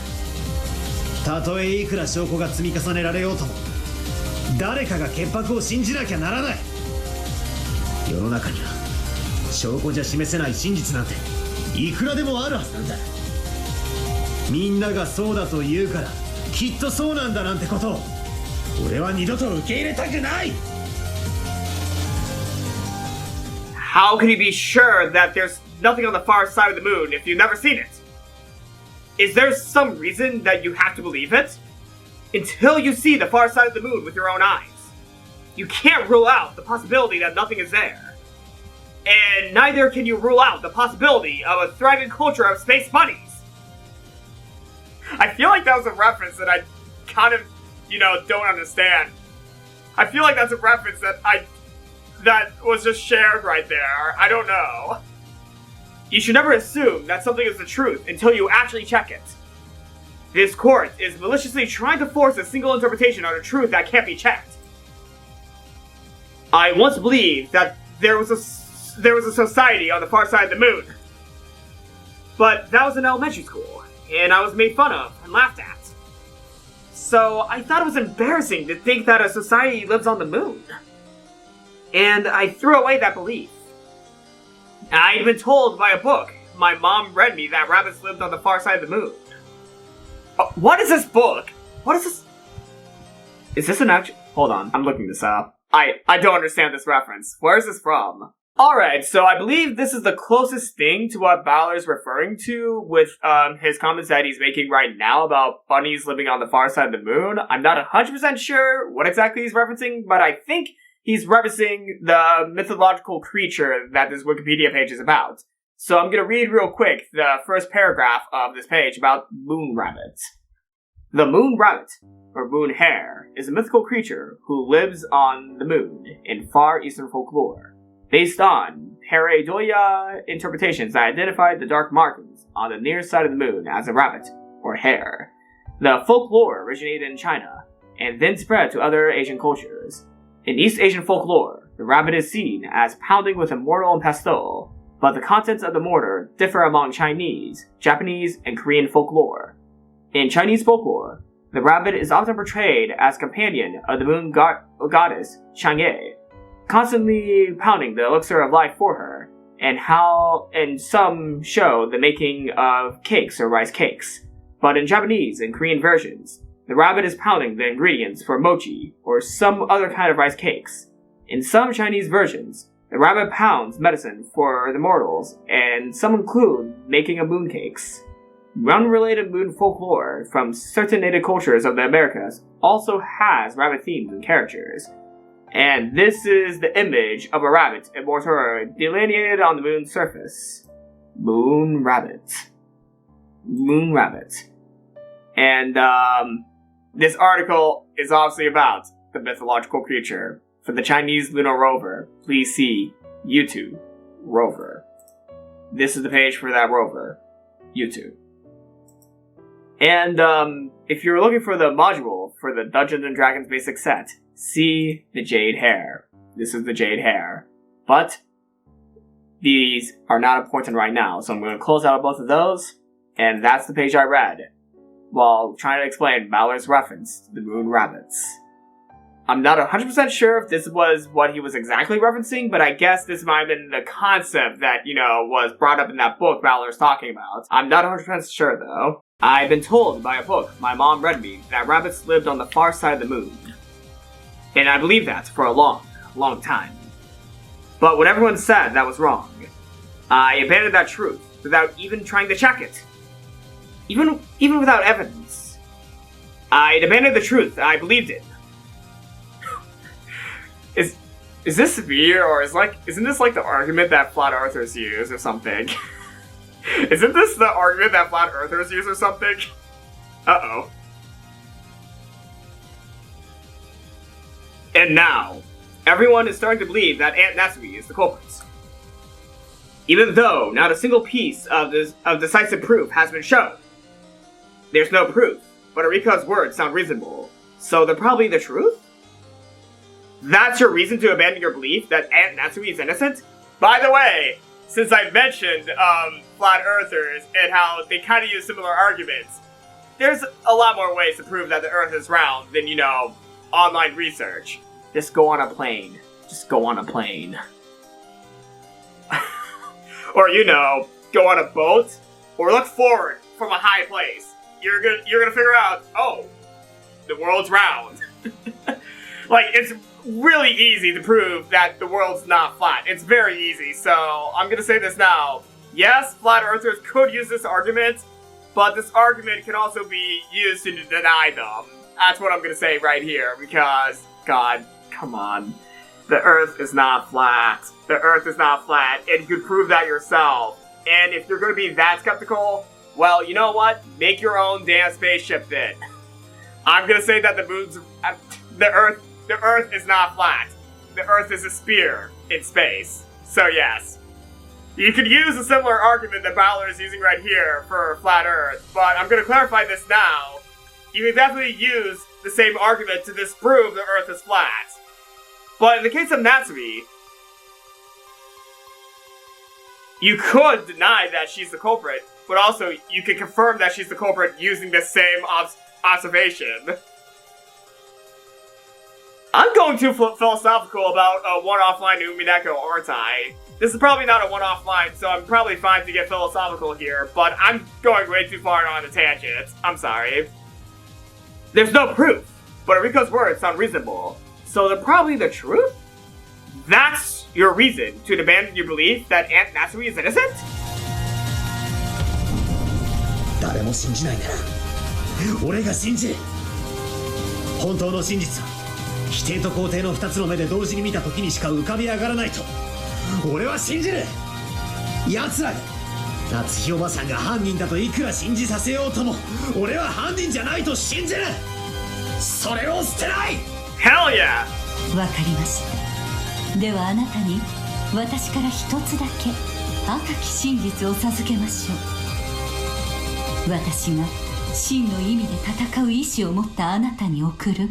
たとえいくら証拠が積み重ねられようとも誰かが潔白を信じなきゃならない。世の中には証拠じゃ示せない真実なんていくらでもあるはずなんだ。みんながそうだと言うからきっとそうなんだなんてことを俺は二度と受け入れたくない。 How can you be sure that there's nothing on the far side of the moon if you've never seen it? Is there some reason that you have to believe it? Until you see the far side of the moon with your own eyes, you can't rule out the possibility that nothing is there. And neither can you rule out the possibility of a thriving culture of space bunnies. I feel like that was a reference that I kind of, don't understand. I feel like that's a reference that was just shared right there. I don't know. You should never assume that something is the truth until you actually check it. This court is maliciously trying to force a single interpretation on a truth that can't be checked. I once believed that there was a society on the far side of the moon. But that was in elementary school, and I was made fun of and laughed at. So I thought it was embarrassing to think that a society lives on the moon. And I threw away that belief. I'd been told by a book my mom read me that rabbits lived on the far side of the moon. What is this book? What is this? Is this an actual... Hold on, I'm looking this up. I don't understand this reference. Where is this from? Alright, so I believe this is the closest thing to what Balor's referring to with his comments that he's making right now about bunnies living on the far side of the moon. I'm not 100% sure what exactly he's referencing, but I think he's referencing the mythological creature that this Wikipedia page is about. So I'm going to read real quick the first paragraph of this page about moon rabbits. The moon rabbit, or moon hare, is a mythical creature who lives on the moon in Far Eastern folklore, based on pareidolia interpretations that identified the dark markings on the near side of the moon as a rabbit, or hare. The folklore originated in China, and then spread to other Asian cultures. In East Asian folklore, the rabbit is seen as pounding with a mortar and pestle, but the contents of the mortar differ among Chinese, Japanese, and Korean folklore. In Chinese folklore, the rabbit is often portrayed as companion of the moon goddess Chang'e, constantly pounding the elixir of life for her, and some show the making of cakes or rice cakes. But in Japanese and Korean versions, the rabbit is pounding the ingredients for mochi or some other kind of rice cakes. In some Chinese versions, the rabbit pounds medicine for the mortals, and some include making of mooncakes. Unrelated moon folklore from certain native cultures of the Americas also has rabbit themes and characters. And this is the image of a rabbit immortal delineated on the moon's surface. Moon rabbit. Moon rabbit. And, this article is obviously about the mythological creature. For the Chinese lunar rover, please see YouTube rover. This is the page for that rover. YouTube. And, if you're looking for the module for the Dungeons & Dragons basic set, see the Jade Hair. This is the Jade Hair. But, these are not important right now, so I'm going to close out both of those, and that's the page I read, while trying to explain Balor's reference to the moon rabbits. I'm not 100% sure if this was what he was exactly referencing, but I guess this might have been the concept that, was brought up in that book Balor's talking about. I'm not 100% sure, though. I've been told by a book my mom read me that rabbits lived on the far side of the moon. And I believed that for a long, long time. But when everyone said that was wrong, I abandoned that truth without even trying to check it. Even without evidence. I'd abandoned the truth I believed in. Is this severe, or isn't this like the argument that flat earthers use or something? Isn't this the argument that flat earthers use or something? Uh-oh. And now, everyone is starting to believe that Aunt Natsuhi is the culprit. Even though not a single piece of decisive proof has been shown. There's no proof, but Arika's words sound reasonable, so they're probably the truth? That's your reason to abandon your belief that Aunt Natsuhi is innocent? By the way, since I mentioned flat earthers and how they kind of use similar arguments, there's a lot more ways to prove that the earth is round than, online research. Just go on a plane. Just go on a plane. Or, go on a boat, or look forward from a high place. You're gonna figure out, oh, the world's round. It's really easy to prove that the world's not flat. It's very easy, so I'm gonna say this now. Yes, flat earthers could use this argument, but this argument can also be used to deny them. That's what I'm gonna say right here, because, God, come on. The earth is not flat. The earth is not flat, and you could prove that yourself. And if you're gonna be that skeptical, well, you know what? Make your own damn spaceship then. I'm gonna say that the earth is not flat. The earth is a sphere in space. So yes. You could use a similar argument that Balor is using right here for flat earth, but I'm gonna clarify this now. You can definitely use the same argument to disprove the earth is flat. But in the case of Natsuhi, you could deny that she's the culprit, but also you can confirm that she's the culprit using the same observation. I'm going too philosophical about a one-off line to Umineko, aren't I? This is probably not a one-off line, so I'm probably fine to get philosophical here, but I'm going way too far on a tangent. I'm sorry. There's no proof, but Arika's words sound reasonable, so they're probably the truth? That's your reason to abandon your belief that Aunt Natsuhi is innocent? 誰も信じないなら俺が信じる。本当の真実は否定と肯定の2つの目で同時に見た時にしか浮かび上がらないと俺は信じる。奴らが夏日おばさんが犯人だといくら信じさせようとも俺は犯人じゃないと信じる。それを捨てない。 Hell yeah! わかりました。ではあなたに私から一つだけ赤き真実を授けましょう。私が真の意味で戦う意志を持ったあなたに送る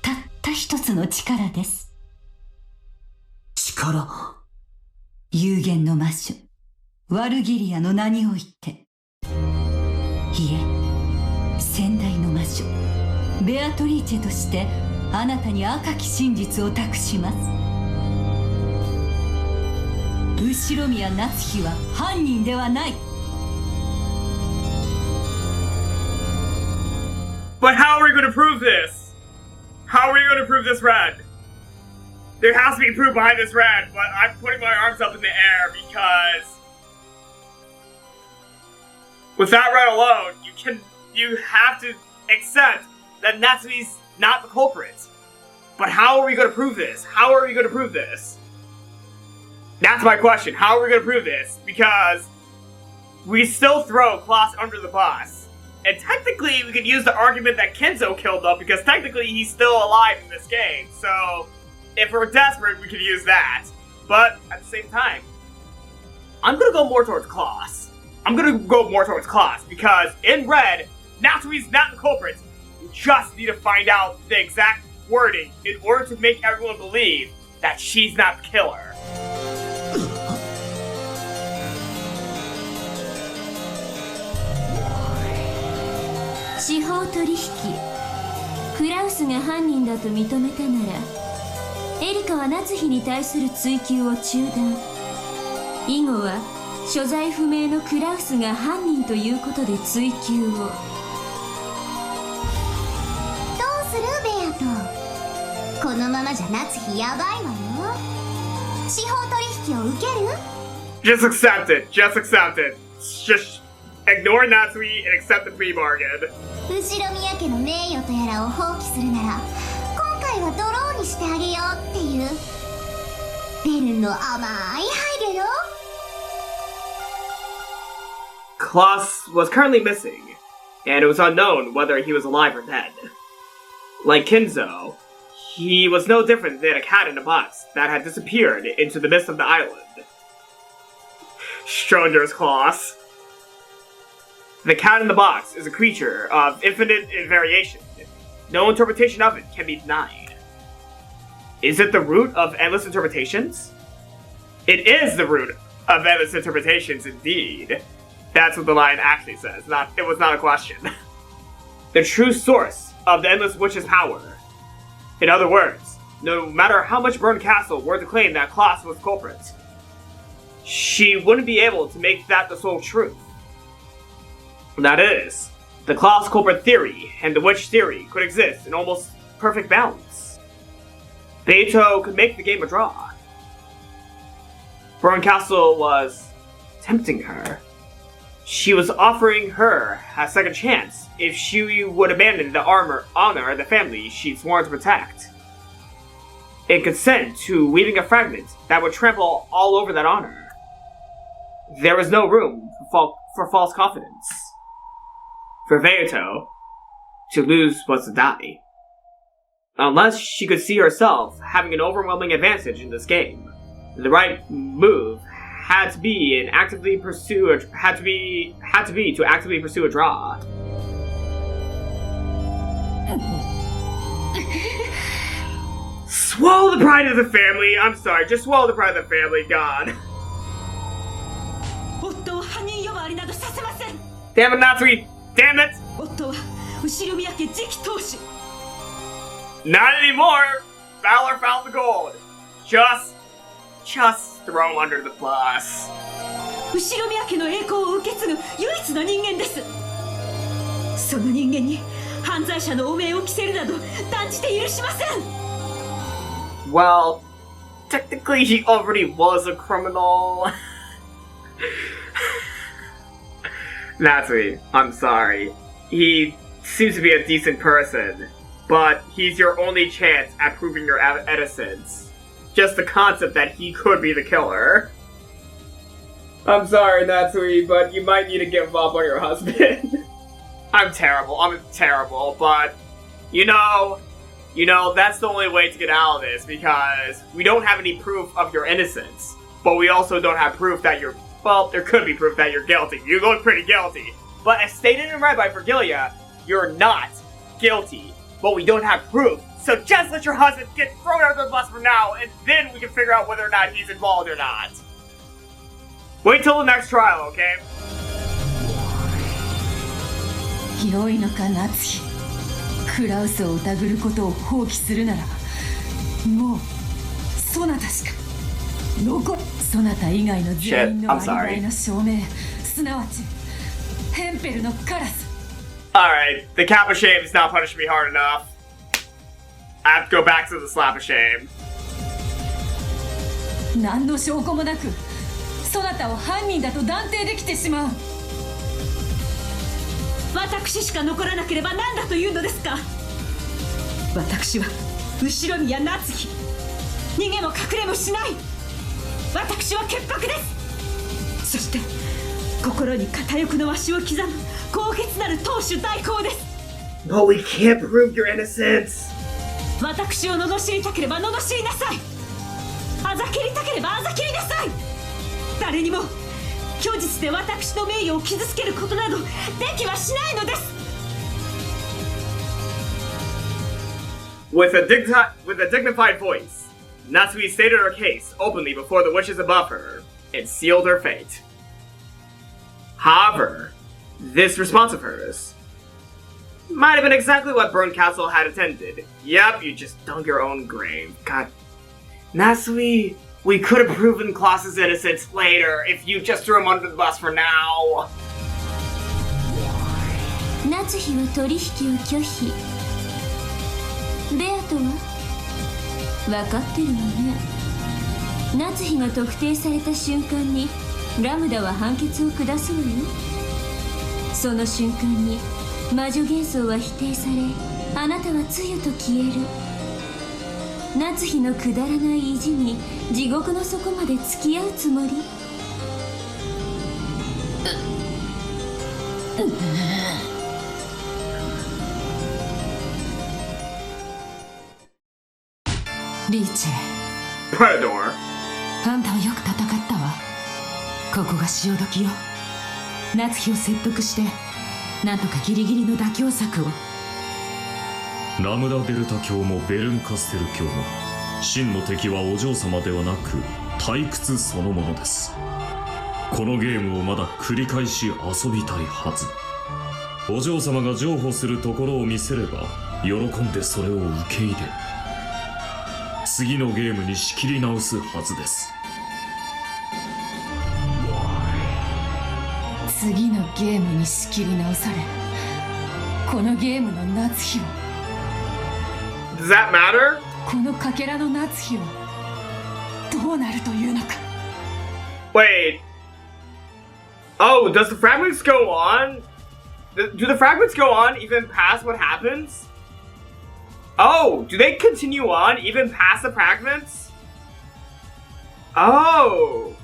たった一つの力です。力？有限の魔女ワルギリアの名において。いえ、先代の魔女ベアトリーチェとしてあなたに赤き真実を託します。後宮夏日は犯人ではない。 But how are we going to prove this? How are we going to prove this red? There has to be proof behind this red, but I'm putting my arms up in the air because with that red alone, you have to accept that Natsuhi's not the culprit. But how are we going to prove this? How are we going to prove this? That's my question. How are we going to prove this? Because we still throw Klaus under the bus. And technically, we could use the argument that Kinzo killed him because technically he's still alive in this game. So, if we're desperate, we could use that. But, at the same time, I'm gonna go more towards Klaus. Because in red, Natsuhi's not the culprit. We just need to find out the exact wording in order to make everyone believe that she's not the killer. 司法取引クラウスが犯人だと認めたならエリカは夏日に対する追及を中断。以後は所在不明のクラウスが犯人ということで追及を。どうするベアト。このままじゃ夏日やばいわよ。司法取引を受ける？ Just accept it. Just ignore Natsuhi and accept the plea bargain. 後宮家の名誉とやらを放棄するなら今回はドローにしてあげようっていうベルンの甘い配慮よ。 Klaus was currently missing, and it was unknown whether he was alive or dead. Like Kinzo, he was no different than a cat in a box that had disappeared into the midst of the island. Stronger's Klaus. The cat in the box is a creature of infinite variation. No interpretation of it can be denied. Is it the root of endless interpretations? It is the root of endless interpretations, indeed. That's what the line actually says. It was not a question. The true source of the Endless Witch's power. In other words, no matter how much Bernkastel were to claim that Klaus was culprit, she wouldn't be able to make that the sole truth. That is, the Klaus culprit theory and the witch theory could exist in almost perfect balance. Beato could make the game a draw. Bernkastel was tempting her. She was offering her a second chance if she would abandon the honor of the family she'd sworn to protect, and consent to weaving a fragment that would trample all over that honor. There was no room for false confidence. For Beato, to lose was to die. Unless she could see herself having an overwhelming advantage in this game, the right move had to be to actively pursue a draw. Swallow the pride of the family. I'm sorry, just swallow the pride of the family. God. Damn it, Natsuhi! Damn it! Not anymore! Valor found the gold. Just throw him under the bus. 後宮家の栄光を受け継ぐ唯一の人間です。その人間に犯罪者の汚名を着せるなど断じて許しません。 Well, technically he already was a criminal. Natsuhi, I'm sorry. He seems to be a decent person, but he's your only chance at proving your innocence. Just the concept that he could be the killer. I'm sorry, Natsuhi, but you might need to give up on your husband. I'm terrible, but you know, that's the only way to get out of this, because we don't have any proof of your innocence, but we also don't have proof that there could be proof that you're guilty. You look pretty guilty. But as stated in Rabbi Vergilia, you're not guilty, but we don't have proof. So just let your husband get thrown out of the bus for now, and then we can figure out whether or not he's involved or not. Wait till the next trial, okay? 気多いのか夏日。クラウスを疑ることを放棄するならもうそなたしか残る。そなた以外の全員のアリバイの証明、すなわちヘンペルのカラス。 Alright, the cap of shame is not punishing me hard enough. I have to go back to the slap of shame. 何の証拠もなくそなたを犯人だと断定できてしまう。私しか残らなければ何だというのですか。私は後ろ宮夏日、逃げも隠れもしない。私は潔白です。そして心に片翼の足を刻む高潔なる当主代行です。 But we can't prove your innocence. 私を罵りたければ罵りなさい。あざけりたければあざけりなさい。誰にも虚実で私の名誉を傷つけることなどできはしないのです。 With a dignified voice, Natsuhi stated her case openly before the witches above her and sealed her fate. However, this response of hers might have been exactly what Bernkastel had intended. Yep, you just dug your own grave. God. Natsuhi, we could have proven Klaus's innocence later if you just threw him under the bus for now. 夏日は取引を拒否。ベアトは分かってるわね。夏日が特定された瞬間にラムダは判決を下すわよ。その瞬間に魔女幻想は否定され、あなたはつゆと消える。夏日のくだらない意地に地獄の底まで付き合うつもり？リーチェ、 Predator. あんたはよく戦ったわ。ここが潮時よ。夏日を説得してなんとかギリギリの妥協策を。ラムダデルタ教もベルンカステル教も真の敵はお嬢様ではなく退屈そのものです。このゲームをまだ繰り返し遊びたいはず。お嬢様が譲歩するところを見せれば喜んでそれを受け入れ、次のゲームに仕切り直すはずです。次のゲームに仕切り直され、このゲームの夏日を、 Does that matter? このかけらの夏日をどうなるというのか。 Wait. Oh, does the fragments go on? Do the fragments go on even past what happens? Oh, do they continue on even past the fragments? Oh.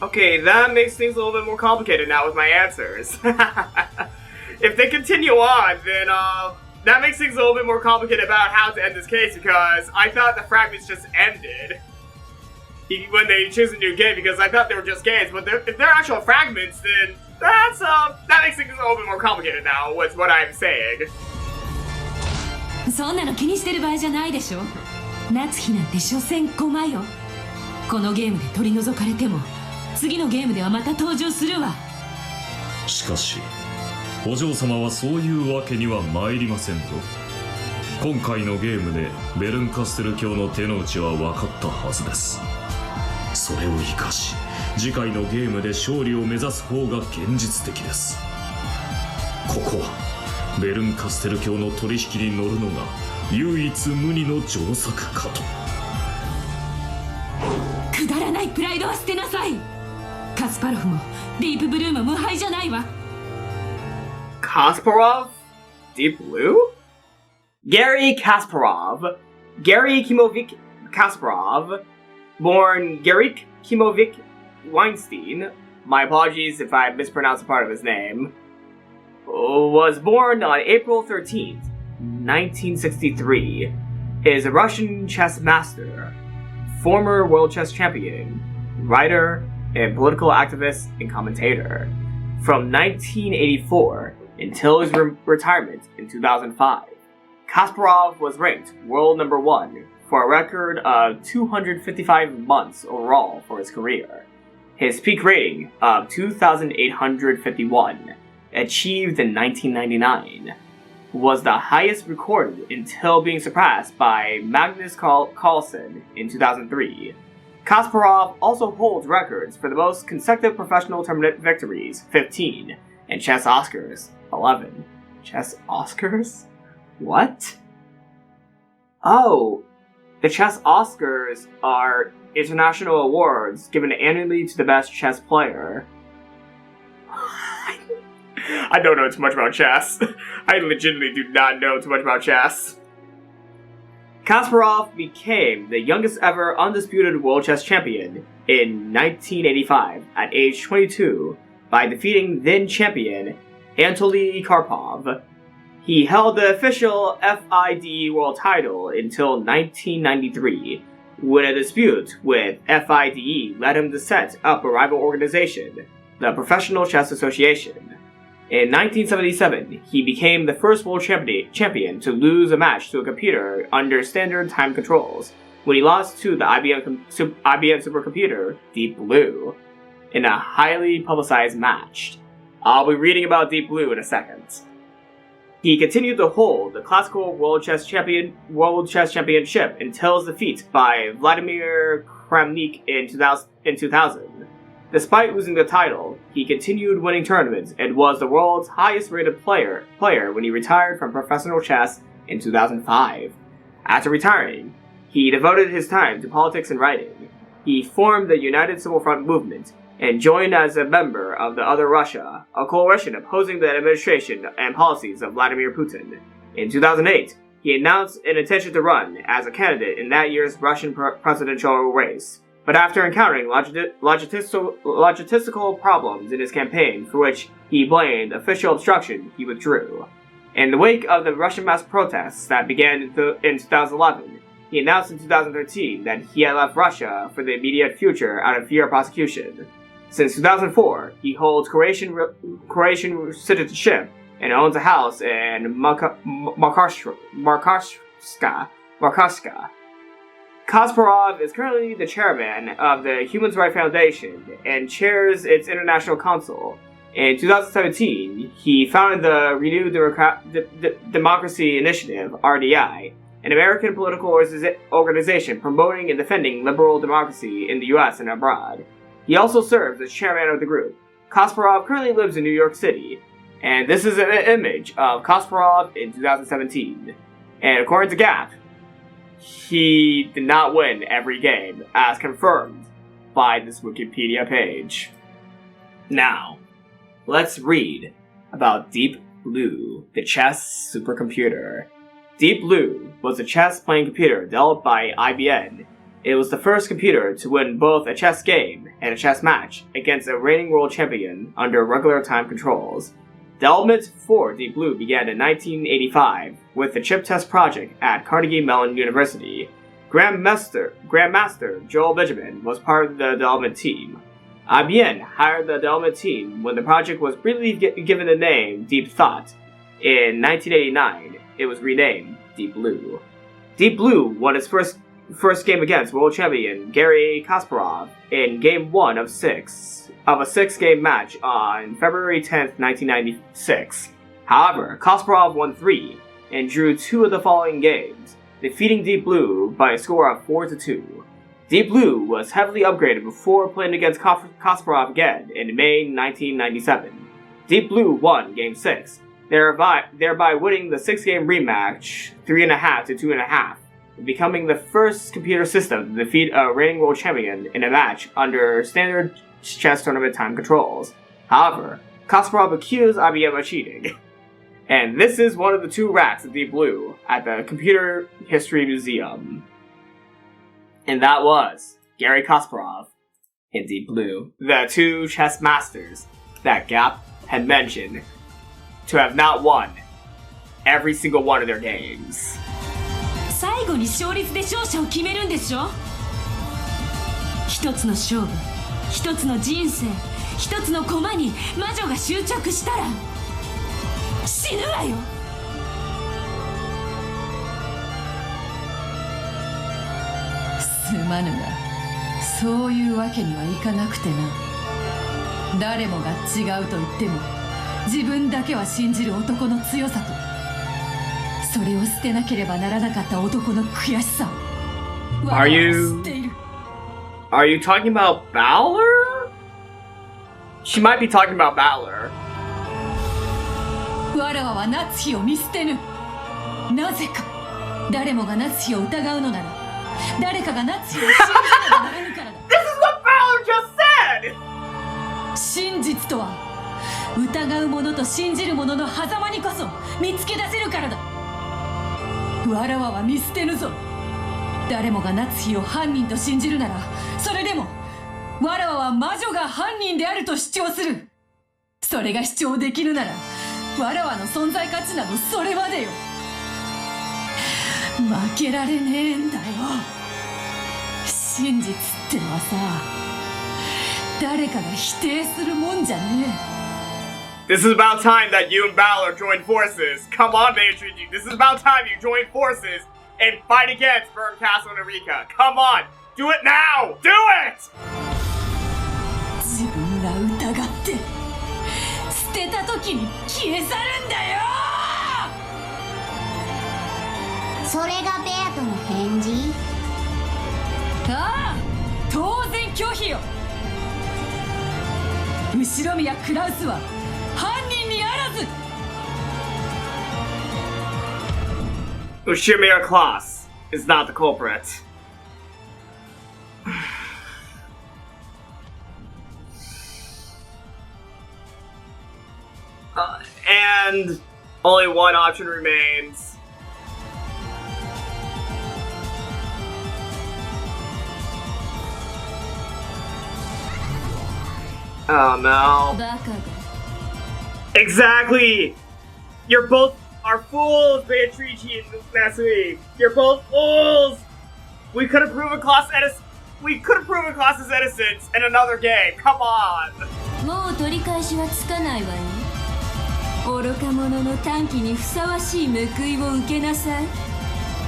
Okay, that makes things a little bit more complicated now with my answers. If they continue on, then that makes things a little bit more complicated about how to end this case, because I thought the fragments just ended when they choose a new game, because I thought they were just games, but if they're actual fragments, then that makes things a little bit more complicated now, with what I'm saying. そんなの気にしてる場合じゃないでしょ。夏日なんて所詮駒よ。このゲームで取り除かれても次のゲームではまた登場するわ。しかしお嬢様はそういうわけには参りませんぞ。今回のゲームでベルンカステル教の手の内は分かったはずです。それを生かし次回のゲームで勝利を目指す方が現実的です。ここはベルンカステル教の取引に乗るのが唯一無二の上策かと。くだらないプライドは捨てなさい。カスパロフもディープブルーも無敗じゃないわ。 Kasparov? Deep Blue? Gary Kasparov. Gary Kimovic Kasparov. Born Gary Kimovic Weinstein. My apologies if I mispronounced a part of his name. Was born on April 13th, 1963. Is a Russian chess master, former world chess champion, writer, and political activist and commentator. From 1984 until his retirement in 2005, Kasparov was ranked world number 1 for a record of 255 months overall for his career. His peak rating of 2,851 achieved in 1999, was the highest recorded until being surpassed by Magnus Carlsen in 2003. Kasparov also holds records for the most consecutive professional tournament victories, 15, and chess Oscars, 11. Chess Oscars? What? Oh, the chess Oscars are international awards given annually to the best chess player. I don't know too much about chess. I legitimately do not know too much about chess. Kasparov became the youngest ever undisputed world chess champion in 1985 at age 22 by defeating then champion Anatoly Karpov. He held the official FIDE world title until 1993, when a dispute with FIDE led him to set up a rival organization, the Professional Chess Association. In 1977, he became the first world champion to lose a match to a computer under standard time controls, when he lost to the IBM supercomputer Deep Blue in a highly publicized match. I'll be reading about Deep Blue in a second. He continued to hold the classical World Chess Championship until his defeat by Vladimir Kramnik in 2000. Despite losing the title, he continued winning tournaments and was the world's highest-rated player when he retired from professional chess in 2005. After retiring, he devoted his time to politics and writing. He formed the United Civil Front movement and joined as a member of the Other Russia, a coalition opposing the administration and policies of Vladimir Putin. In 2008, he announced an intention to run as a candidate in that year's Russian presidential race. But after encountering logistical problems in his campaign, for which he blamed official obstruction, he withdrew. In the wake of the Russian mass protests that began in 2011, he announced in 2013 that he had left Russia for the immediate future out of fear of prosecution. Since 2004, he holds Croatian citizenship and owns a house in Markarska. Kasparov is currently the chairman of the Human Rights Foundation and chairs its international council. In 2017, he founded the Renewed Democracy Initiative, RDI, an American political organization promoting and defending liberal democracy in the US and abroad. He also serves as chairman of the group. Kasparov currently lives in New York City, and this is an image of Kasparov in 2017. And according to Gap, he did not win every game, as confirmed by this Wikipedia page. Now, let's read about Deep Blue, the chess supercomputer. Deep Blue was a chess-playing computer developed by IBM. It was the first computer to win both a chess game and a chess match against a reigning world champion under regular time controls. Development for Deep Blue began in 1985 with the chip test project at Carnegie Mellon University. Grandmaster Joel Benjamin was part of the development team. IBM hired the development team when the project was briefly given the name Deep Thought. In 1989, it was renamed Deep Blue. Deep Blue won its first game against world champion Garry Kasparov in Game 1 of a 6-game match on February 10, 1996. However, Kasparov won 3 and drew 2 of the following games, defeating Deep Blue by a score of 4-2. Deep Blue was heavily upgraded before playing against Kasparov again in May 1997. Deep Blue won Game 6, thereby winning the 6-game rematch 3.5 to 2.5. Becoming the first computer system to defeat a reigning world champion in a match under standard chess tournament time controls. However, Kasparov accused IBM of cheating. And this is one of the 2 racks of Deep Blue at the Computer History Museum. And that was Garry Kasparov and Deep Blue, the 2 chess masters that Gap had mentioned to have not won every single one of their games. 最後に勝率で勝者を決めるんでしょ。一つの勝負、一つの人生、一つの駒に魔女が執着したら死ぬわよ。すまぬが、そういうわけにはいかなくてな。誰もが違うと言っても自分だけは信じる男の強さと、それを捨てなければならなかった男の悔しさを我々は知っている。 Are you talking about Balor? She might be talking about Balor. わらわはナツヒを見捨てぬ。なぜか誰もがナツヒを疑うのなら、誰かがナツヒを信じねばならぬからだ。 This is what Balor just said! 真実とは疑う者と信じる者の狭間にこそ見つけ出せるからだ。わらわは見捨てぬぞ。誰もがナツヒを犯人と信じるなら、それでもわらわは魔女が犯人であると主張する。それが主張できるなら、わらわの存在価値などそれまでよ。負けられねえんだよ。真実ってのはさ、誰かが否定するもんじゃねえ。 This is about time that you and Balor join forces. Come on, Beatrice. This is about time you join forces and fight against Bernkastel and Erika. Come on, do it now. Do it. 自分が疑って捨てた時に消え去るんだよ。それがベアトの返事？ああ、当然拒否よ。後ろ宮クラウスは犯人にあらず。 Ushimir Klaus is not the culprit. And only one option remains. Oh no. Exactly! You're both are fools, Beatrice and Natsuhi. You're both fools! We could have proven Klaus's innocence in another game. Come on! もう取り返しはつかないわよ。愚か者の短期にふさわしい報いを受けなさい。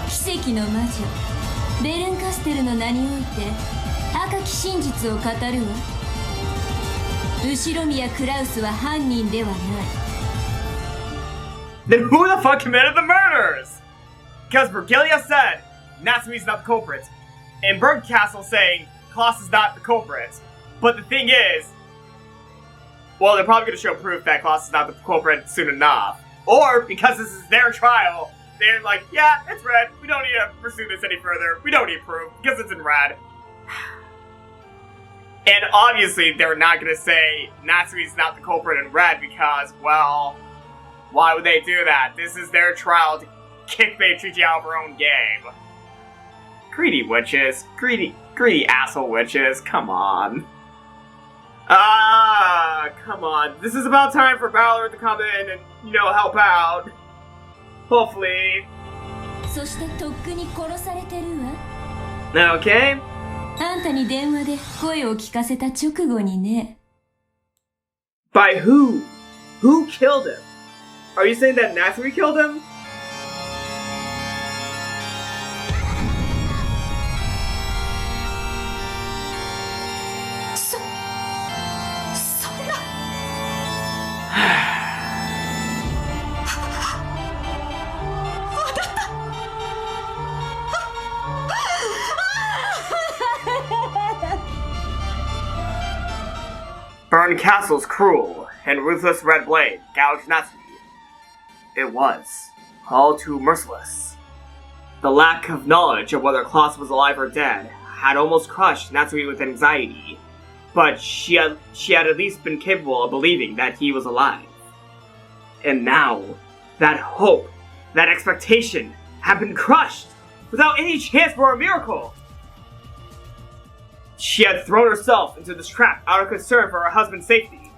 奇跡の魔女ベルンカステルの名において赤き真実を語るわ。後ろ宮クラウスは犯人ではない。 Then who the fuck committed the murders? Because Virgilia said Natsuhi's not the culprit, and Bernkastel saying Klaus is not the culprit. But the thing is, well, they're probably going to show proof that Klaus is not the culprit soon enough. Or, because this is their trial, they're like, yeah, it's red. We don't need to pursue this any further. We don't need proof, because it's in red. And obviously, they're not going to say Natsuhi's not the culprit in red because, well, why would they do that? This is their trial to kick Beatrice out of her own game. Greedy witches. Greedy asshole witches. Come on. Come on. This is about time for Balor to come in and, help out. Hopefully. そしてとっくに殺されてるわ。Okay. あんたに電話で声を聞かせた直後にね。 By who? Who killed him? Are you saying that Natsuhi killed him? Bernkastel's cruel and ruthless red blade gouged Natsuhi. It was all too merciless. The lack of knowledge of whether Klaus was alive or dead had almost crushed Natsuhi with anxiety, but she had at least been capable of believing that he was alive. And now, that hope, that expectation, had been crushed without any chance for a miracle. She had thrown herself into this trap out of concern for her husband's safety.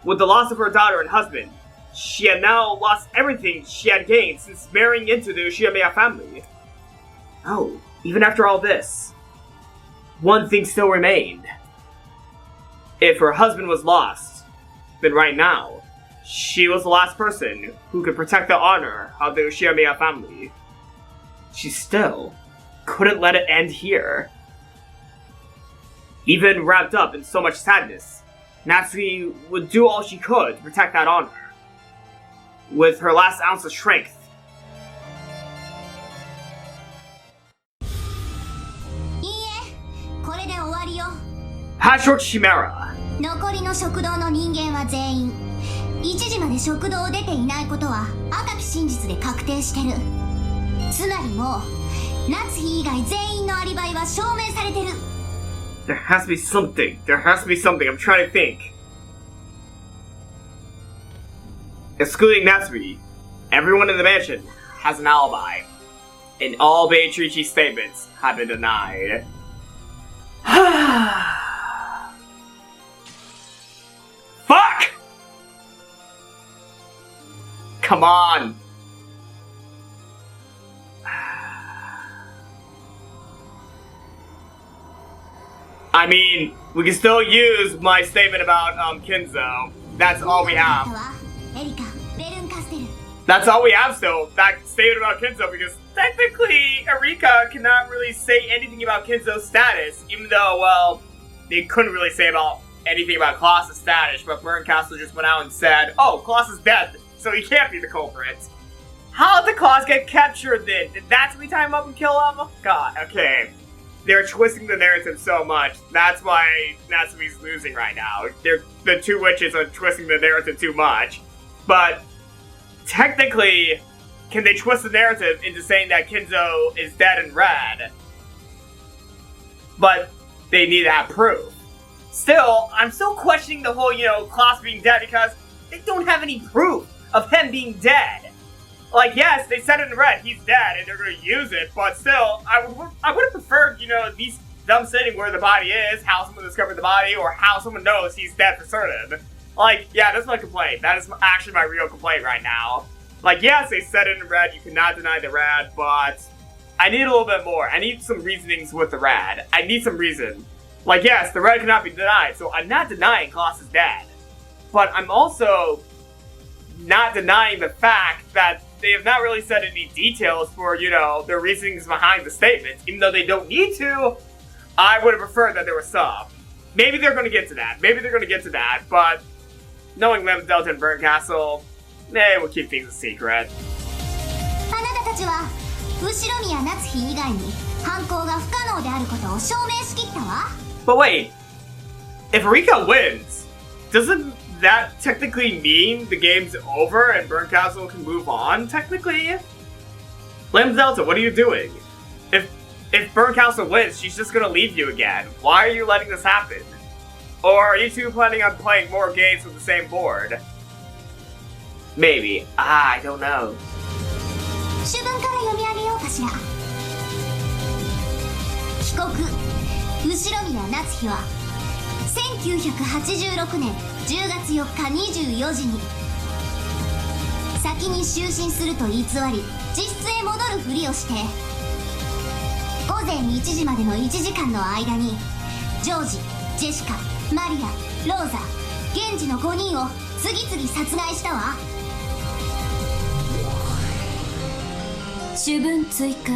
With the loss of her daughter and husband, she had now lost everything she had gained since marrying into the Ushiyama family. Oh, even after all this, one thing still remained. If her husband was lost, then right now, she was the last person who could protect the honor of the Ushiyama family. She still couldn't let it end here. Even wrapped up in so much sadness, Natsuhi would do all she could to protect that honor. With her last ounce of strength. いいえ、これで終わりよ。 Hashok Chimera. 残りの食堂の人間は全員1時まで食堂を出ていないことは赤き真実で確定してる。つまりもう夏日以外全員のアリバイは証明されてる。 There has to be something. There has to be something. I'm trying to think. Excluding Natsuhi, everyone in the mansion has an alibi. And all Beatrice's statements have been denied. Fuck! Come on! I mean, we can still use my statement about Kinzo. That's all we have. That's all we have still. That statement about Kinzo, because technically Erika cannot really say anything about Kinzo's status, even though, well, they couldn't really say about anything about Klaus's status, but Bernkastel just went out and said, oh, Klaus is dead, so he can't be the culprit. How did Klaus get captured then? Did Natsuhi tie him up and kill him? God, okay. They're twisting the narrative so much. That's why Natsuhi's losing right now. The two witches are twisting the narrative too much. But technically, can they twist the narrative into saying that Kinzo is dead and red? But they need to have proof. Still, I'm still questioning the whole, Klaus being dead because they don't have any proof of him being dead. Like, yes, they said it in red, he's dead, and they're going to use it, but still, I would have preferred, them saying where the body is, how someone discovered the body, or how someone knows he's dead for certain. Like, yeah, that's my complaint. That is actually my real complaint right now. Like, yes, they said it in red, you cannot deny the red, but I need a little bit more. I need some reasonings with the red. I need some reason. Like, yes, the red cannot be denied, so I'm not denying Klaus is dead. But I'm also not denying the fact that they have not really said any details for, their reasonings behind the statements. Even though they don't need to, I would have preferred that there was some. Maybe they're going to get to that. But knowing Lemsdelta and Bernkastel, we'll keep things a secret. あなたたちは後ろ宮夏日以外に犯行が不可能であることを証明しきったわ。 But wait, if Rika wins, doesn't that technically mean the game's over and Bernkastel can move on, technically? Lemsdelta, what are you doing? If Bernkastel wins, she's just gonna leave you again. Why are you letting this happen? Or are you two planning on playing more games with the same board? Maybe. I don't know. 主文から読み上げようかしら。被告、後宮夏日は1986年10月4日24時に先に就寝すると偽り自室へ戻るふりをして午前1時までの1時間の間にジョージ、ジェシカ、マリア、ローザ、ゲンジの5人を次々殺害したわ。主文追加。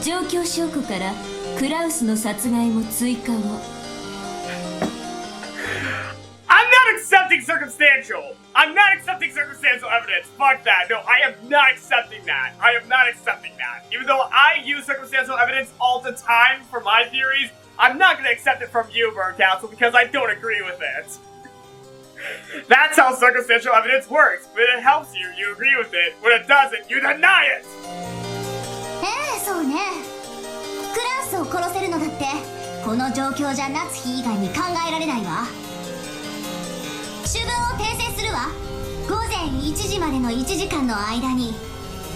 状況証拠からクラウスの殺害も追加を。I'm not accepting circumstantial evidence. Fuck that. No, I am not accepting that. Even though I use circumstantial evidence all the time for my theories, I'm not going to accept it from you, Bernkastel, because I don't agree with it. That's how circumstantial evidence works. When it helps you, you agree with it. When it doesn't, you deny it. そうね。クラウスを殺せるのだってこの状況じゃ夏日以外に考えられないわ。主文を訂正するわ。午前1時までの1時間の間に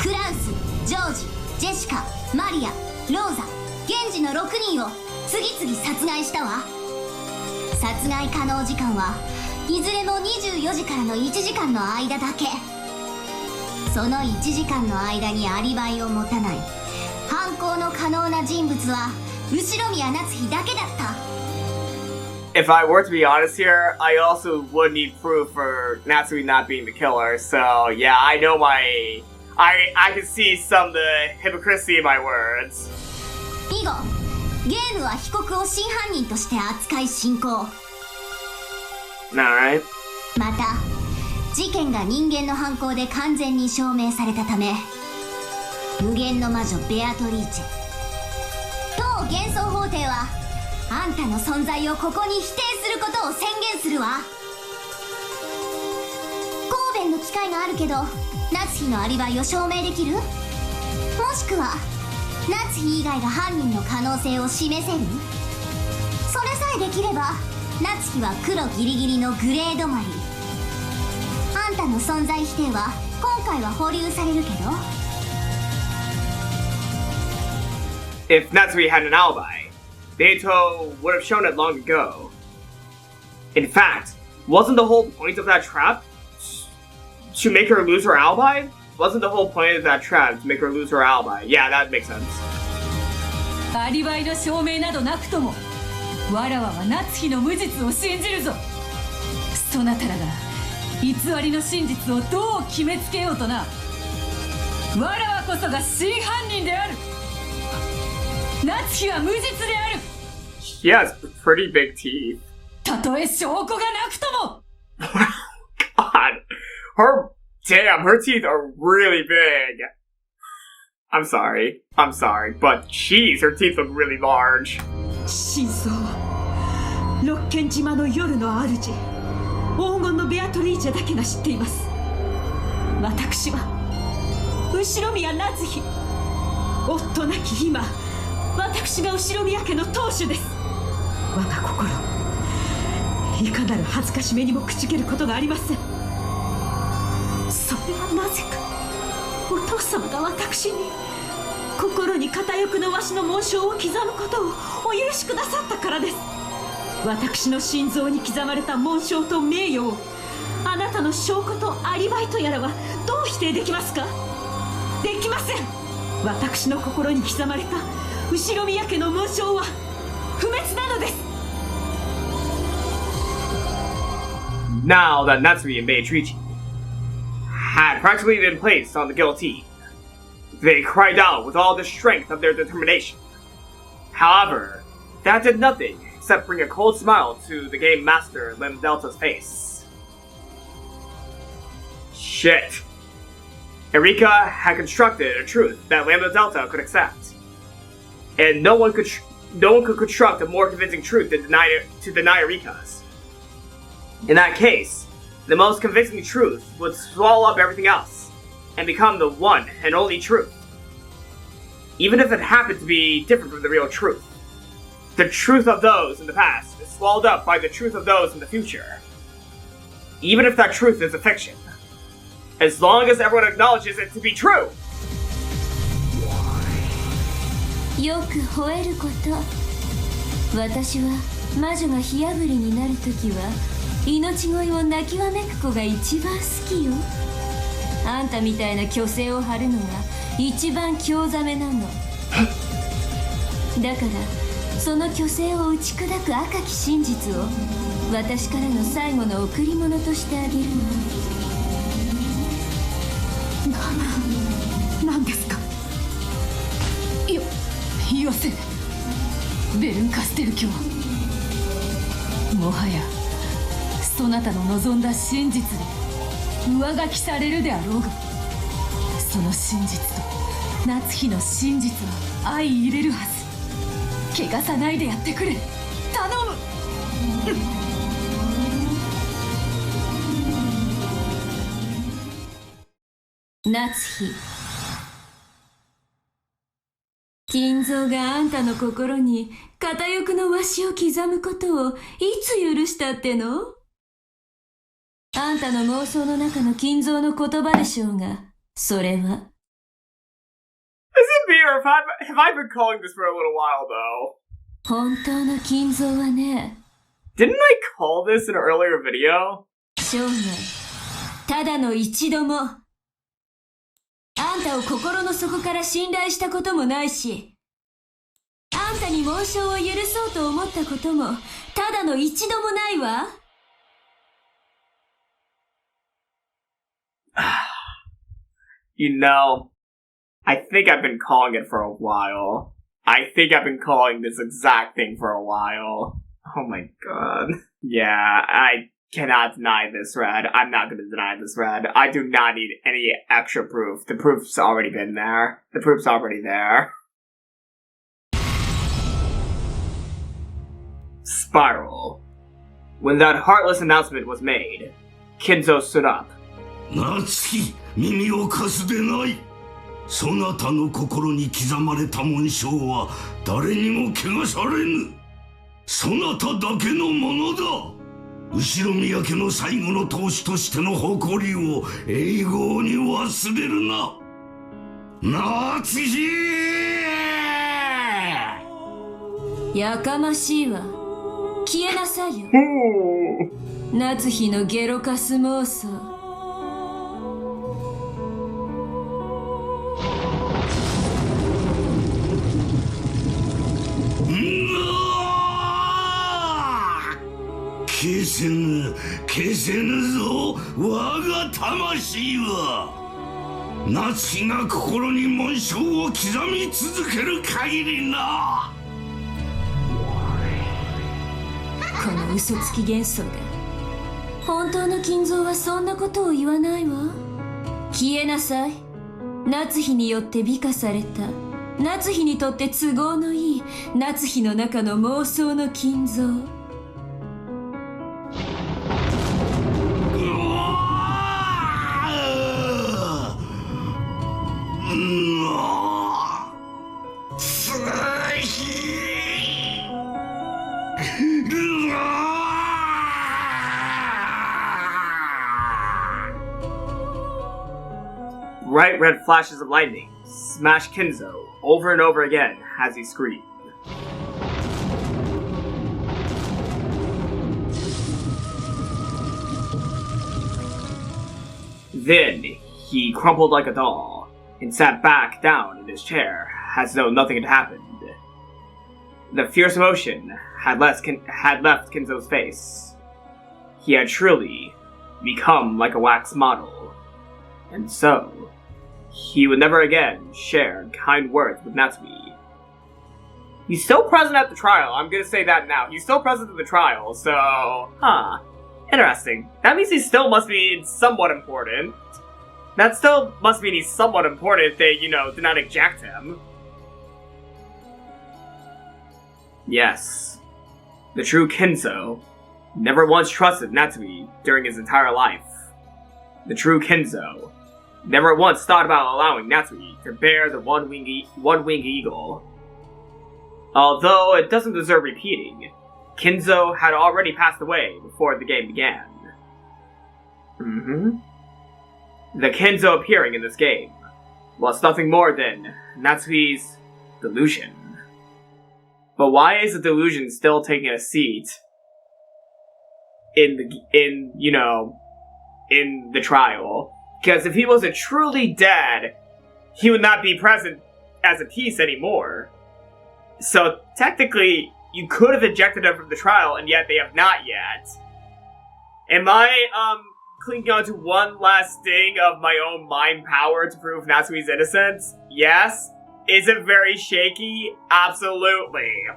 クラウス、ジョージ、ジェシカ、マリア、ローザ、ゲンジの6人を次々殺害したわ。殺害可能時間はいずれも24時からの1時間の間だけ。その1時間の間にアリバイを持たない犯行の可能な人物は後宮夏日だけだった。 If I were to be honest here, I also would need proof for Natsuhi not being the killer, so yeah, I know I can see some of the hypocrisy in my words. 以後、ゲームは被告を真犯人として扱い進行。Alright. また事件が人間の犯行で完全に証明されたため、無限の魔女ベアトリーチェ、当幻想法廷はあんたの存在をここに否定することを宣言するわ。神戸の機会があるけど夏日のアリバイを証明できる？もしくは夏日以外が犯人の可能性を示せる？それさえできれば夏日は黒ギリギリのグレー止まり。あんたの存在否定は今回は保留されるけど。 If Natsuhi had an alibi, Beato would have shown it long ago. In fact, wasn't the whole point of that trap to make her lose her alibi? Wasn't the whole point of that trap to make her lose her alibi? Yeah, that makes sense. アリバイの証明などなくとも、わらわは夏日の無実を信じるぞ。そなたらが偽りの真実をどう決めつけようとな、わらわこそが真犯人である。夏日は無実である。She has pretty big teeth. たとえ証拠がなくとも。God, her teeth are really big. I'm sorry, but jeez, her teeth look really large. 真相は六軒島の夜の主、黄金のベアトリーチェだけが知っています。私は後ろ宮夏日、夫なき今、私が後ろ宮家の当主です。我が心、いかなる恥ずかしめにも口切ることがありません。それはなぜか、お父様が私に心に片翼のわしの紋章を刻むことをお許しくださったからです。私の心臓に刻まれた紋章と名誉を、あなたの証拠とアリバイとやらはどう否定できますか？できません。私の心に刻まれた後ろ宮家の紋章は不滅なのです。 Now that Natsuhi and Beatrice had practically been placed on the guillotine, they cried out with all the strength of their determination. However, that did nothing except bring a cold smile to the game master Lim Delta's face. Shit. Erika had constructed a truth that Lambda Delta could accept, and no one could construct a more convincing truth to deny Erika's. In that case, the most convincing truth would swallow up everything else and become the one and only truth, even if it happened to be different from the real truth. The truth of those in the past is swallowed up by the truth of those in the future, even if that truth is a fiction, as long as everyone acknowledges it to be true. よく吠えること。私は魔女が火あぶりになるときは命乞いを泣きわめく子が一番好きよ。あんたみたいな虚勢を張るのが一番興ざめなの。だからその虚勢を打ち砕く赤き真実を私からの最後の贈り物としてあげるわ。何ですか？よせ、ベルンカステル卿。もはやそなたの望んだ真実で上書きされるであろうが、その真実と夏日の真実は相入れるはず。汚さないでやってくれ、頼む。夏日、金蔵があんたの心に片翼のわしを刻むことをいつ許したっての？あんたの妄想の中の金蔵の言葉でしょうが、それは。Is it me or have I been calling this for a little while though? 本当の金蔵はね。Didn't I call this in an earlier video? 生涯、ただの一度も。あんたを心の底から信頼したこともないし、あんたに紋章を許そうと思ったこともただの一度もないわ。You know, I think I've been calling it for a while. I think I've been calling this exact thing for a while. Oh my god. Yeah, cannot deny this, Red. I'm not gonna deny this, Red. I do not need any extra proof. The proof's already been there. The proof's already there. Spiral. When that heartless announcement was made, Kinzo stood up. Natsuhi, 耳を貸すでない。そなたの心に刻まれた紋章は誰にも汚されぬ。そなただけのものだ。後宮家の最後の当主としての誇りを永劫に忘れるな。夏日。やかましいわ。消えなさいよ。夏日のゲロカス妄想。消せぬぞ我が魂は。夏日が心に紋章を刻み続ける限りな。この嘘つき幻想が。本当の金蔵はそんなことを言わないわ。消えなさい。夏日によって美化された、夏日にとって都合のいい夏日の中の妄想の金蔵。Bright red flashes of lightning smash Kinzo over and over again as he screamed. Then he crumpled like a doll and sat back down in his chair as though nothing had happened. The fierce emotion had left Kinzo's face. He had truly become like a wax model, and so he would never again share kind words with Natsuhi. He's still present at the trial, I'm gonna say that now. He's still present at the trial, so... Interesting. That means he still must be somewhat important. That still must mean he's somewhat important if they, did not eject him. Yes. The true Kinzo never once trusted Natsuhi during his entire life. The true Kinzo never once thought about allowing Natsuhi to bear the one-winged eagle. Although it doesn't deserve repeating, Kinzo had already passed away before the game began. The Kinzo appearing in this game was nothing more than Natsuhi's delusion. But why is the delusion still taking a seat in the trial? Because if he wasn't truly dead, he would not be present as a piece anymore. So technically, you could have ejected him from the trial, and yet they have not yet. Am I, clinging on to one last sting of my own mind power to prove Natsuhi's innocence? Yes. Is it very shaky? Absolutely.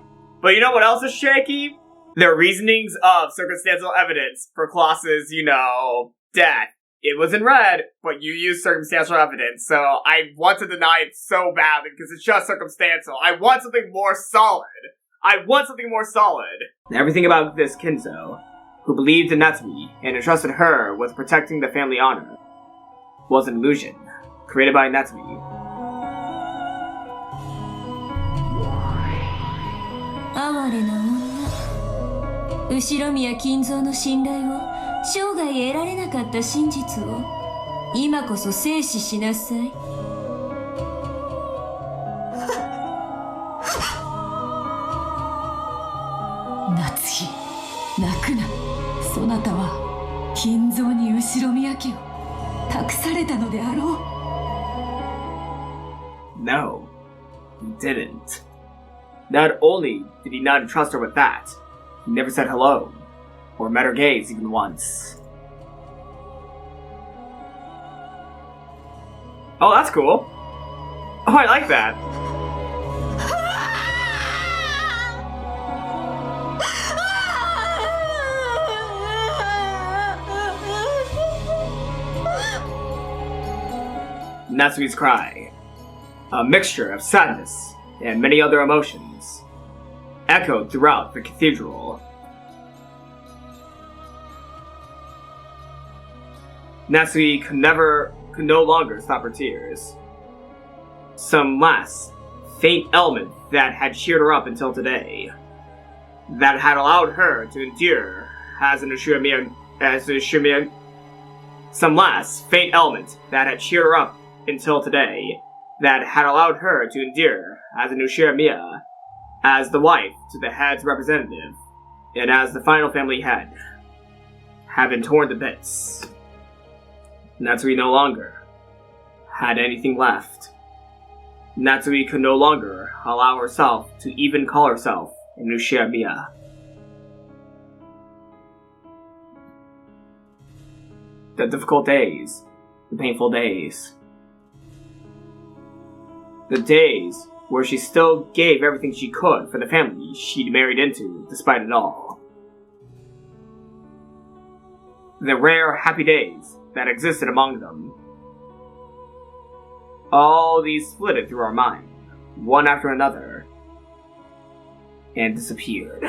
But you know what else is shaky? Their reasonings of circumstantial evidence for Klaus's, death. It was in red, but you used circumstantial evidence, so I want to deny it so badly because it's just circumstantial. I want something more solid. Everything about this Kinzo, who believed in Natsuhi and entrusted her with protecting the family honor, was an illusion created by Natsuhi. 哀れな女。後宮金蔵の信頼を生涯得られなかった真実を今こそ正視しなさい。夏日、泣くな。そなたは金蔵に後宮家を託されたのであろう。 No, he didn't. Not only did he not entrust her with that, he never said hello, or met her gaze even once. Oh, that's cool. Oh, I like that. Natsuhi's cry, a mixture of sadness and many other emotions, echoed throughout the cathedral. Natsuhi could no longer stop her tears. Some last, faint element that had cheered her up until today, that had allowed her to endure some last, faint element that had cheered her up until today, that had allowed her to endure as an Ushiramiya, as the wife to the head's representative, and as the final family head, had been torn to bits. Natsuhi no longer had anything left. Natsuhi could no longer allow herself to even call herself an Ushiramiya. The difficult days, the painful days, the days where she still gave everything she could for the family she'd married into despite it all. The rare happy days that existed among them. All these flitted through our mind, one after another, and disappeared.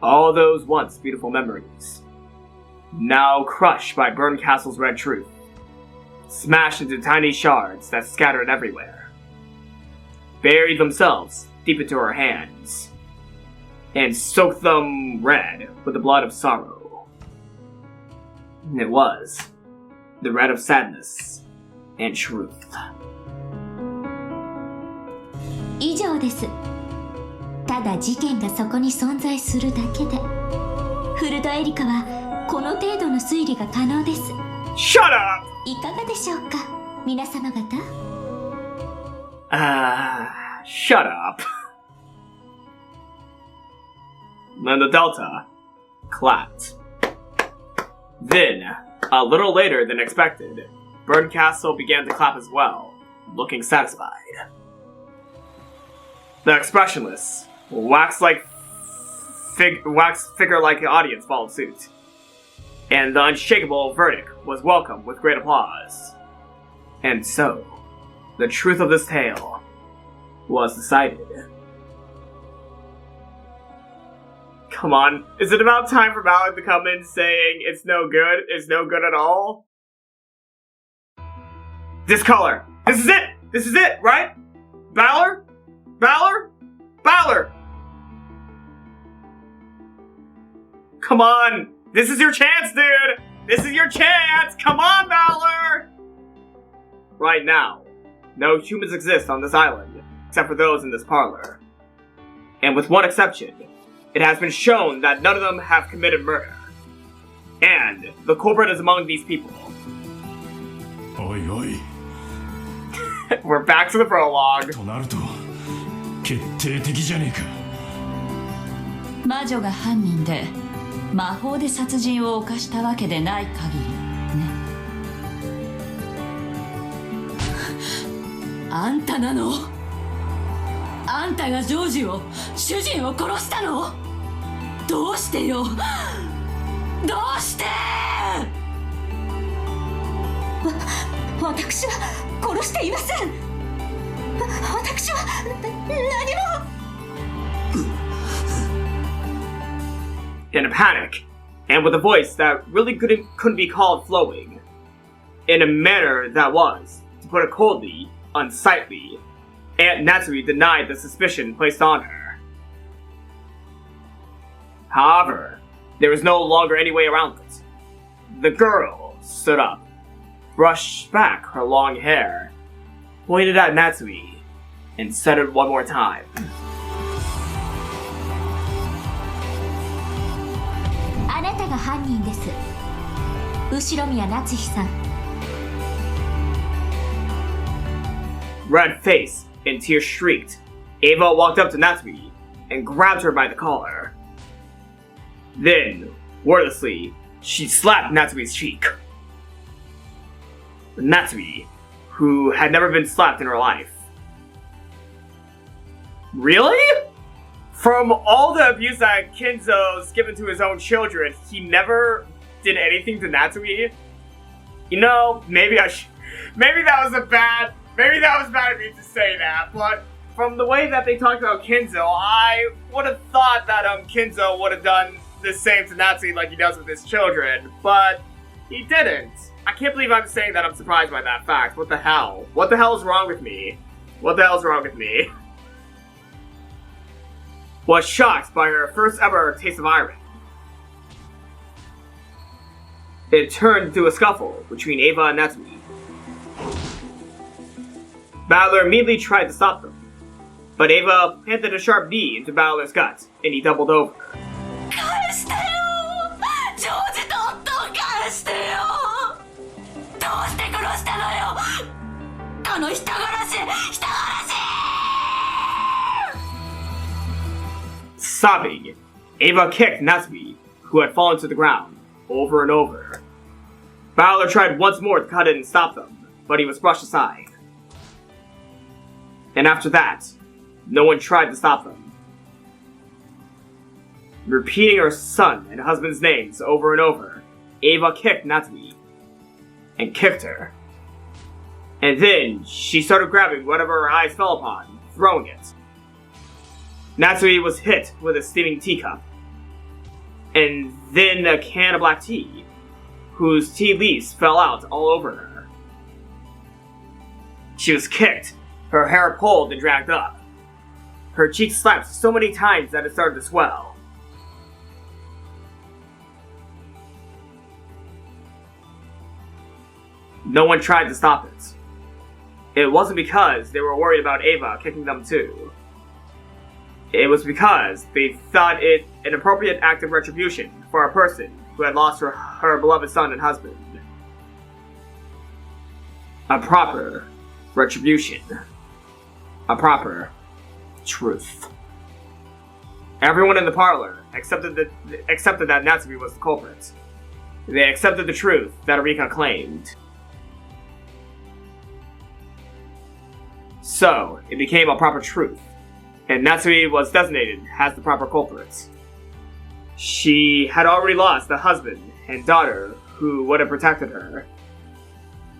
All those once beautiful memories, now crushed by Bernkastel's red truth, smashed into tiny shards that scattered everywhere, buried themselves deep into her hands, and soaked them red with the blood of sorrow. And it was the red of sadness and truth. 以上です。ただ事件がそこに存在するだけで、フルドエリカはこの程度の推理が可能です。Shut up! いかがでしょうか、皆様方。Shut up. Then the Delta clapped. Then, a little later than expected, Bernkastel began to clap as well, looking satisfied. The expressionless, wax-figure-like audience followed suit, and the unshakable verdict was welcomed with great applause. And so, the truth of this tale was decided. Come on, is it about time for Malik to come in saying it's no good at all? This color! This is it! This is it, right? Balor? Balor? Balor! Come on! This is your chance, dude! This is your chance! Come on, Balor! Right now, no humans exist on this island, except for those in this parlor. And with one exception, it has been shown that none of them have committed murder. And the culprit is among these people. Oi, oi. We're back to the prologue. となると決定的じゃねえか。魔女が犯人で魔法で殺人を犯したわけでない限りね。あんたなの？あんたがジョージを、主人を殺したの？どうしてよ？どうして？私は殺していません。私は何も。In a panic, and with a voice that really couldn't be called flowing, in a manner that was, to put it coldly, unsightly, Aunt Natsuhi denied the suspicion placed on her. However, there was no longer any way around it. The girl stood up, brushed back her long hair, pointed at Natsuhi, and said it one more time. あなたが犯人です。後宮夏日さん。Red face and tears shrieked, Ava walked up to Natsuhi and grabbed her by the collar. Then, wordlessly, she slapped Natsuhi's cheek. Natsuhi, who had never been slapped in her life. Really? From all the abuse that Kinzo's given to his own children, he never did anything to Natsuhi? You know, maybe that was bad of me to say that, but from the way that they talked about Kinzo, I would have thought that Kinzo would have done the same to Natsuhi like he does with his children, but he didn't. I can't believe I'm saying that I'm surprised by that fact. What the hell? What the hell is wrong with me? What the hell's wrong with me? Was shocked by her first ever taste of irony. It turned into a scuffle between Eva and Natsuhi. Battler immediately tried to stop them, but Eva planted a sharp knee into Battler's gut, and he doubled over. Sobbing, Eva kicked Natsuhi, who had fallen to the ground, over and over. Battler tried once more to cut in and stop them, but he was brushed aside. And after that, no one tried to stop them. Repeating her son and husband's names over and over, Eva kicked Natsuhi, and kicked her. And then, she started grabbing whatever her eyes fell upon, throwing it. Natsuhi was hit with a steaming teacup, and then a can of black tea, whose tea leaves fell out all over her. She was kicked, her hair pulled and dragged up. Her cheeks slapped so many times that it started to swell. No one tried to stop it. It wasn't because they were worried about Eva kicking them too. It was because they thought it an appropriate act of retribution for a person who had lost her beloved son and husband. A proper retribution. A proper truth. Everyone in the parlor accepted that Natsuhi was the culprit. They accepted the truth that Erika claimed. So, it became a proper truth, and Natsuhi was designated as the proper culprit. She had already lost the husband and daughter who would have protected her,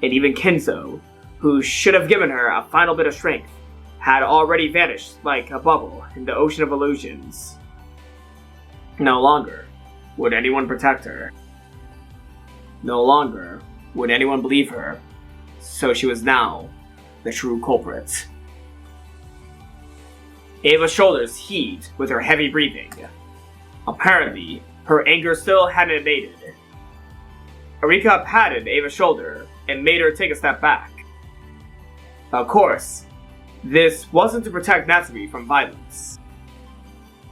and even Kinzo, who should have given her a final bit of strength, had already vanished like a bubble in the ocean of illusions. No longer would anyone protect her. No longer would anyone believe her, so she was now the true culprit. Eva's shoulders heaved with her heavy breathing. Apparently, her anger still hadn't abated. Erika patted Eva's shoulder and made her take a step back. Of course, this wasn't to protect Natsuhi from violence.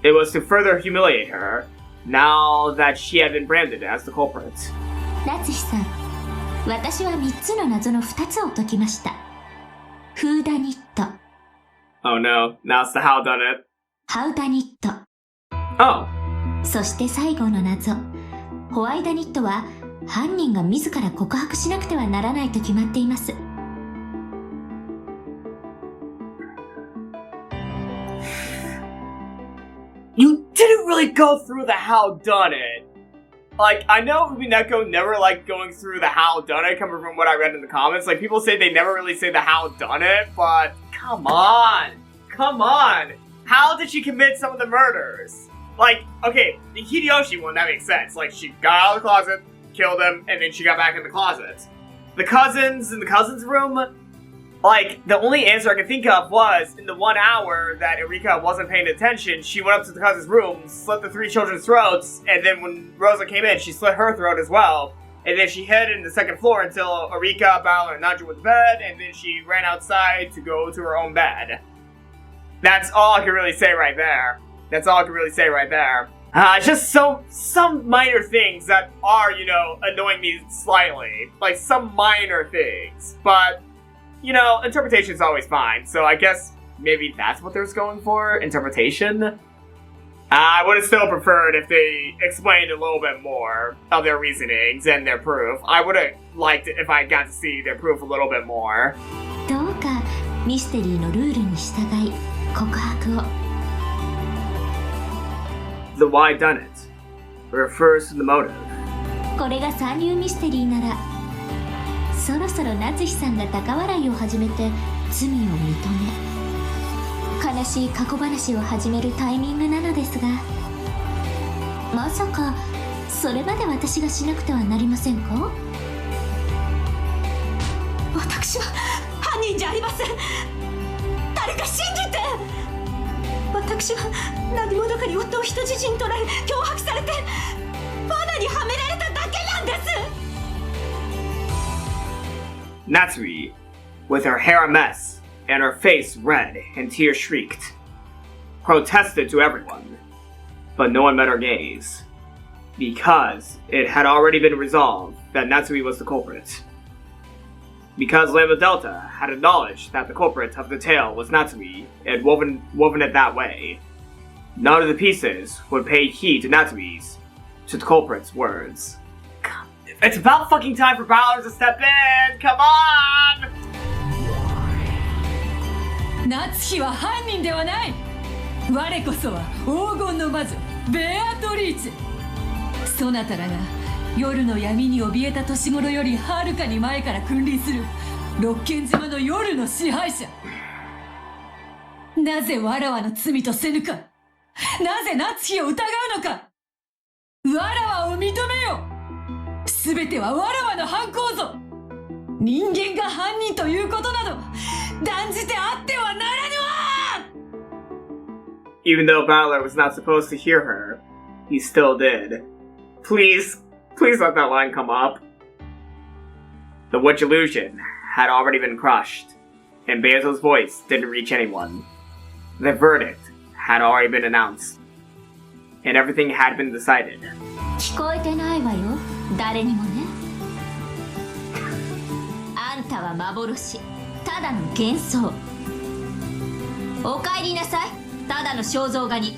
It was to further humiliate her, now that she had been branded as the culprit. Natsuhi-san, 私は3つの謎の2つを解きました。Who done it? Oh no, now it's the how done it. How done it? Oh. そして最後の謎。ホワイダニットは犯人が自ら告白しなくてはならないと決まっています。You didn't really go through the how done it. Like, I know Umineko never liked going through the how done it, coming from what I read in the comments. Like, people say they never really say the how done it, but come on. Come on. How did she commit some of the murders? Like, okay, the Hideyoshi one, that makes sense. Like, she got out of the closet, killed him, and then she got back in the closet. The cousins in the cousins' room, like, the only answer I could think of was, in the 1 hour that Erika wasn't paying attention, she went up to the cousin's room, slit the 3 children's throats, and then when Rosa came in, she slit her throat as well. And then she hid in the 2nd floor until Erika, Battler, and Nanjo went to bed, and then she ran outside to go to her own bed. That's all I can really say right there. That's all I can really say right there. Just some minor things that are, you know, annoying me slightly. Like, some minor things. But, you know, interpretation's always fine, so I guess maybe that's what they're going for, interpretation? I would have still preferred if they explained a little bit more of their reasonings and their proof. I would have liked it if I got to see their proof a little bit more. どうかミステリーのルールに従い告白を。The why done it refers to the motive. これが三流ミステリーならそろそろ夏日さんが高笑いを始めて罪を認め、悲しい過去話を始めるタイミングなのですが、まさかそれまで私がしなくてはなりませんか？私は犯人じゃありません。誰か信じて。私は何者かに夫を人質に取られ、脅迫されて罠にはめられただけなんです。 Natsuhi, with her hair a mess and her face red and tears shrieked, protested to everyone, but no one met her gaze, because it had already been resolved that Natsuhi was the culprit. Because Lambda Delta had acknowledged that the culprit of the tale was Natsuhi and woven it that way, none of the pieces would pay heed to the culprit's words. It's about fucking time for Balor to step in! Come on! 夏日は犯人ではない。我こそは黄金の魔女ベアトリーチェ。そなたらが夜の闇に怯えた年頃よりはるかに前から君臨する六軒島の夜の支配者。なぜわらわの罪とせぬか。なぜ夏日を疑うのか。わらわを認めよ。すべてはわらわの犯行ぞ。人間が犯人ということなど断じてあってはならぬわ。 Even though Balor was not supposed to hear her, he still did. Please let that line come up. The witch illusion had already been crushed, and Beato's voice didn't reach anyone. The verdict had already been announced, and everything had been decided. 聞こえてないわよ、誰にもね。あんたは幻、ただの幻想。お帰りなさい、ただの肖像画に。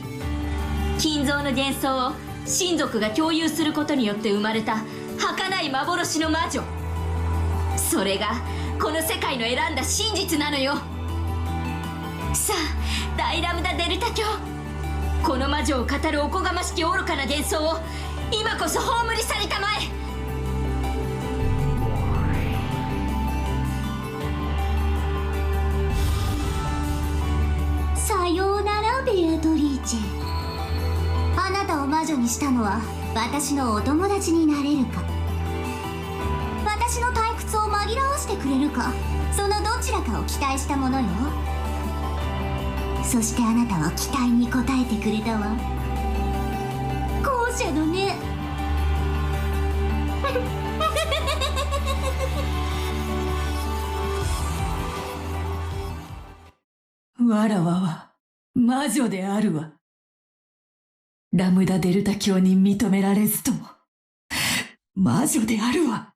金蔵の幻想を親族が共有することによって生まれた儚い幻の魔女。それがこの世界の選んだ真実なのよ。さあ、大ラムダデルタ教、この魔女を語るおこがましき愚かな幻想を今こそ葬り去りたまえ。さようならベアトリーチェ。あなたを魔女にしたのは私のお友達になれるか、私の退屈を紛らわしてくれるか、そのどちらかを期待したものよ。そしてあなたは期待に応えてくれたわ。後者のね。わらわは魔女であるわ。ラムダデルタ教に認められずとも魔女であるわ。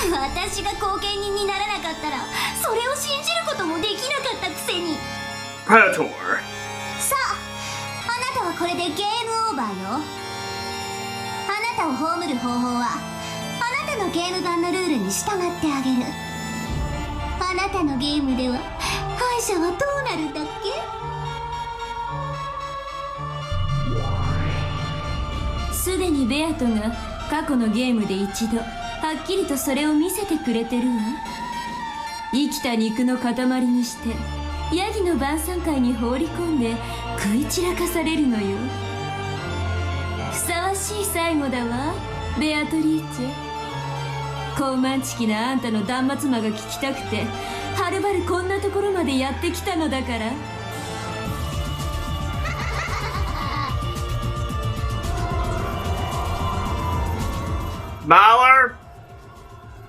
私が後見人にならなかったらそれを信じることもできなかったくせに。 Predator. さあ、あなたはこれでゲームオーバーよ。あなたを葬る方法はあなたのゲーム版のルールに従ってあげる。あなたのゲームでは敗者はどうなるんだっけ？すでにベアトが過去のゲームで一度はっきりとそれを見せてくれてるわ。生きた肉の塊にしてヤギの晩餐会に放り込んで食い散らかされるのよ。ふさわしい最後だわ、ベアトリーチェ。高慢ちきなあんたの断末魔が聞きたくてはるばるこんなところまでやってきたのだから。Balor!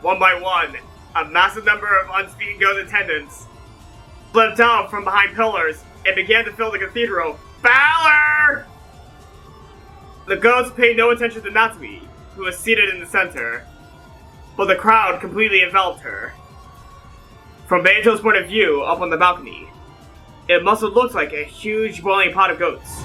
One by one, a massive number of unspeaking ghost attendants slipped out from behind pillars and began to fill the cathedral. Balor! The ghosts paid no attention to Natsuhi, who was seated in the center, but the crowd completely enveloped her. From Beato's point of view, up on the balcony, it must have looked like a huge boiling pot of goats.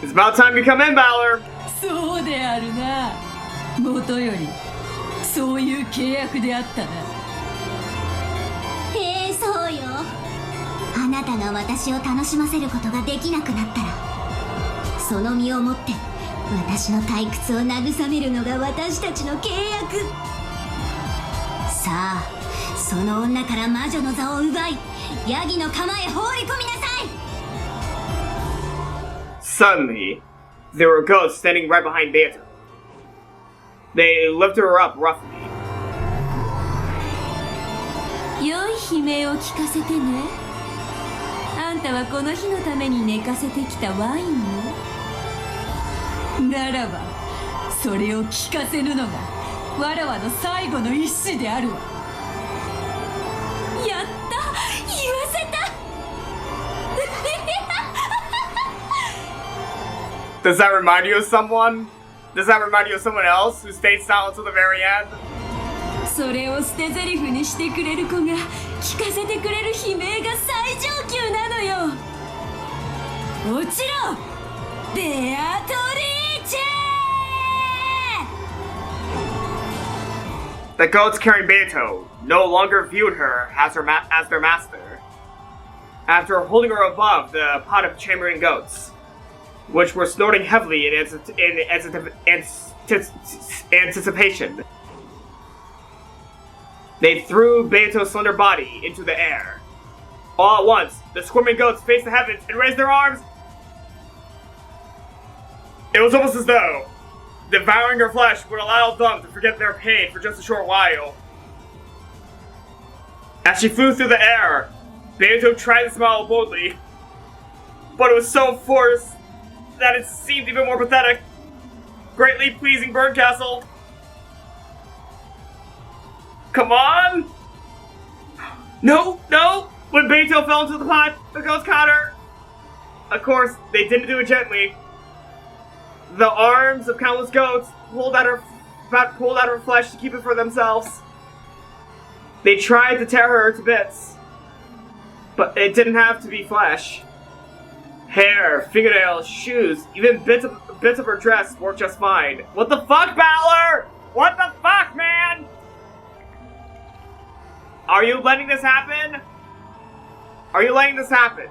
It's about time you come in, Balor! そうであるな。もとよりそういう契約であったな。そうよ。あなたが私を楽しませることができなくなったら、その身をもって私の退屈を慰めるのが私たちの契約。さあ、その女から魔女の座を奪い、ヤギの釜へ放り込みなさい。 Suddenly, there were ghosts standing right behind Beato. They lifted her up roughly. 良い悲鳴を聞かせてね。あんたはこの日のために寝かせてきたワインよ。ならばそれを聞かせるのがわらわの最後の一子であるわ。やった、言わせた。Does that remind you of someone? Does that remind you of someone else who stayed silent till the very end? それを捨て台詞にしてくれる子が聞かせてくれる悲鳴が最上級なのよ。もちろんベアトリーチェ。 The goats carrying Beato no longer viewed her as their master. After holding her above the pot of chambering goats, which were snorting heavily in anticipation, they threw Beato's slender body into the air. All at once, the squirming goats faced the heavens and raised their arms. It was almost as though devouring her flesh would allow them to forget their pain for just a short while. As she flew through the air, Beato tried to smile boldly, but it was so forced that it seemed even more pathetic, greatly pleasing Bernkastel. Come on! No, no! When Beato fell into the pot, the ghost caught her. Of course, they didn't do it gently. The arms of countless goats pulled out her flesh to keep it for themselves. They tried to tear her to bits, but it didn't have to be flesh. Hair, fingernails, shoes, even bits of her dress worked just fine. What the fuck, Balor? What the fuck, man? Are you letting this happen? Are you letting this happen?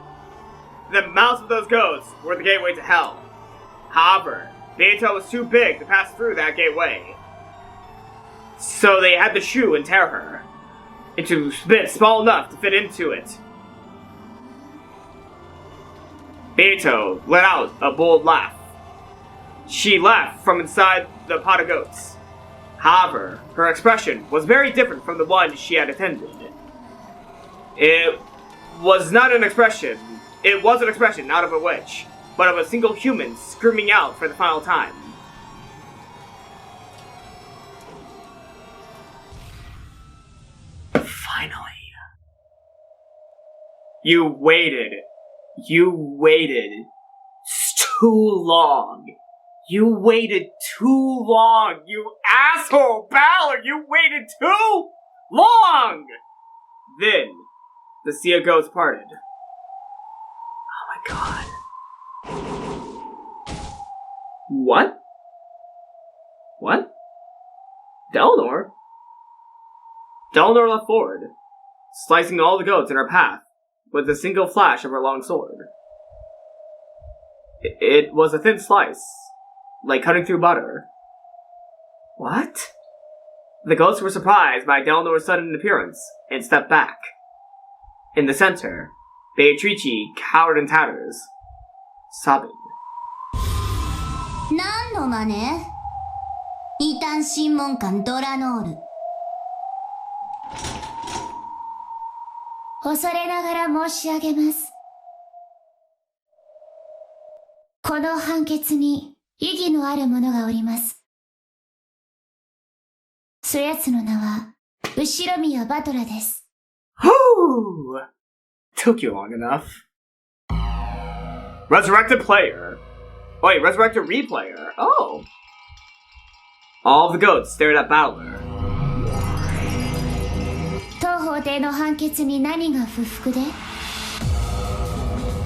The mouths of those ghosts were the gateway to hell. However, Beato was too big to pass through that gateway, so they had to shoe and tear her into bits small enough to fit into it. Beato let out a bold laugh. She laughed from inside the pot of goats. However, her expression was very different from the one she had attended. It was an expression not of a witch, but of a single human screaming out for the final time. Finally. You waited too long. You waited too long, you asshole, Balor! You waited too long! Then, the sea of ghosts parted. Oh my god. What? What? Dlanor? Dlanor leapt forward, slicing all the goats in her path with a single flash of her long sword. It was a thin slice, like cutting through butter. What? The ghosts were surprised by Dlanor's sudden appearance and stepped back. In the center, Beatrice cowered in tatters, sobbing. 何の真似？異端審問官ドラノール。恐れながら申し上げます。この判決に意義のある者がおります。そやつの名は後宮バトラです。Whew! Took you long enough. Resurrected player. Wait, resurrected replayer. Oh. All the goats stared at Balor. 当法廷の判決に何が不服で？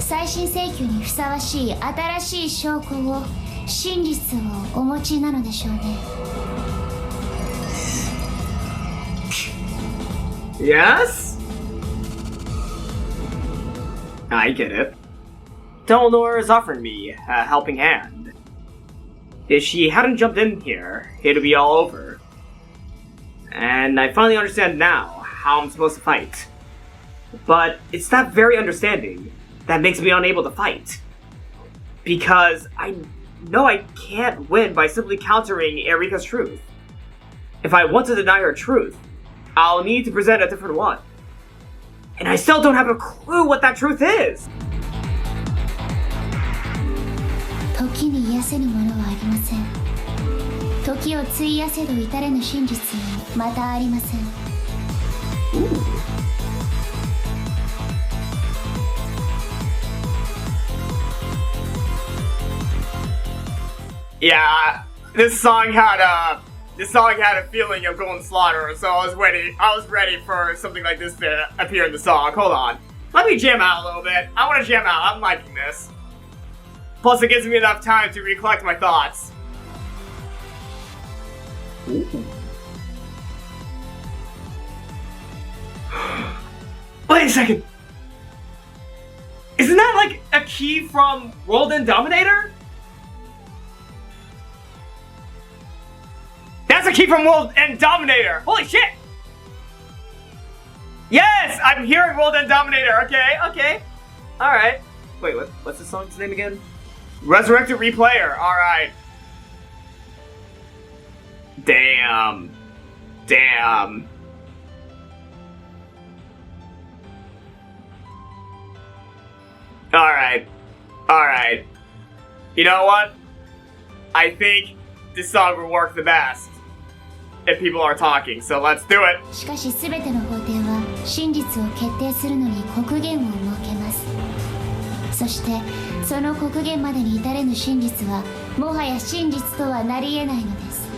再審請求にふさわしい新しい証拠を、真実をお持ちなのでしょうね。Yes? I get it. Dlanor is offering me a helping hand. If she hadn't jumped in here, it'd be all over. And I finally understand now how I'm supposed to fight. But it's that very understanding that makes me unable to fight. Because I know I can't win by simply countering Erika's truth. If I want to deny her truth, I'll need to present a different one. And I still don't have a clue what that truth is! 時に癒せぬものはありません。時を費やせど至れぬ真実もまたありません。Yeah, this song had a feeling of Golden Slaughter, so I was ready for something like this to appear in the song. Hold on. Let me jam out a little bit. I want to jam out. I'm liking this. Plus, it gives me enough time to recollect my thoughts. Ooh. Wait a second. Isn't that like a key from World End Dominator? That's a key from World End Dominator! Holy shit! Yes! I'm hearing World End Dominator. Okay. Alright. Wait, what's the song's name again? Resurrected Replayer. Alright. Damn. Alright. You know what? I think this song will work the best if people are talking, so let's do it. しかし全ての法廷は真実を決定するのに刻限を設けます。そしてその刻限までに至れぬ真実はもはや真実とはなり得ないのです。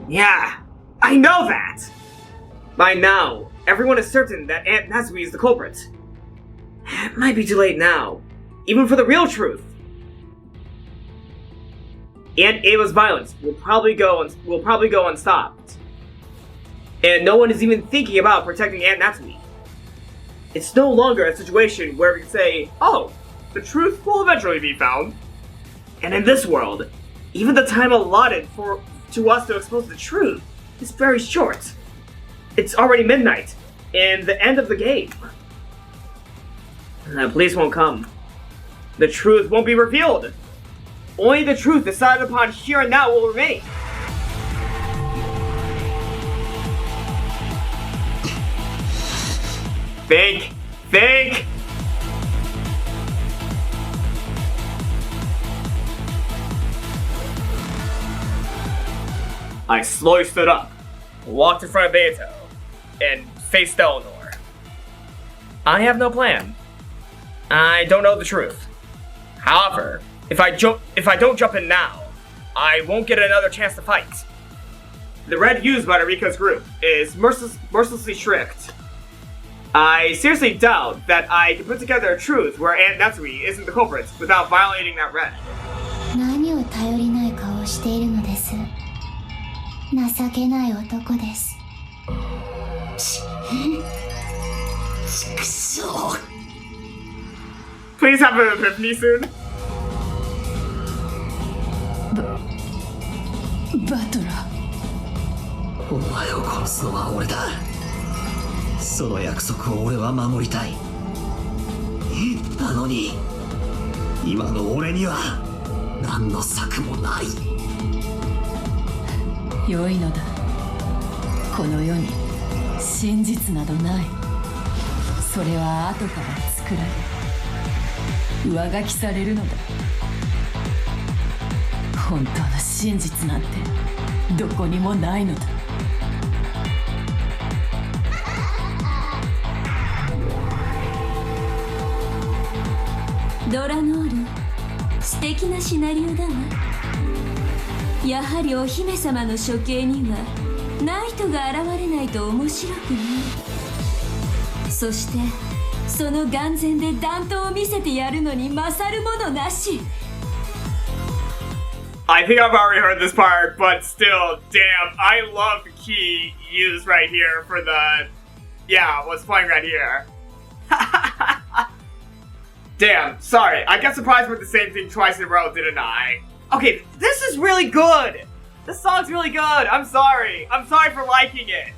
Yeah, I know that! By now, everyone is certain that Aunt Natsuhi is the culprit. It might be too late now, even for the real truth. Aunt Ava's violence will probably go unstopped. And no one is even thinking about protecting Aunt Natsuhi. It's no longer a situation where we can say, oh, the truth will eventually be found. And in this world, even the time allotted to us to expose the truth is very short. It's already midnight, and the end of the game. The police won't come. The truth won't be revealed. Only the truth decided upon here and now will remain. Think! I slowly stood up, walked in front of Beato, and faced Dlanor. I have no plan. I don't know the truth. However, if I don't jump in now, I won't get another chance to fight. The red used by Nariko's group is mercilessly strict. I seriously doubt that I can put together a truth where Aunt Natsuhi isn't the culprit without violating that red. 何を頼りない顔をしているのです。情けない男です。くそ。Please have an epiphany soon. バトラ。お前を殺すのは俺だ。その約束を俺は守りたい。なのに今の俺には何の策もない。良いのだ。この世に真実などない。それは後から作られ上書きされるのだ。本当の真実なんてどこにもないのだ。ドラノール、素敵なシナリオだわ。やはりお姫様の処刑にはナイトが現れないと面白くない。そしてその眼前で弾頭を見せてやるのに勝るものなし。I think I've already heard this part, but still, damn, I love the key used right here for the... Yeah, what's playing right here. Damn, sorry, I got surprised with the same thing twice in a row, didn't I? Okay, this is really good! This song's really good, I'm sorry. I'm sorry for liking it.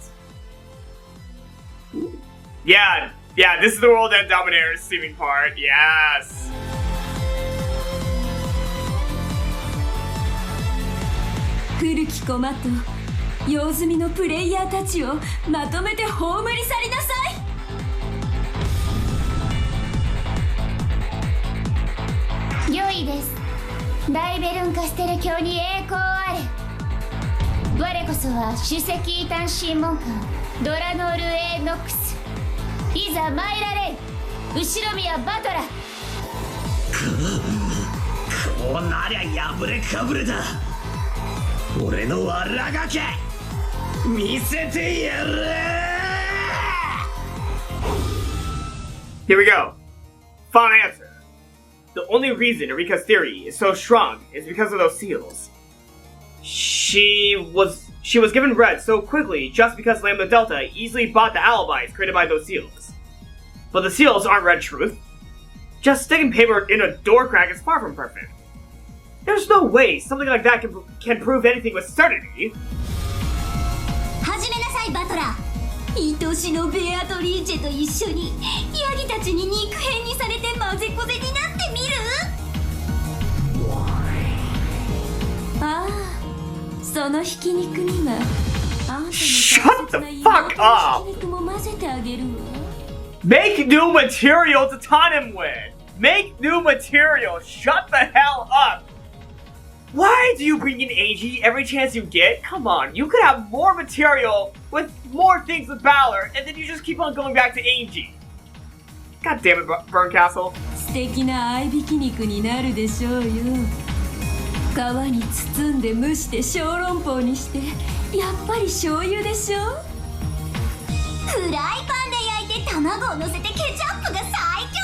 Yeah, this is the World End Dominator's theming part, yes. 古き駒と用済みのプレイヤーたちをまとめて葬り去りなさい。良いです。大ベルンカステル教に栄光あれ。我こそは首席異端審問官ドラノール・エノックス。いざ参られん。後ろ宮バトラ。こうなりゃ破れかぶれだ。俺のわらがけ見せてやる。 Here we go. Final answer. The only reason Erika's theory is so strong is because of those seals. She was given red so quickly just because Lambda Delta easily bought the alibis created by those seals. But the seals aren't red truth. Just sticking paper in a door crack is far from perfect. There's no way something like that can prove anything with certainty. 始めなさいバトラー。愛しのベアトリーチェと一緒にヤギたちに肉片にされて混ぜこぜになってみる。ああ、そのひき肉にはあんたの大切な妹のひき肉も混ぜてあげるわ。Make new material to taunt him with. Make new material. Shut the hell up. Why do you bring in AG every chance you get? Come on, you could have more material with more things with Valor, and then you just keep on going back to AG. God damn it, Bernkastel. 素敵な合いびき肉になるでしょうよ。皮に包んで蒸して小籠包にしてやっぱり醤油でしょ。フライパンで焼いて卵を乗せてケチャップが最強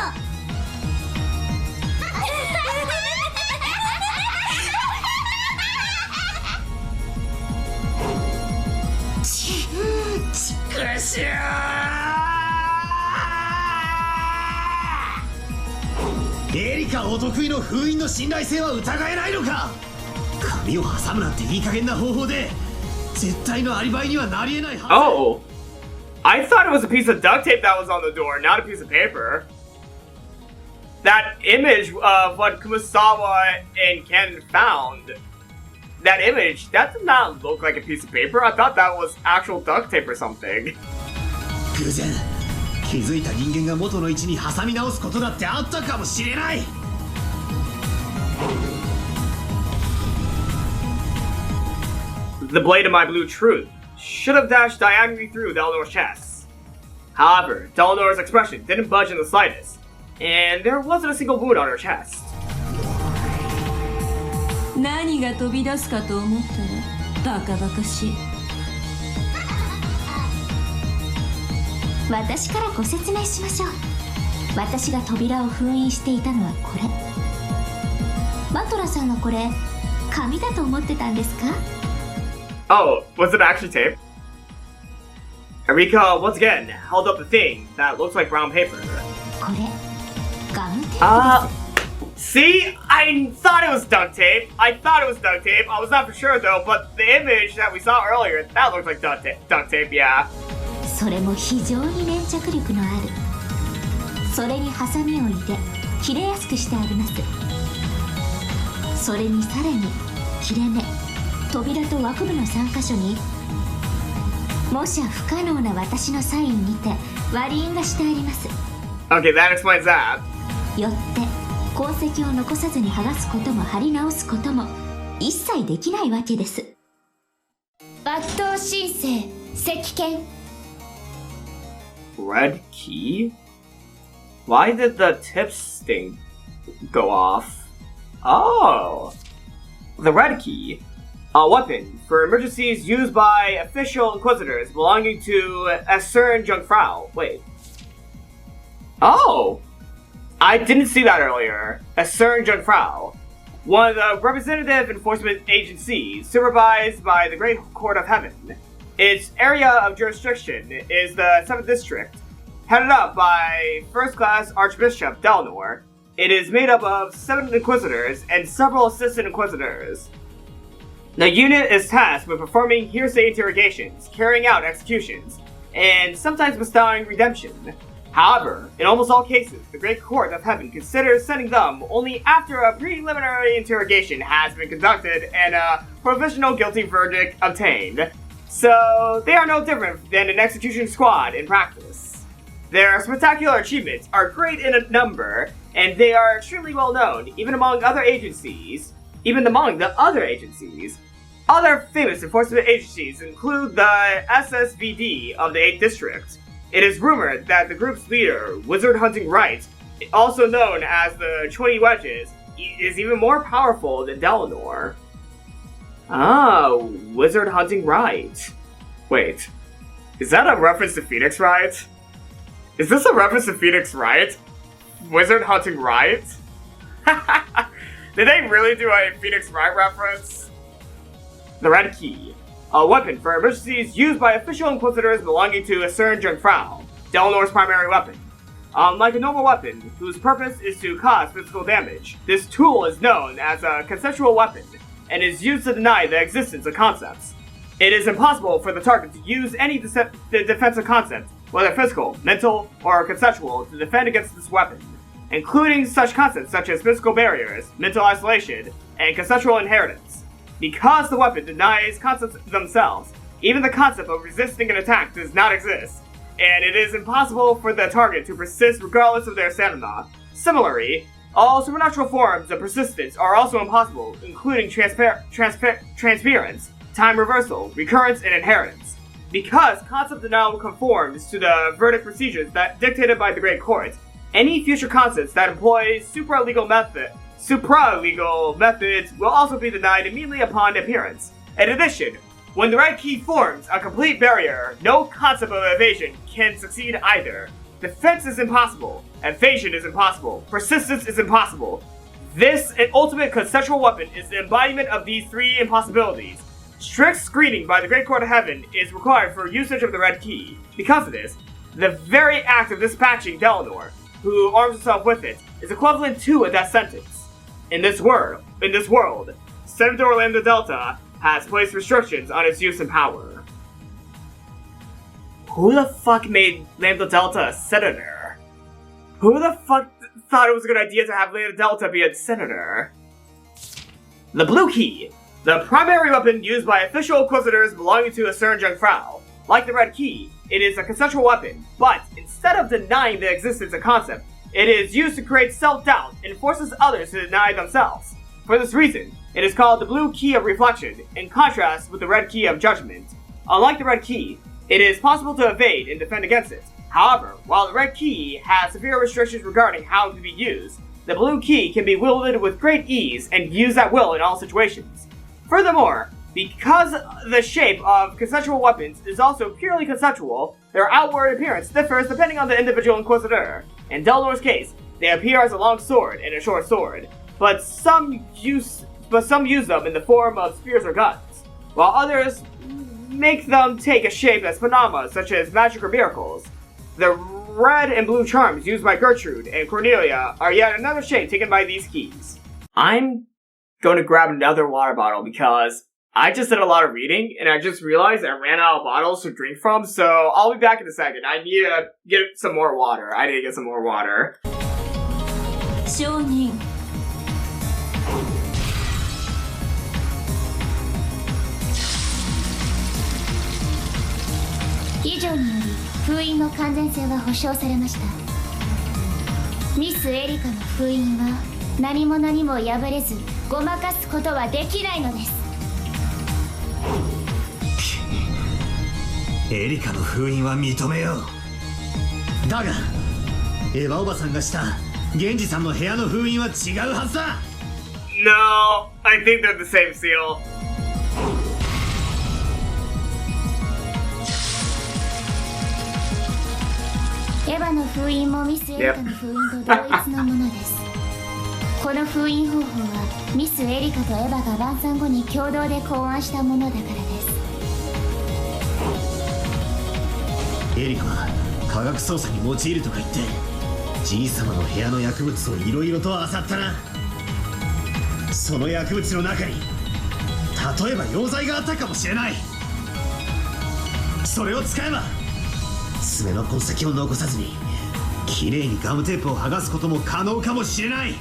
よ。エリカお得意の封印の信頼性は疑えないのか。髪を挟むなんていい加減な方法で絶対のアリバイにはなり得ないはず。 Oh, I thought it was a piece of duct tape that was on the door, not a piece of paper. That image of what Kumasawa and Ken found, that image, that did not look like a piece of paper. I thought that was actual duct tape or something. 偶然気づいた人間が元の位置に挟み直すことだってあったかもしれない。The blade of my blue truth should have dashed diagonally through Dlanor's chest. However, Dlanor's expression didn't budge in the slightest, and there wasn't a single wound on her chest. 何が飛び出すかと思ったらバカバカしい。私からご説明しましょう。私が扉を封印していたのはこれ。バトラさんはこれ紙だと思ってたんですか？ Oh, was it actually tape? Erika once again held up the thing that looks like brown paper. これガムテープです。 See? I thought it was duct tape. I was not for sure though, but the image that we saw earlier, that looked like duct tape, yeah. それも非常に粘着力のある。それにハサミを入れ切れやすくしてあります。それにさらに切れ目、扉と枠部の3箇所に模写不可能な私のサインにて割り印がしてあります。 Okay, that explains that. よって痕跡を残さずに剥がすことも貼り直すことも一切できないわけです。抜刀申請石剣。 Red key? Why did the tip sting go off? Oh! The red key. A weapon for emergencies used by official inquisitors belonging to a certain Jungfrau. Wait. Oh! I didn't see that earlier. A certain Jungfrau. one of the representative enforcement agencies supervised by the Great Court of Heaven. Its area of jurisdiction is the 7th District, headed up by First Class Archbishop Dlanor. It is made up of 7 Inquisitors and several Assistant Inquisitors. The unit is tasked with performing hearsay interrogations, carrying out executions, and sometimes bestowing redemption. However, in almost all cases, the Great Court of Heaven considers sending them only after a preliminary interrogation has been conducted and a provisional guilty verdict obtained. So, they are no different than an execution squad in practice. Their spectacular achievements are great in a number, and they are extremely well known, even among the other agencies. Other famous enforcement agencies include the SSVD of the 8th District. It is rumored that the group's leader, Wizard Hunting Right, also known as the 20 Wedges, is even more powerful than Dlanor. Oh, Wizard Hunting Right. Wait, is that a reference to Phoenix Wright? Is this a reference to Phoenix Wright? Wizard Hunting Right? Did they really do a Phoenix Wright reference? The Red Key. A weapon for emergencies used by official inquisitors belonging to a certain Jungfrau, Dlanor's primary weapon. Unlike a normal weapon, whose purpose is to cause physical damage, this tool is known as a conceptual weapon, and is used to deny the existence of concepts. It is impossible for the target to use any defensive concept, whether physical, mental, or conceptual, to defend against this weapon, including such concepts such as physical barriers, mental isolation, and conceptual inheritance. Because the weapon denies concepts themselves, even the concept of resisting an attack does not exist, and it is impossible for the target to persist regardless of their stamina. Similarly, all supernatural forms of persistence are also impossible, including transference, time reversal, recurrence, and inheritance. Because concept denial conforms to the verdict procedures that dictated by the Great Court, any future concepts that employ supralegal methods will also be denied immediately upon appearance. In addition, when the Red Key forms a complete barrier, no concept of evasion can succeed either. Defense is impossible, evasion is impossible, persistence is impossible. This ultimate conceptual weapon is the embodiment of these 3 impossibilities. Strict screening by the Great Court of Heaven is required for usage of the Red Key. Because of this, the very act of dispatching Dlanor, who arms himself with it, is equivalent to a death sentence. In this world, Senator Lambda Delta has placed restrictions on its use and power. Who the fuck made Lambda Delta a senator? Who the fuck thought it was a good idea to have Lambda Delta be a senator? The Blue Key. The primary weapon used by official inquisitors belonging to a certain Jungfrau. Like the Red Key, it is a conceptual weapon, but instead of denying the existence of concept, it is used to create self-doubt and forces others to deny themselves. For this reason, it is called the Blue Key of Reflection, in contrast with the Red Key of Judgment. Unlike the Red Key, it is possible to evade and defend against it. However, while the Red Key has severe restrictions regarding how it can be used, the Blue Key can be wielded with great ease and used at will in all situations. Furthermore, because the shape of conceptual weapons is also purely conceptual, their outward appearance differs depending on the individual inquisitor. In Dlanor's case, they appear as a long sword and a short sword, but some use them in the form of spears or guns, while others make them take a shape as phenomena such as magic or miracles. The red and blue charms used by Gertrude and Cornelia are yet another shape taken by these keys. I'm going to grab another water bottle because I just did a lot of reading and I just realized I ran out of bottles to drink from, so I'll be back in a second. I need to get some more water. Shonin. 以上により封印の完全性は保証されました。ミスエリカの封印は何も何も破れずごまかすことはできないのです。エリカの封印は認めよう。だがエヴァおばさんがしたゲンジさんの部屋の封印は違うはずだ。 No, I think they're the same seal. エヴァの封印もミスエリカの封印と同一のものです。この封印方法はミス・エリカとエヴァが晩餐後に共同で考案したものだからです。エリカは科学操作に用いるとか言ってじいさまの部屋の薬物をいろいろと漁ったな。その薬物の中に例えば溶剤があったかもしれない。それを使えば爪の痕跡を残さずにきれいにガムテープを剥がすことも可能かもしれない。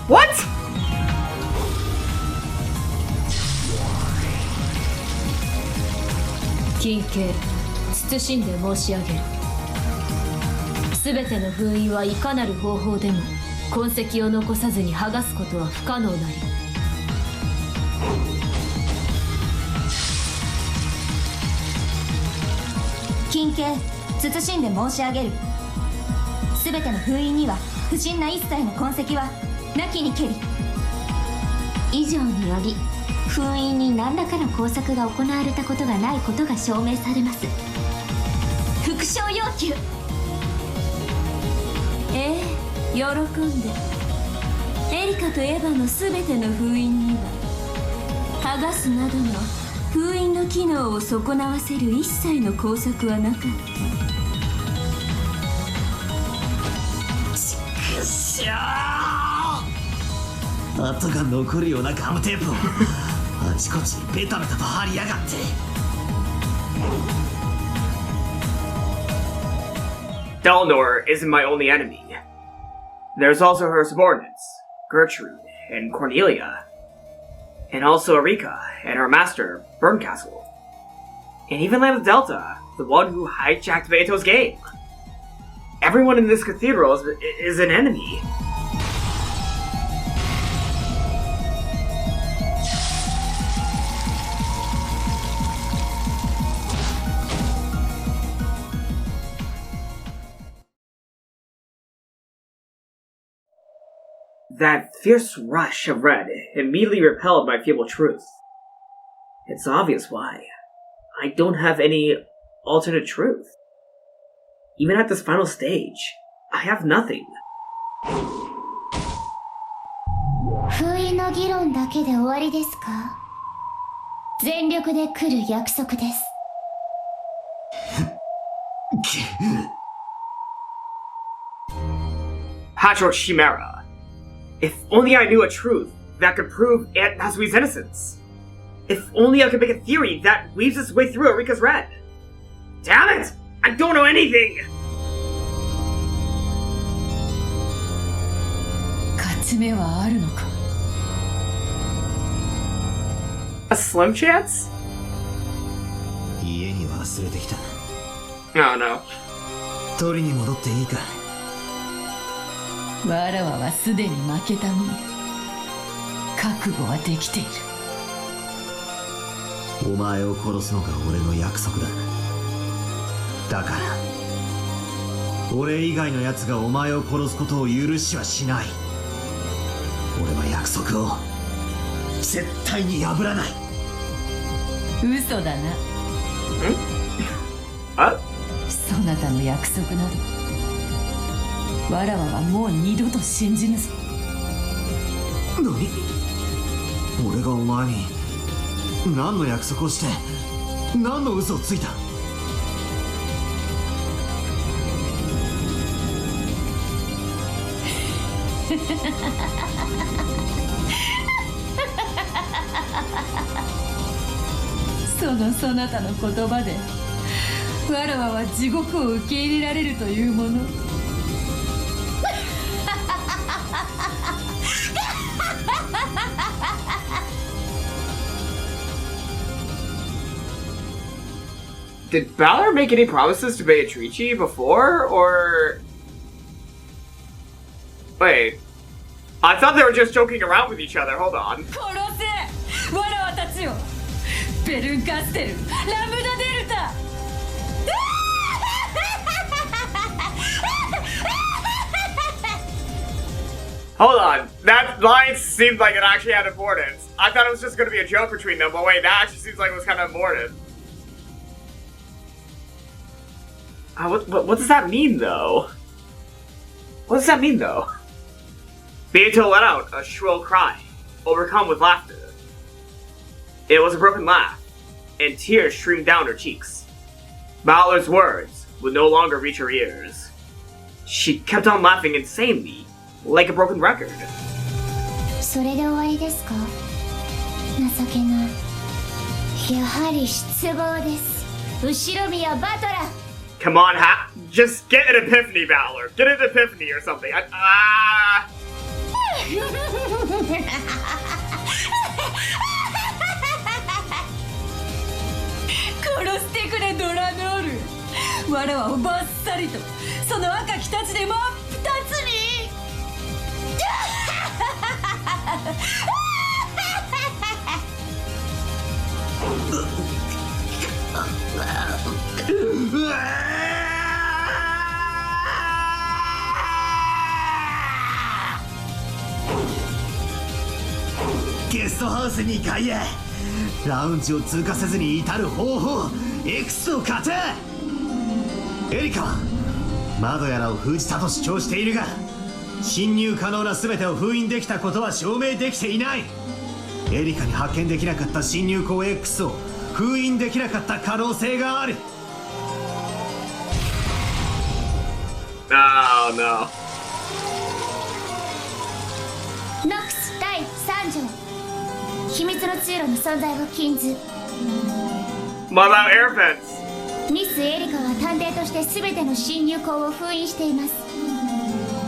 What? 金慶謹んで申し上げる。全ての封印はいかなる方法でも痕跡を残さずに剥がすことは不可能なり。金慶謹んで申し上げる。全ての封印には不審な一切の痕跡はなきにけり。以上により封印に何らかの工作が行われたことがないことが証明されます。復唱要求。喜んで。エリカとエヴァの全ての封印には剥がすなどの封印の機能を損なわせる一切の工作はなかった。ちくしょう。跡が残るようなガムテープをあちこちにベタベタと貼りやがって。 Dlanor isn't my only enemy. There's also her subordinates, Gertrude and Cornelia, and also Erika and her master, Bernkastel, and even Lana Delta, the one who hijacked Beato's game. Everyone in this cathedral is an enemy. That fierce rush of red immediately repelled my feeble truth. It's obvious why. I don't have any alternate truth. Even at this final stage, I have nothing. 封印の議論だけで終わりですか？全力で来る約束です。Patchwork Chimera. If only I knew a truth that could prove Aunt Natsuhi's innocence. If only I could make a theory that weaves its way through Erika's red. Damn it! I don't know anything! 勝ち目はあるのか? A slim chance? 家に忘れてきた。 Oh no. 取りに戻っていいか。わらわはすでに負けた身。覚悟はできている。お前を殺すのが俺の約束だ。だから俺以外の奴がお前を殺すことを許しはしない。俺は約束を絶対に破らない。嘘だな。あ？そなたの約束などわらわはもう二度と信じぬぞ。何？俺がお前に何の約束をして何の嘘をついた？そなたの言葉でわらわは地獄を受け入れられるというもの。Did Balor make any promises to Beatrice before, or... Wait. I thought they were just joking around with each other, hold on. 殺せ！わらわたちを！ベルンカステル、ラムダデルタ！Hold on, that line seemed like it actually had importance. I thought it was just going to be a joke between them, but wait, that actually seems like it was kind of important. What does that mean, though? What does that mean, though? Beato let out a shrill cry, overcome with laughter. It was a broken laugh, and tears streamed down her cheeks. Balor's words would no longer reach her ears. She kept on laughing insanely, like a broken record. それで終わりですか？情けない。やはり失望です。後ろ宮バトラ。 Come on, just get an epiphany, Balor. Get an epiphany or something. 殺してくれドラノール。わらわをバッサリとその赤きたちで真っ二つに。ゲストハウス2階へ。ラウンジを通過せずに至る方法 X を勝て。エリカは窓やらを封じたと主張しているが、侵入可能な全てを封印できたことは証明できていない。エリカに発見できなかった侵入口 X を封印できなかった可能性がある。Oh no. ノックス第3条。秘密の通路の存在を禁ず。 What about air vents? ミス・エリカは探偵として全ての侵入口を封印しています。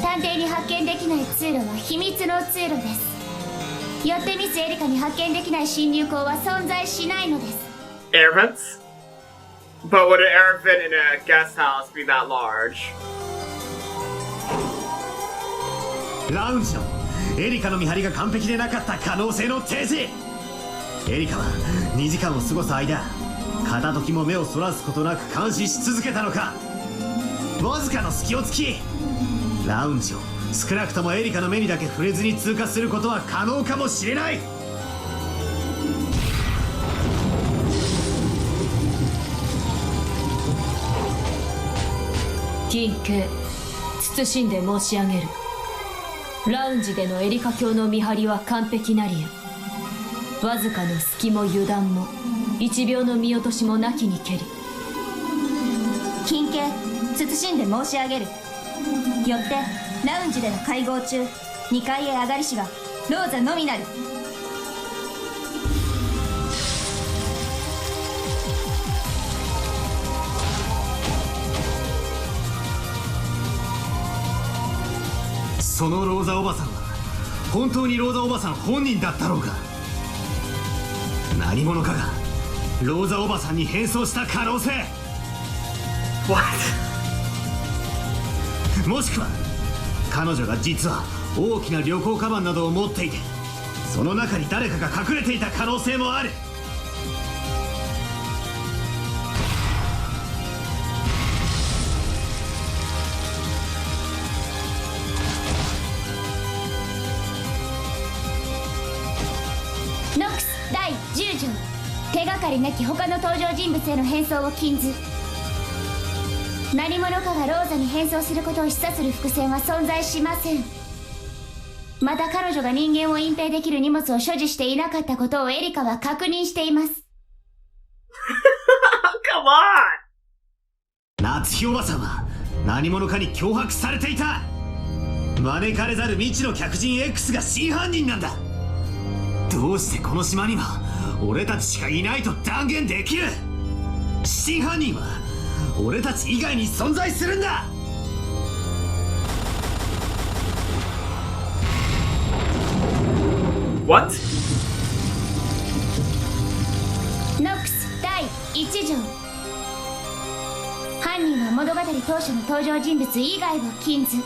探偵に発見できない通路は秘密の通路です。よってミス・エリカに発見できない侵入口は存在しないのです。 Air vents? But would an air vent in a guest house be that large? ラウンジのエリカの見張りが完璧でなかった可能性の提示。エリカは2時間を過ごす間、片時も目をそらすことなく監視し続けたのか。わずかの隙を突きラウンジを少なくともエリカの目にだけ触れずに通過することは可能かもしれない。金慶、謹んで申し上げる。ラウンジでのエリカ卿の見張りは完璧なりや、わずかの隙も油断も1秒の見落としもなきにけり。金慶、謹んで申し上げる。よってラウンジでの会合中、2階へ上がりしはローザのみなる。そのローザおばさんは本当にローザおばさん本人だったろうか。何者かがローザおばさんに変装した可能性。 What? もしくは彼女が実は大きな旅行カバンなどを持っていて、その中に誰かが隠れていた可能性もある。ノックス第10条。手がかりなき他の登場人物への変装を禁ず。何者かがローザに変装することを示唆する伏線は存在しません。また彼女が人間を隠蔽できる荷物を所持していなかったことをエリカは確認しています。Come on! 夏日おばさんは何者かに脅迫されていた。招かれざる未知の客人 X が真犯人なんだ。どうしてこの島には俺たちしかいないと断言できる。真犯人は俺たち以外に存在するんだ。What? ノックス第1条。犯人は物語当初の登場人物以外を禁ず。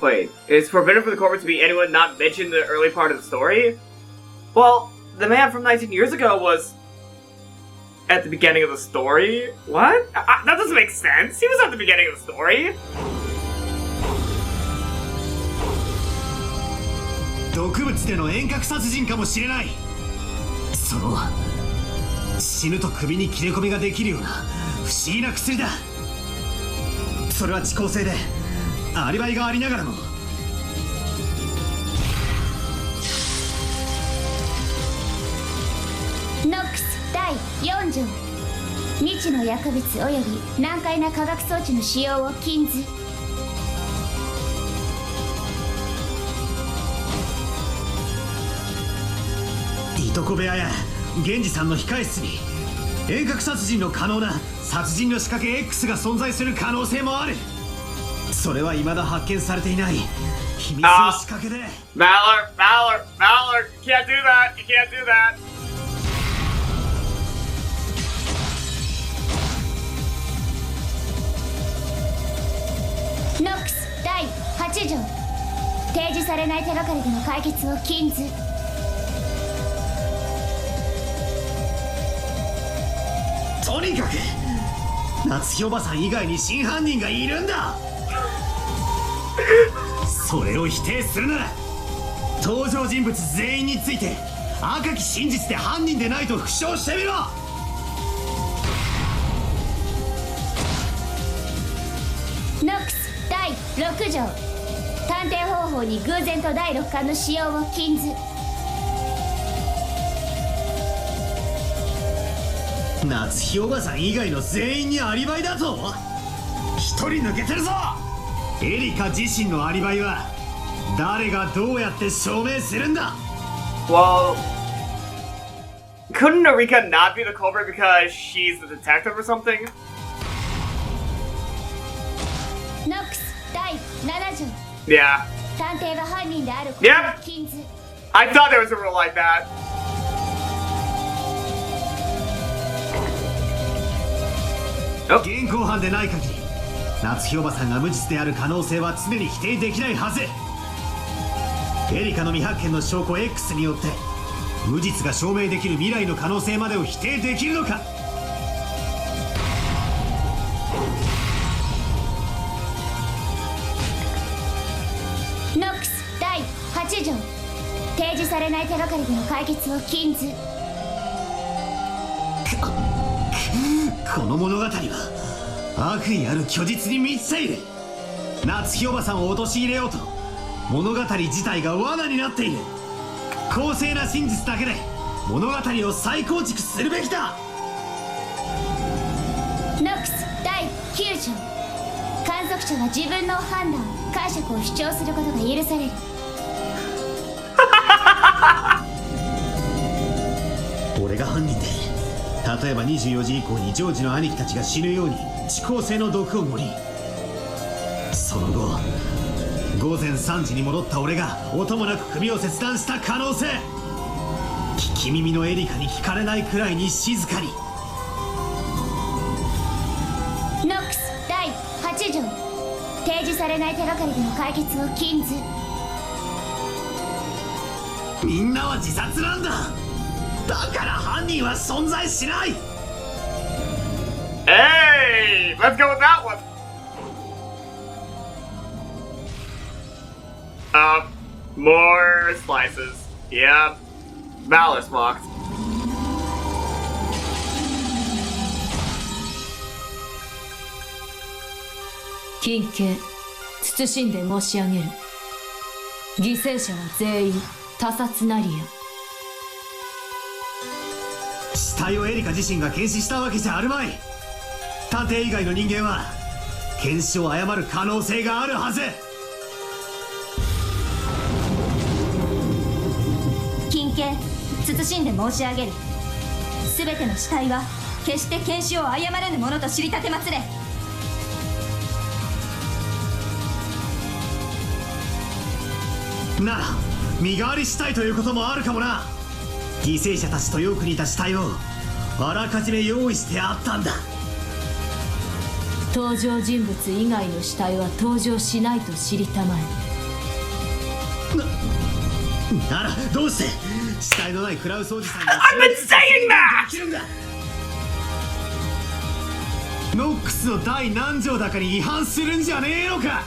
Wait, is forbidden for the corporate to be anyone not mentioned in the early part of the story? Well, the man from 19 years ago was at the beginning of the story? What? That doesn't make sense. He was at the beginning of the story. 毒物での遠隔殺人かもしれない。その死ぬと首に切れ込みができるような不思議な薬だ。それは遅効性でアリバイがありながらも。ノックス第4条、未知の薬物および難解な化学装置の使用を禁ず。いとこ部屋や源氏さんの控室に遠隔殺人の可能な殺人の仕掛け X が存在する可能性もある。それは未だ発見されていない秘密の仕掛けで。Valor, you can't do that, you can't do that. ノックス第8条、提示されない手がかりでの解決を禁ず。とにかく夏日おばさん以外に真犯人がいるんだ。それを否定するなら登場人物全員について赤き真実で犯人でないと復唱してみろ。ノックス第6条、探偵方法に偶然と第6巻の使用を禁ず。夏日おばさん以外の全員にアリバイだと。一人抜けてるぞ。エリカ自身のアリバイは誰がどうやって証明するんだ。 Well, couldn't Erika not be the culprit because she's the detective or something? ノックス第7条、 Yeah. 探偵が犯人であることを禁ず。 I thought there was a rule like that. 現行犯でない限り夏日おばさんが無実である可能性は常に否定できないはず。エリカの未発見の証拠 X によって無実が証明できる未来の可能性までを否定できるのか。ノックス第8条、提示されない手がかりでの解決を禁ず。この物語は悪意ある虚実に満ちている。夏日おばさんを陥れようと物語自体が罠になっている。公正な真実だけで物語を再構築するべきだ。ノックス第9条、観測者は自分の判断、解釈を主張することが許される。俺が犯人で例えば24時以降にジョージの兄貴たちが死ぬように遅効性の毒を盛り、その後午前3時に戻った俺が音もなく首を切断した可能性。聞き耳のエリカに聞かれないくらいに静かに。ノックス第8条、提示されない手がかりでの解決を禁ず。みんなは自殺なんだ。だから犯人は存在しない。 Hey, let's go with that one. More slices. Yeah. Valor's locked. 近景謹んで申し上げる。犠牲者は全員他殺なりや。死体をエリカ自身が検視したわけじゃあるまい。探偵以外の人間は検視を誤る可能性があるはず。近景謹んで申し上げる。すべての死体は決して検視を誤らぬものと知りたてまつれ。なら身代わりしたいということもあるかもな。犠牲者たちとよく似た死体をあらかじめ用意してあったんだ。登場人物以外の死体は登場しないと知りたまえ。ならどうして死体のないクラウスおじさんに I'm saying that! できるんだ。ノックスの第何条だかに違反するんじゃねえのか。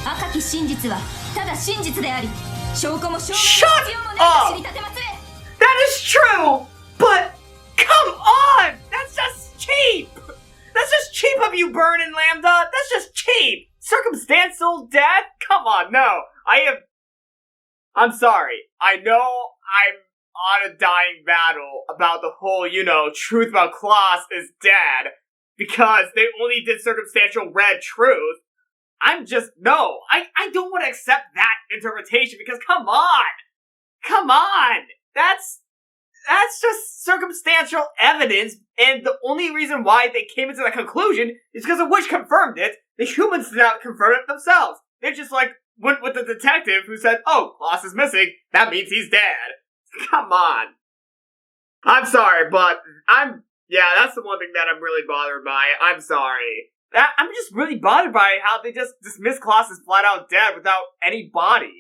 赤き真実はただ真実であり、証拠も証明も必要もないと知りたてまつれ。 That is true, but come on! That's just cheap! That's just cheap of you, Burn and Lambda! That's just cheap! Circumstantial death? Come on, no. I'm sorry. I know I'm on a dying battle about the whole, truth about Klaus is dead, because they only did circumstantial red truth. I don't want to accept that interpretation, because come on! That's just circumstantial evidence, and the only reason why they came into that conclusion is because of which confirmed it. The humans did not confirm it themselves. They just, went with the detective who said, oh, Klaus is missing, that means he's dead. Come on. I'm sorry, but that's the one thing that I'm really bothered by. I'm sorry. I'm just really bothered by how they just dismiss Klaus as flat out dead without any body.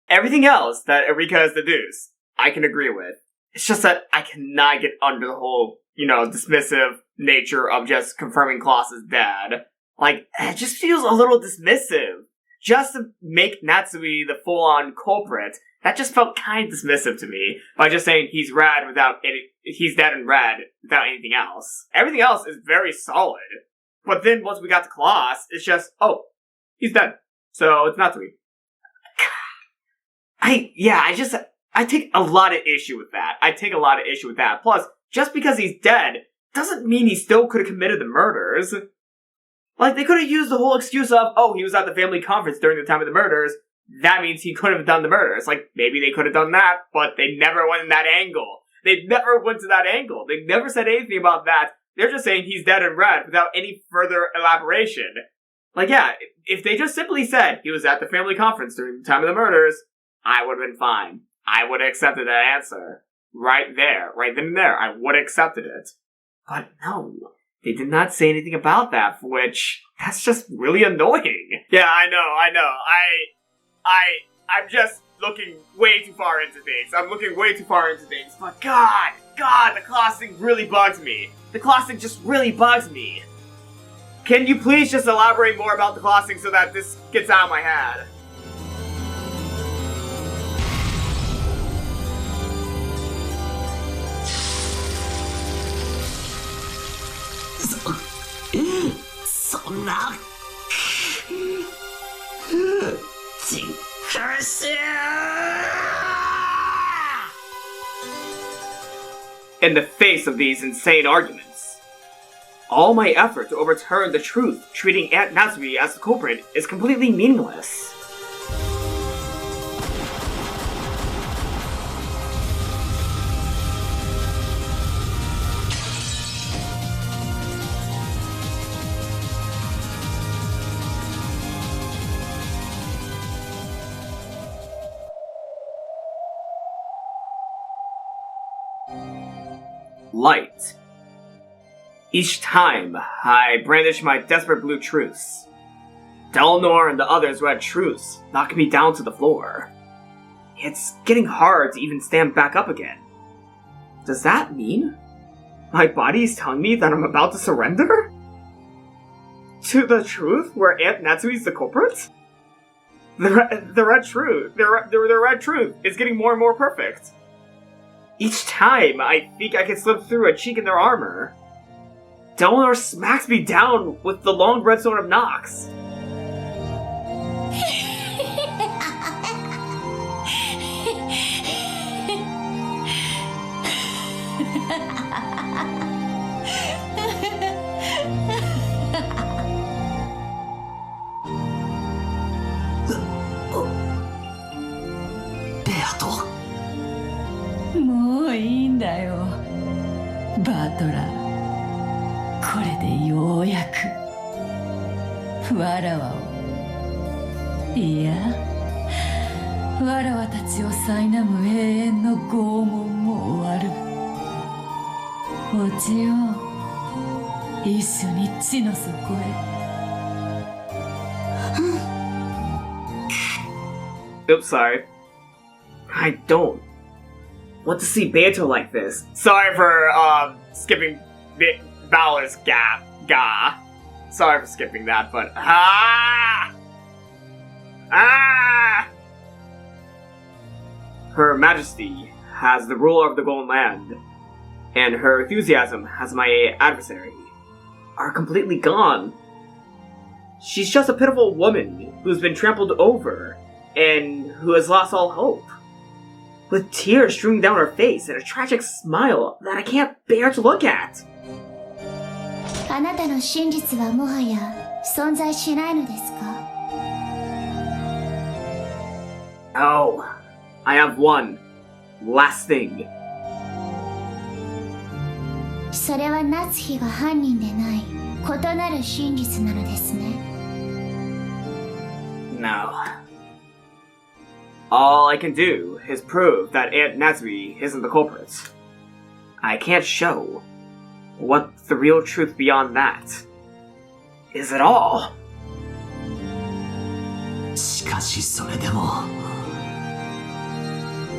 Everything else that Erika has deduced, I can agree with. It's just that I cannot get under the whole, dismissive nature of just confirming Klaus is dead. It just feels a little dismissive. Just to make Natsuhi the full-on culprit, that just felt kind of dismissive to me, by just saying he's dead and red without anything else. Everything else is very solid. But then once we got to Klaus, it's just, oh, he's dead. So it's Natsuhi. I take a lot of issue with that. Plus, just because he's dead doesn't mean he still could have committed the murders. They could have used the whole excuse of, oh, he was at the family conference during the time of the murders. That means he could have done the murders. Maybe they could have done that, but they never went in that angle. They never went to that angle. They never said anything about that. They're just saying he's dead and red without any further elaboration. If they just simply said he was at the family conference during the time of the murders, I would have been fine. I would have accepted that answer. Right then and there, I would have accepted it. But no. They did not say anything about that, that's just really annoying. Yeah, I know. I'm just looking way too far into things. But God, the Klaus thing really bugs me. Can you please just elaborate more about the Klaus thing so that this gets out of my head? In the face of these insane arguments, all my effort to overturn the truth treating Aunt Natsuhi as the culprit is completely meaningless. Light. Each time, I brandish my desperate blue truce. Dlanor and the others red truce knock me down to the floor. It's getting hard to even stand back up again. Does that mean my body is telling me that I'm about to surrender? To the truth where Aunt Natsuhi's the culprit? The red truth is getting more and more perfect. Each time, I think I can slip through a chink in their armor. Dlanor smacks me down with the long red sword of Nox. Beato? もういいんだよ、バトラー。これでようやくわらわを、いや、わらわたちを苛む永遠の拷問も終わる。落ちよう、一緒に地の底へ。Oops, sorry. I don't want to see Beato like this. Sorry for skipping Balor's ga. Sorry for skipping that, but Her Majesty has the ruler of the Golden Land, and her enthusiasm has my adversary. are completely gone. She's just a pitiful woman who's been trampled over and who has lost all hope, with tears streaming down her face and a tragic smile that I can't bear to look at. あなたの真実はもはや存在しないのですか? Oh, I have one last thing. それは夏日が犯人でない異なる真実なのですね。 No. All I can do is prove that Aunt Natsuhi isn't the culprit. I can't show what the real truth beyond that is at all. しかしそれでも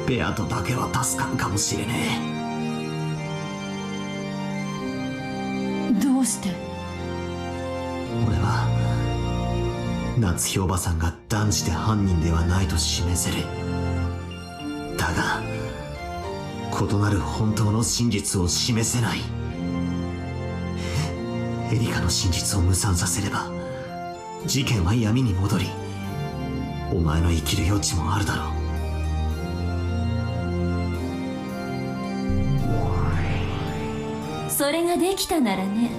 ベアトだけは助かるかもしれねえ。どうして？俺は夏日おばさんが断じて犯人ではないと示せる。だが異なる本当の真実を示せない。エリカの真実を無産させれば事件は闇に戻り、お前の生きる余地もあるだろう。それができたならね。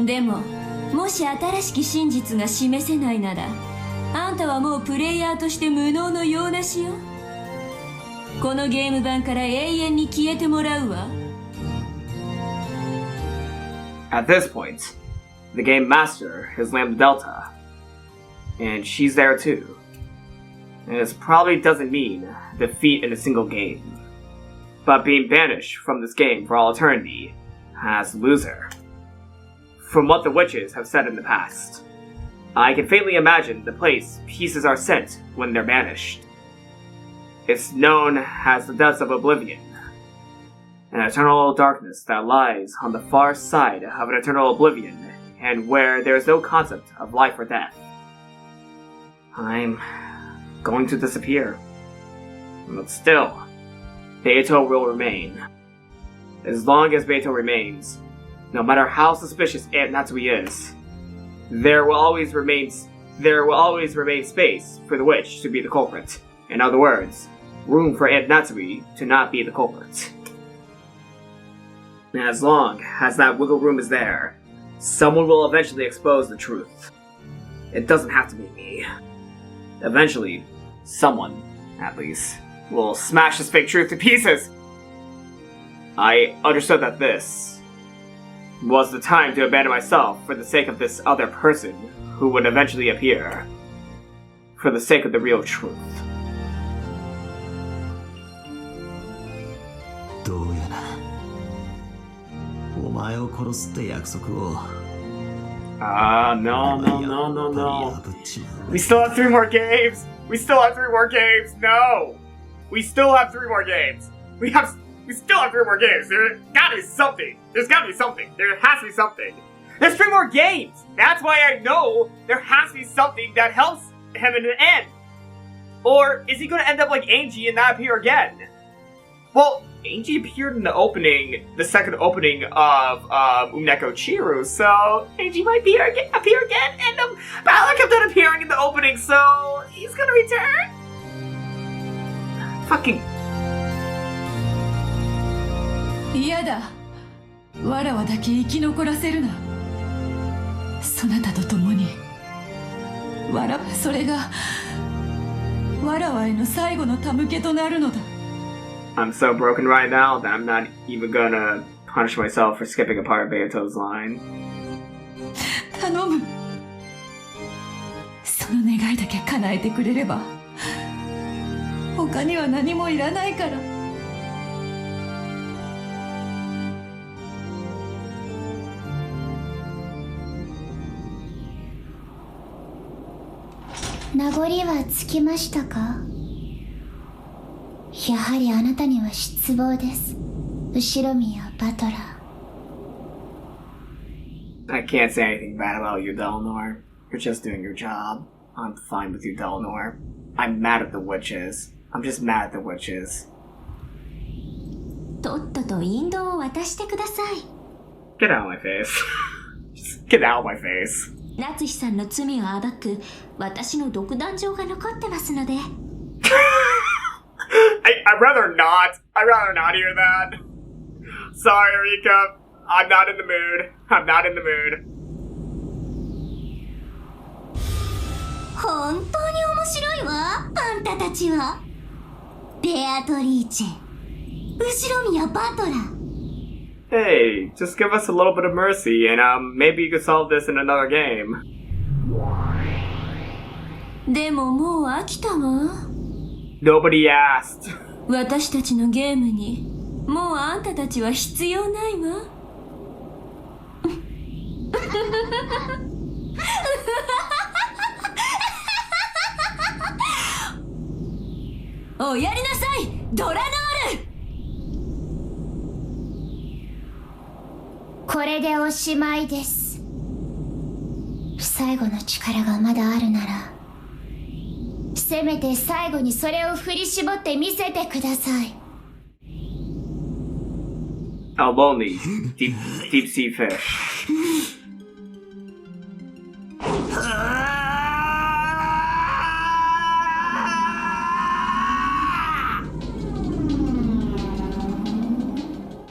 でももし新しき真実が示せないなら、あんたはもうプレイヤーとして無能の用なしよ。このゲーム版から永遠に消えてもらうわ。At this point, the game master is Lambda Delta, and she's there too. And this probably doesn't mean defeat in a single game, but being banished from this game for all eternity as loser. From what the witches have said in the past, I can faintly imagine the place pieces are sent when they're banished. It's known as the Depths of Oblivion, an eternal darkness that lies on the far side of an eternal oblivion, and where there is no concept of life or death. I'm going to disappear. But still, Beato will remain. As long as Beato remains, no matter how suspicious Aunt Natsuhi is, there will always remain space for the witch to be the culprit. In other words, room for Aunt Natsuhi to not be the culprit. And as long as that wiggle room is there, someone will eventually expose the truth. It doesn't have to be me. Eventually, someone, at least, will smash this fake truth to pieces. I understood that this was the time to abandon myself for the sake of this other person who would eventually appear. For the sake of the real truth. どうやな。お前を殺すって約束を。No. We still have 3 more games! We still have 3 more games! No! We still have 3 more games! We still have 3 more games! There's gotta be something! There has to be something! There's 3 more games! That's why I know there has to be something that helps him in the end! Or is he gonna end up like Angie and not appear again? Well, Angie appeared in the second opening of Umineko Chiru, so Angie might appear again, and Bala kept on appearing in the opening, so he's gonna return? Fucking... 嫌だ。わらわだけ生き残らせるな。そなたと共に。それがわらわへの最後の手向けとなるのだ。I'm so broken right now that I'm not even gonna punish myself for skipping a part of Beato's line. 頼む。その願いだけ叶えてくれれば、他には何もいらないから。名残はつきましたか？やはりあなたには失望です。後ろ宮バトラー。I can't say anything bad about you, Dlanor. You're just doing your job. I'm fine with you, Dlanor. I'm mad at the witches. I'm just mad at the witches. とっとと引導を渡してください。Get out of my face. Just get out of my face. 夏日さんの罪を暴く私の独壇場が残ってますので。I'd rather not. I'd rather not hear that. Sorry, Erika. I'm not in the mood. I'm not in the mood. 本当に面白いわ、あんたたちは。ベアトリーチェ、後宮バトラ。Hey, just give us a little bit of mercy, and maybe you could solve this in another game. でももう飽きたわ。Nobody asked. 私たちのゲームにもうあんたたちは必要ないわ。おやりなさい、ドラノール。これでおしまいです。最後の力がまだあるなら、せめて最後にそれを振り絞って見せてください。Oh, lonely. Deep sea fish.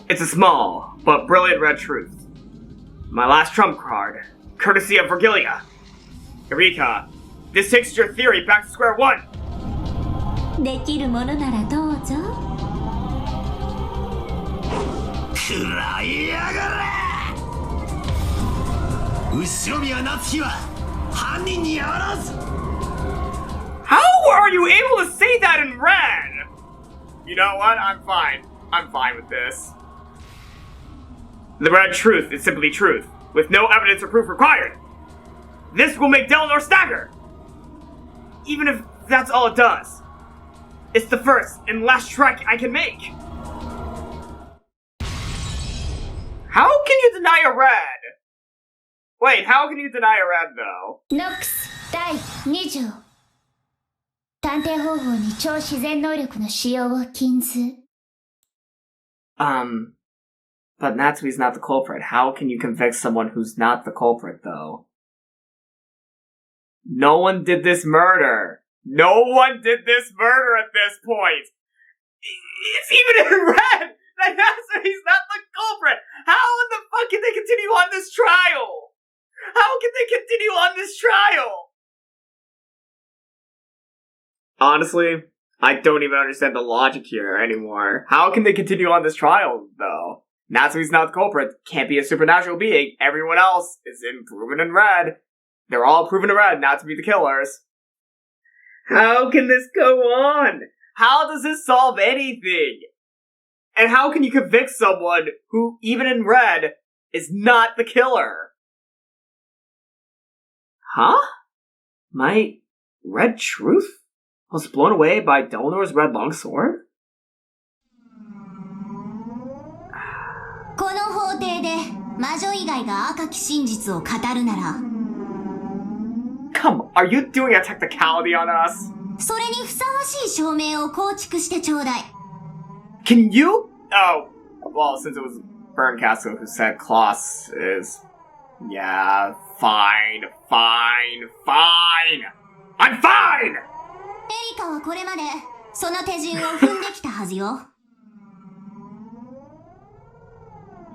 It's a small, but brilliant red truth. My last trump card, courtesy of Virgilia. Erika, this takes your theory back to square one. できるものならどうぞ。くらいやがれ！後宮夏日は犯人にやらず。 How are you able to say that in red? You know what? I'm fine. I'm fine with this. The red truth is simply truth, with no evidence or proof required. This will make Dlanor stagger. Even if that's all it does. It's the first and last strike I can make. How can you deny a red? Wait, how can you deny a red though? ノックス第2条。探偵方法に超自然能力の使用を禁ず。But Natsuhi's not the culprit. How can you convict someone who's not the culprit, though? No one did this murder. No one did this murder at this point. It's even in red that Natsuhi's not the culprit. How in the fuck can they continue on this trial? How can they continue on this trial? Honestly, I don't even understand the logic here anymore. How can they continue on this trial, though? Natsuhi's not the culprit, can't be a supernatural being. Everyone else is proven in red. They're all proven in red not to be the killers. How can this go on? How does this solve anything? And how can you convict someone who, even in red, is not the killer? Huh? My red truth was blown away by Dlanor's red longsword? この法廷で魔女以外が赤き真実を語るなら Come, are you doing a technicality on us? それにふさわしい証明を構築してちょうだい Can you? Oh, well, since it was Bernkastel who said Kloss is... Yeah, fine. I'm fine! エリカはこれまでその手順を踏んできたはずよ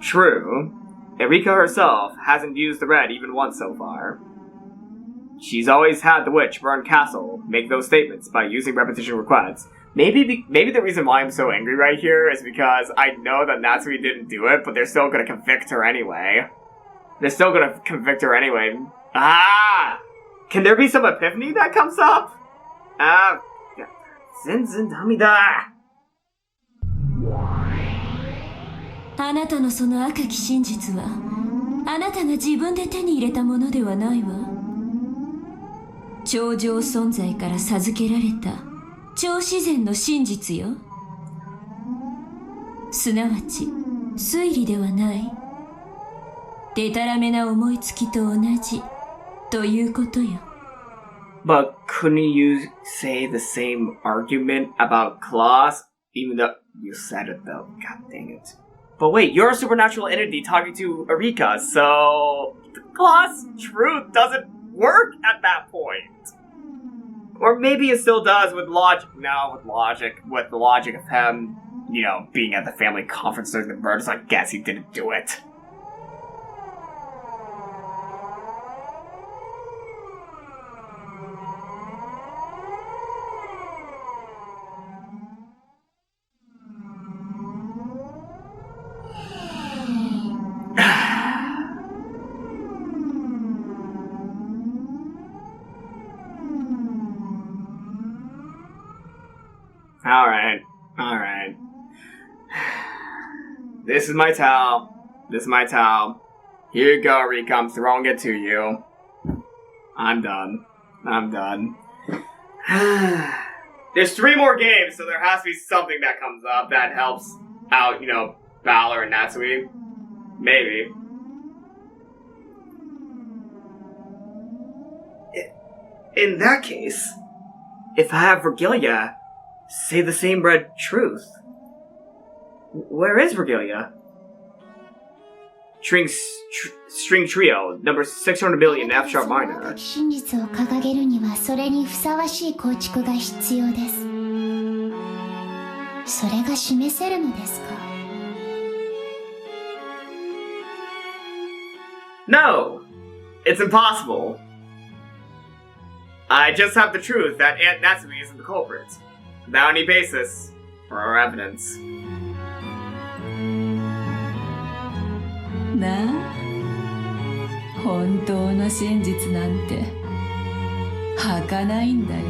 True. Erika herself hasn't used the red even once so far. She's always had the witch, Bernkastel, make those statements by using repetition requests. Maybe the reason why I'm so angry right here is because I know that Natsuhi didn't do it, but they're still gonna convict her anyway. Ah! Can there be some epiphany that comes up? Zinzin Damida! あなたのその赤き真実はあなたが自分で手に入れたものではないわ超常存在から授けられた超自然の真実よすなわち推理ではないでたらめな思いつきと同じということよ But couldn't you say the same argument about Kloss? Even though you said it though, god dang it. But wait, you're a supernatural entity talking to Erika, so the class truth doesn't work at that point. Or maybe it still does with logic. No, with the logic of him, you know, being at the family conference during the murder, so I guess he didn't do it. Alright. This is my towel. Here you go, Rika. I'm throwing it to you. I'm done. There's 3 more games, so there has to be something that comes up that helps out, you know, Valor and Natsuhi. Maybe. In that case, if I have Virgilia say the same red truth, where is Virgilia? String trio, number 600 million, F sharp minor. 真実を掲げるにはそれにふさわしい構築が必要です。それが示せるのですか? No! It's impossible. I just have the truth that Aunt Natsuhi isn't the culprit, without any basis for our evidence. なあ、本当の真実なんて儚いんだよ。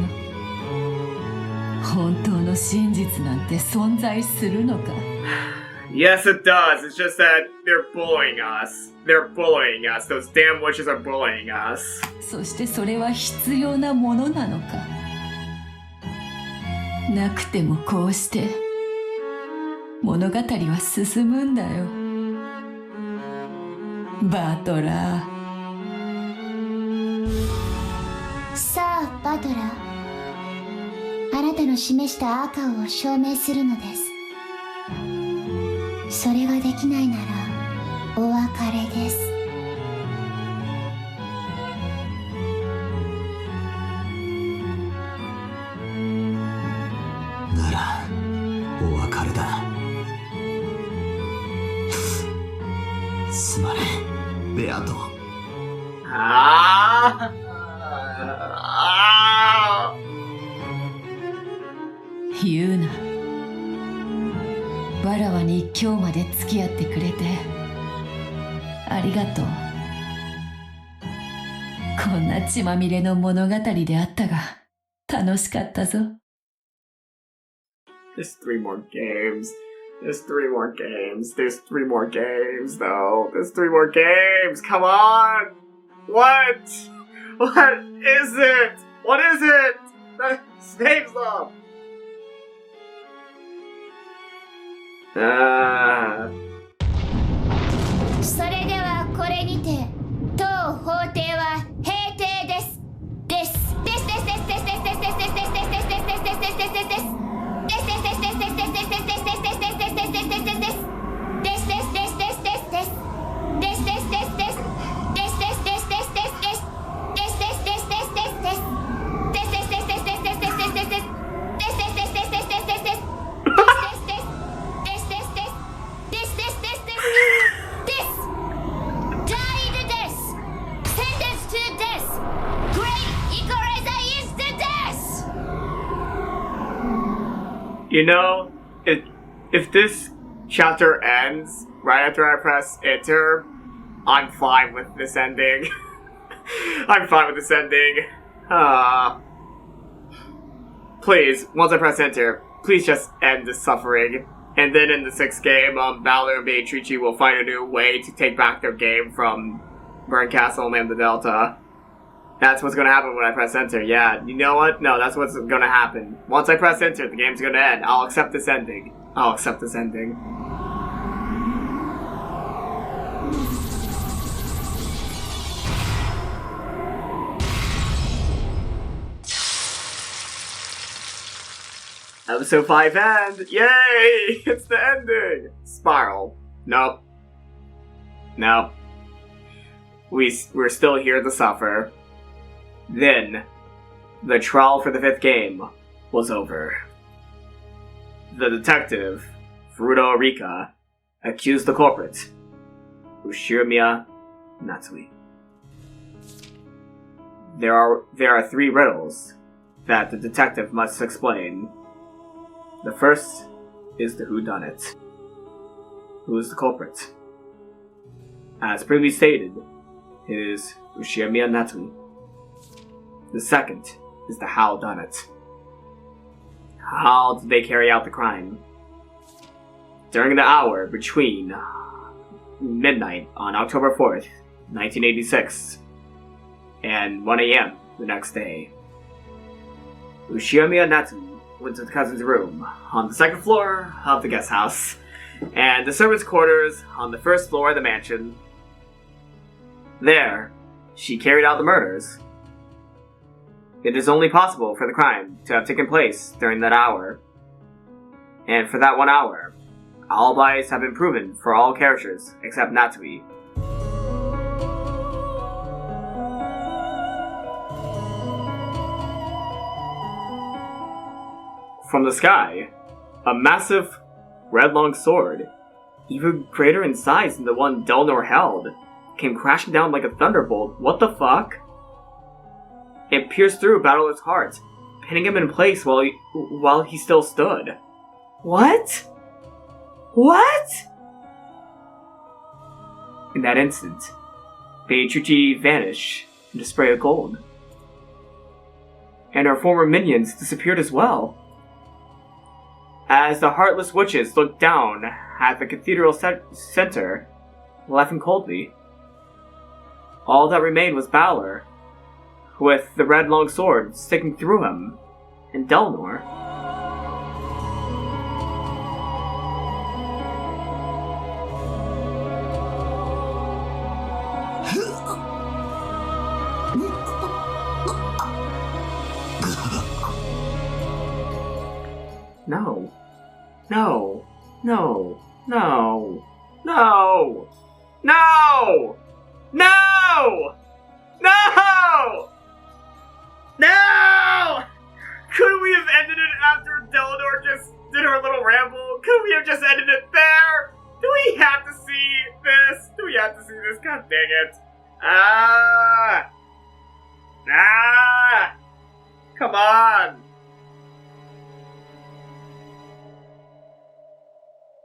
本当の真実なんて存在するのか? Yes, it does. It's just that they're bullying us. Those damn witches are bullying us. そしてそれは必要なものなのか? なくてもこうして物語は進むんだよ。バトラー。さあ、バトラー。あなたの示した赤を証明するのです。それができないならお別れです。ならお別れだ。すまねえ、ベアト。言うな。わらわに今日まで付き合ってくれてありがとう。こんな血まみれの物語であったが楽しかったぞ。There's 3 more games. There's 3 more games. There's 3 more games, though. There's 3 more games. Come on! What? What is it? What is it? Save them! それではこれにて当法廷は閉廷です。You know, if this chapter ends right after I press enter, I'm fine with this ending. I'm fine with this ending. Please, once I press enter, please just end this suffering. And then in the 6th game, Valor and Beatrice will find a new way to take back their game from Bernkastel and the Delta. That's what's gonna happen when I press enter. Yeah, you know what? No, that's what's gonna happen. Once I press enter, the game's gonna end. I'll accept this ending. Episode 5 end! Yay! It's the ending! Spiral. Nope. We're still here to suffer. Then, the trial for the 5th game was over. The detective, Furuto Rika, accused the culprit, Ushirimiya Natsuhi. There are 3 riddles that the detective must explain. The first is the whodunit. Who is the culprit? As previously stated, it is Ushirimiya Natsuhi. The second is the howdunit. How did they carry out the crime? During the hour between midnight on October 4th, 1986, and 1 a.m. the next day, Ushirimiya Natsuhi went to the cousin's room on the 2nd floor of the guest house, and the servants' quarters on the 1st floor of the mansion. There, she carried out the murders. It is only possible for the crime to have taken place during that hour. And for that 1 hour, alibis have been proven for all characters except Natsuhi. From the sky, a massive red long sword, even greater in size than the one Dlanor held, came crashing down like a thunderbolt. What the fuck? It pierced through Battler's heart, pinning him in place while he still stood. What? In that instant, Beatrice vanished in a spray of gold. And her former minions disappeared as well. As the heartless witches looked down at the cathedral center, laughing coldly. All that remained was Balor, with the red long sword sticking through him, and Dlanor. No. No. No. No. No. No! No! No! No! Couldn't we have ended it after Dlanor just did her little ramble? Couldn't we have just ended it there? Do we have to see this? Do we have to see this? God dang it. Come on!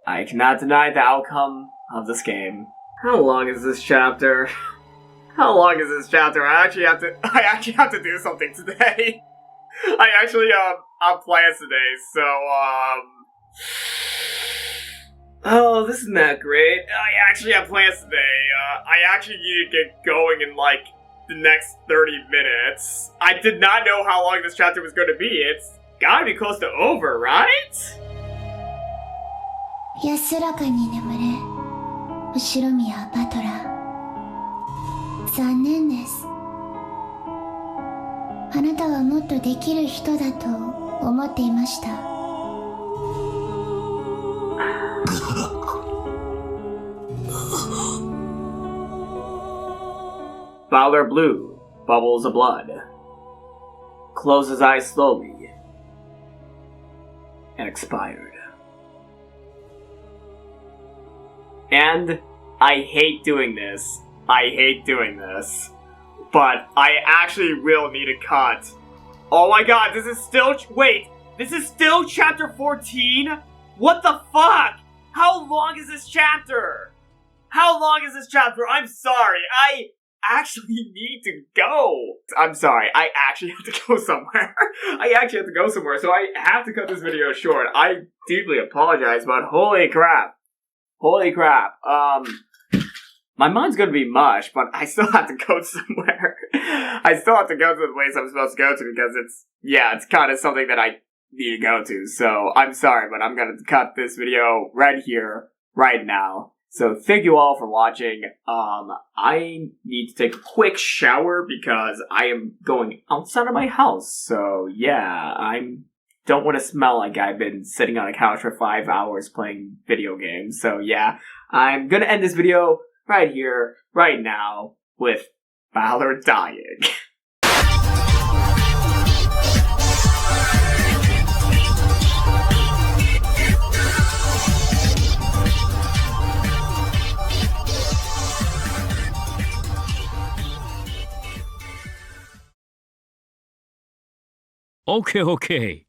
I cannot deny the outcome of this game. How long is this chapter? How long is this chapter? I actually have to do something today. I'm playing today, so, oh, this isn't that great. I actually have plans today. I actually need to get going in, like, the next 30 minutes. I did not know how long this chapter was going to be. It's gotta be close to over, right? 安らかに眠れ、後ろ宮バトラー。残念です。あなたはもっとできる人だと思っていました。Fowler blew bubbles of blood, closed his eyes slowly, and expired. And I hate doing this. But I actually will need a cut. Oh my god, this is still... Wait, this is still chapter 14? What the fuck? How long is this chapter? I'm sorry, I actually need to go. I'm sorry, I actually have to go somewhere. So I have to cut this video short. I deeply apologize, but holy crap. My mind's gonna be mush, but I still have to go somewhere. I still have to go to the place I'm supposed to go to because it's kind of something that I need to go to. So I'm sorry, but I'm gonna cut this video right here, right now. So thank you all for watching. I need to take a quick shower because I am going outside of my house. So yeah, I'm don't want to smell like I've been sitting on a couch for 5 hours playing video games. So yeah, I'm gonna end this video right here, right now, with Balor dying. Okay.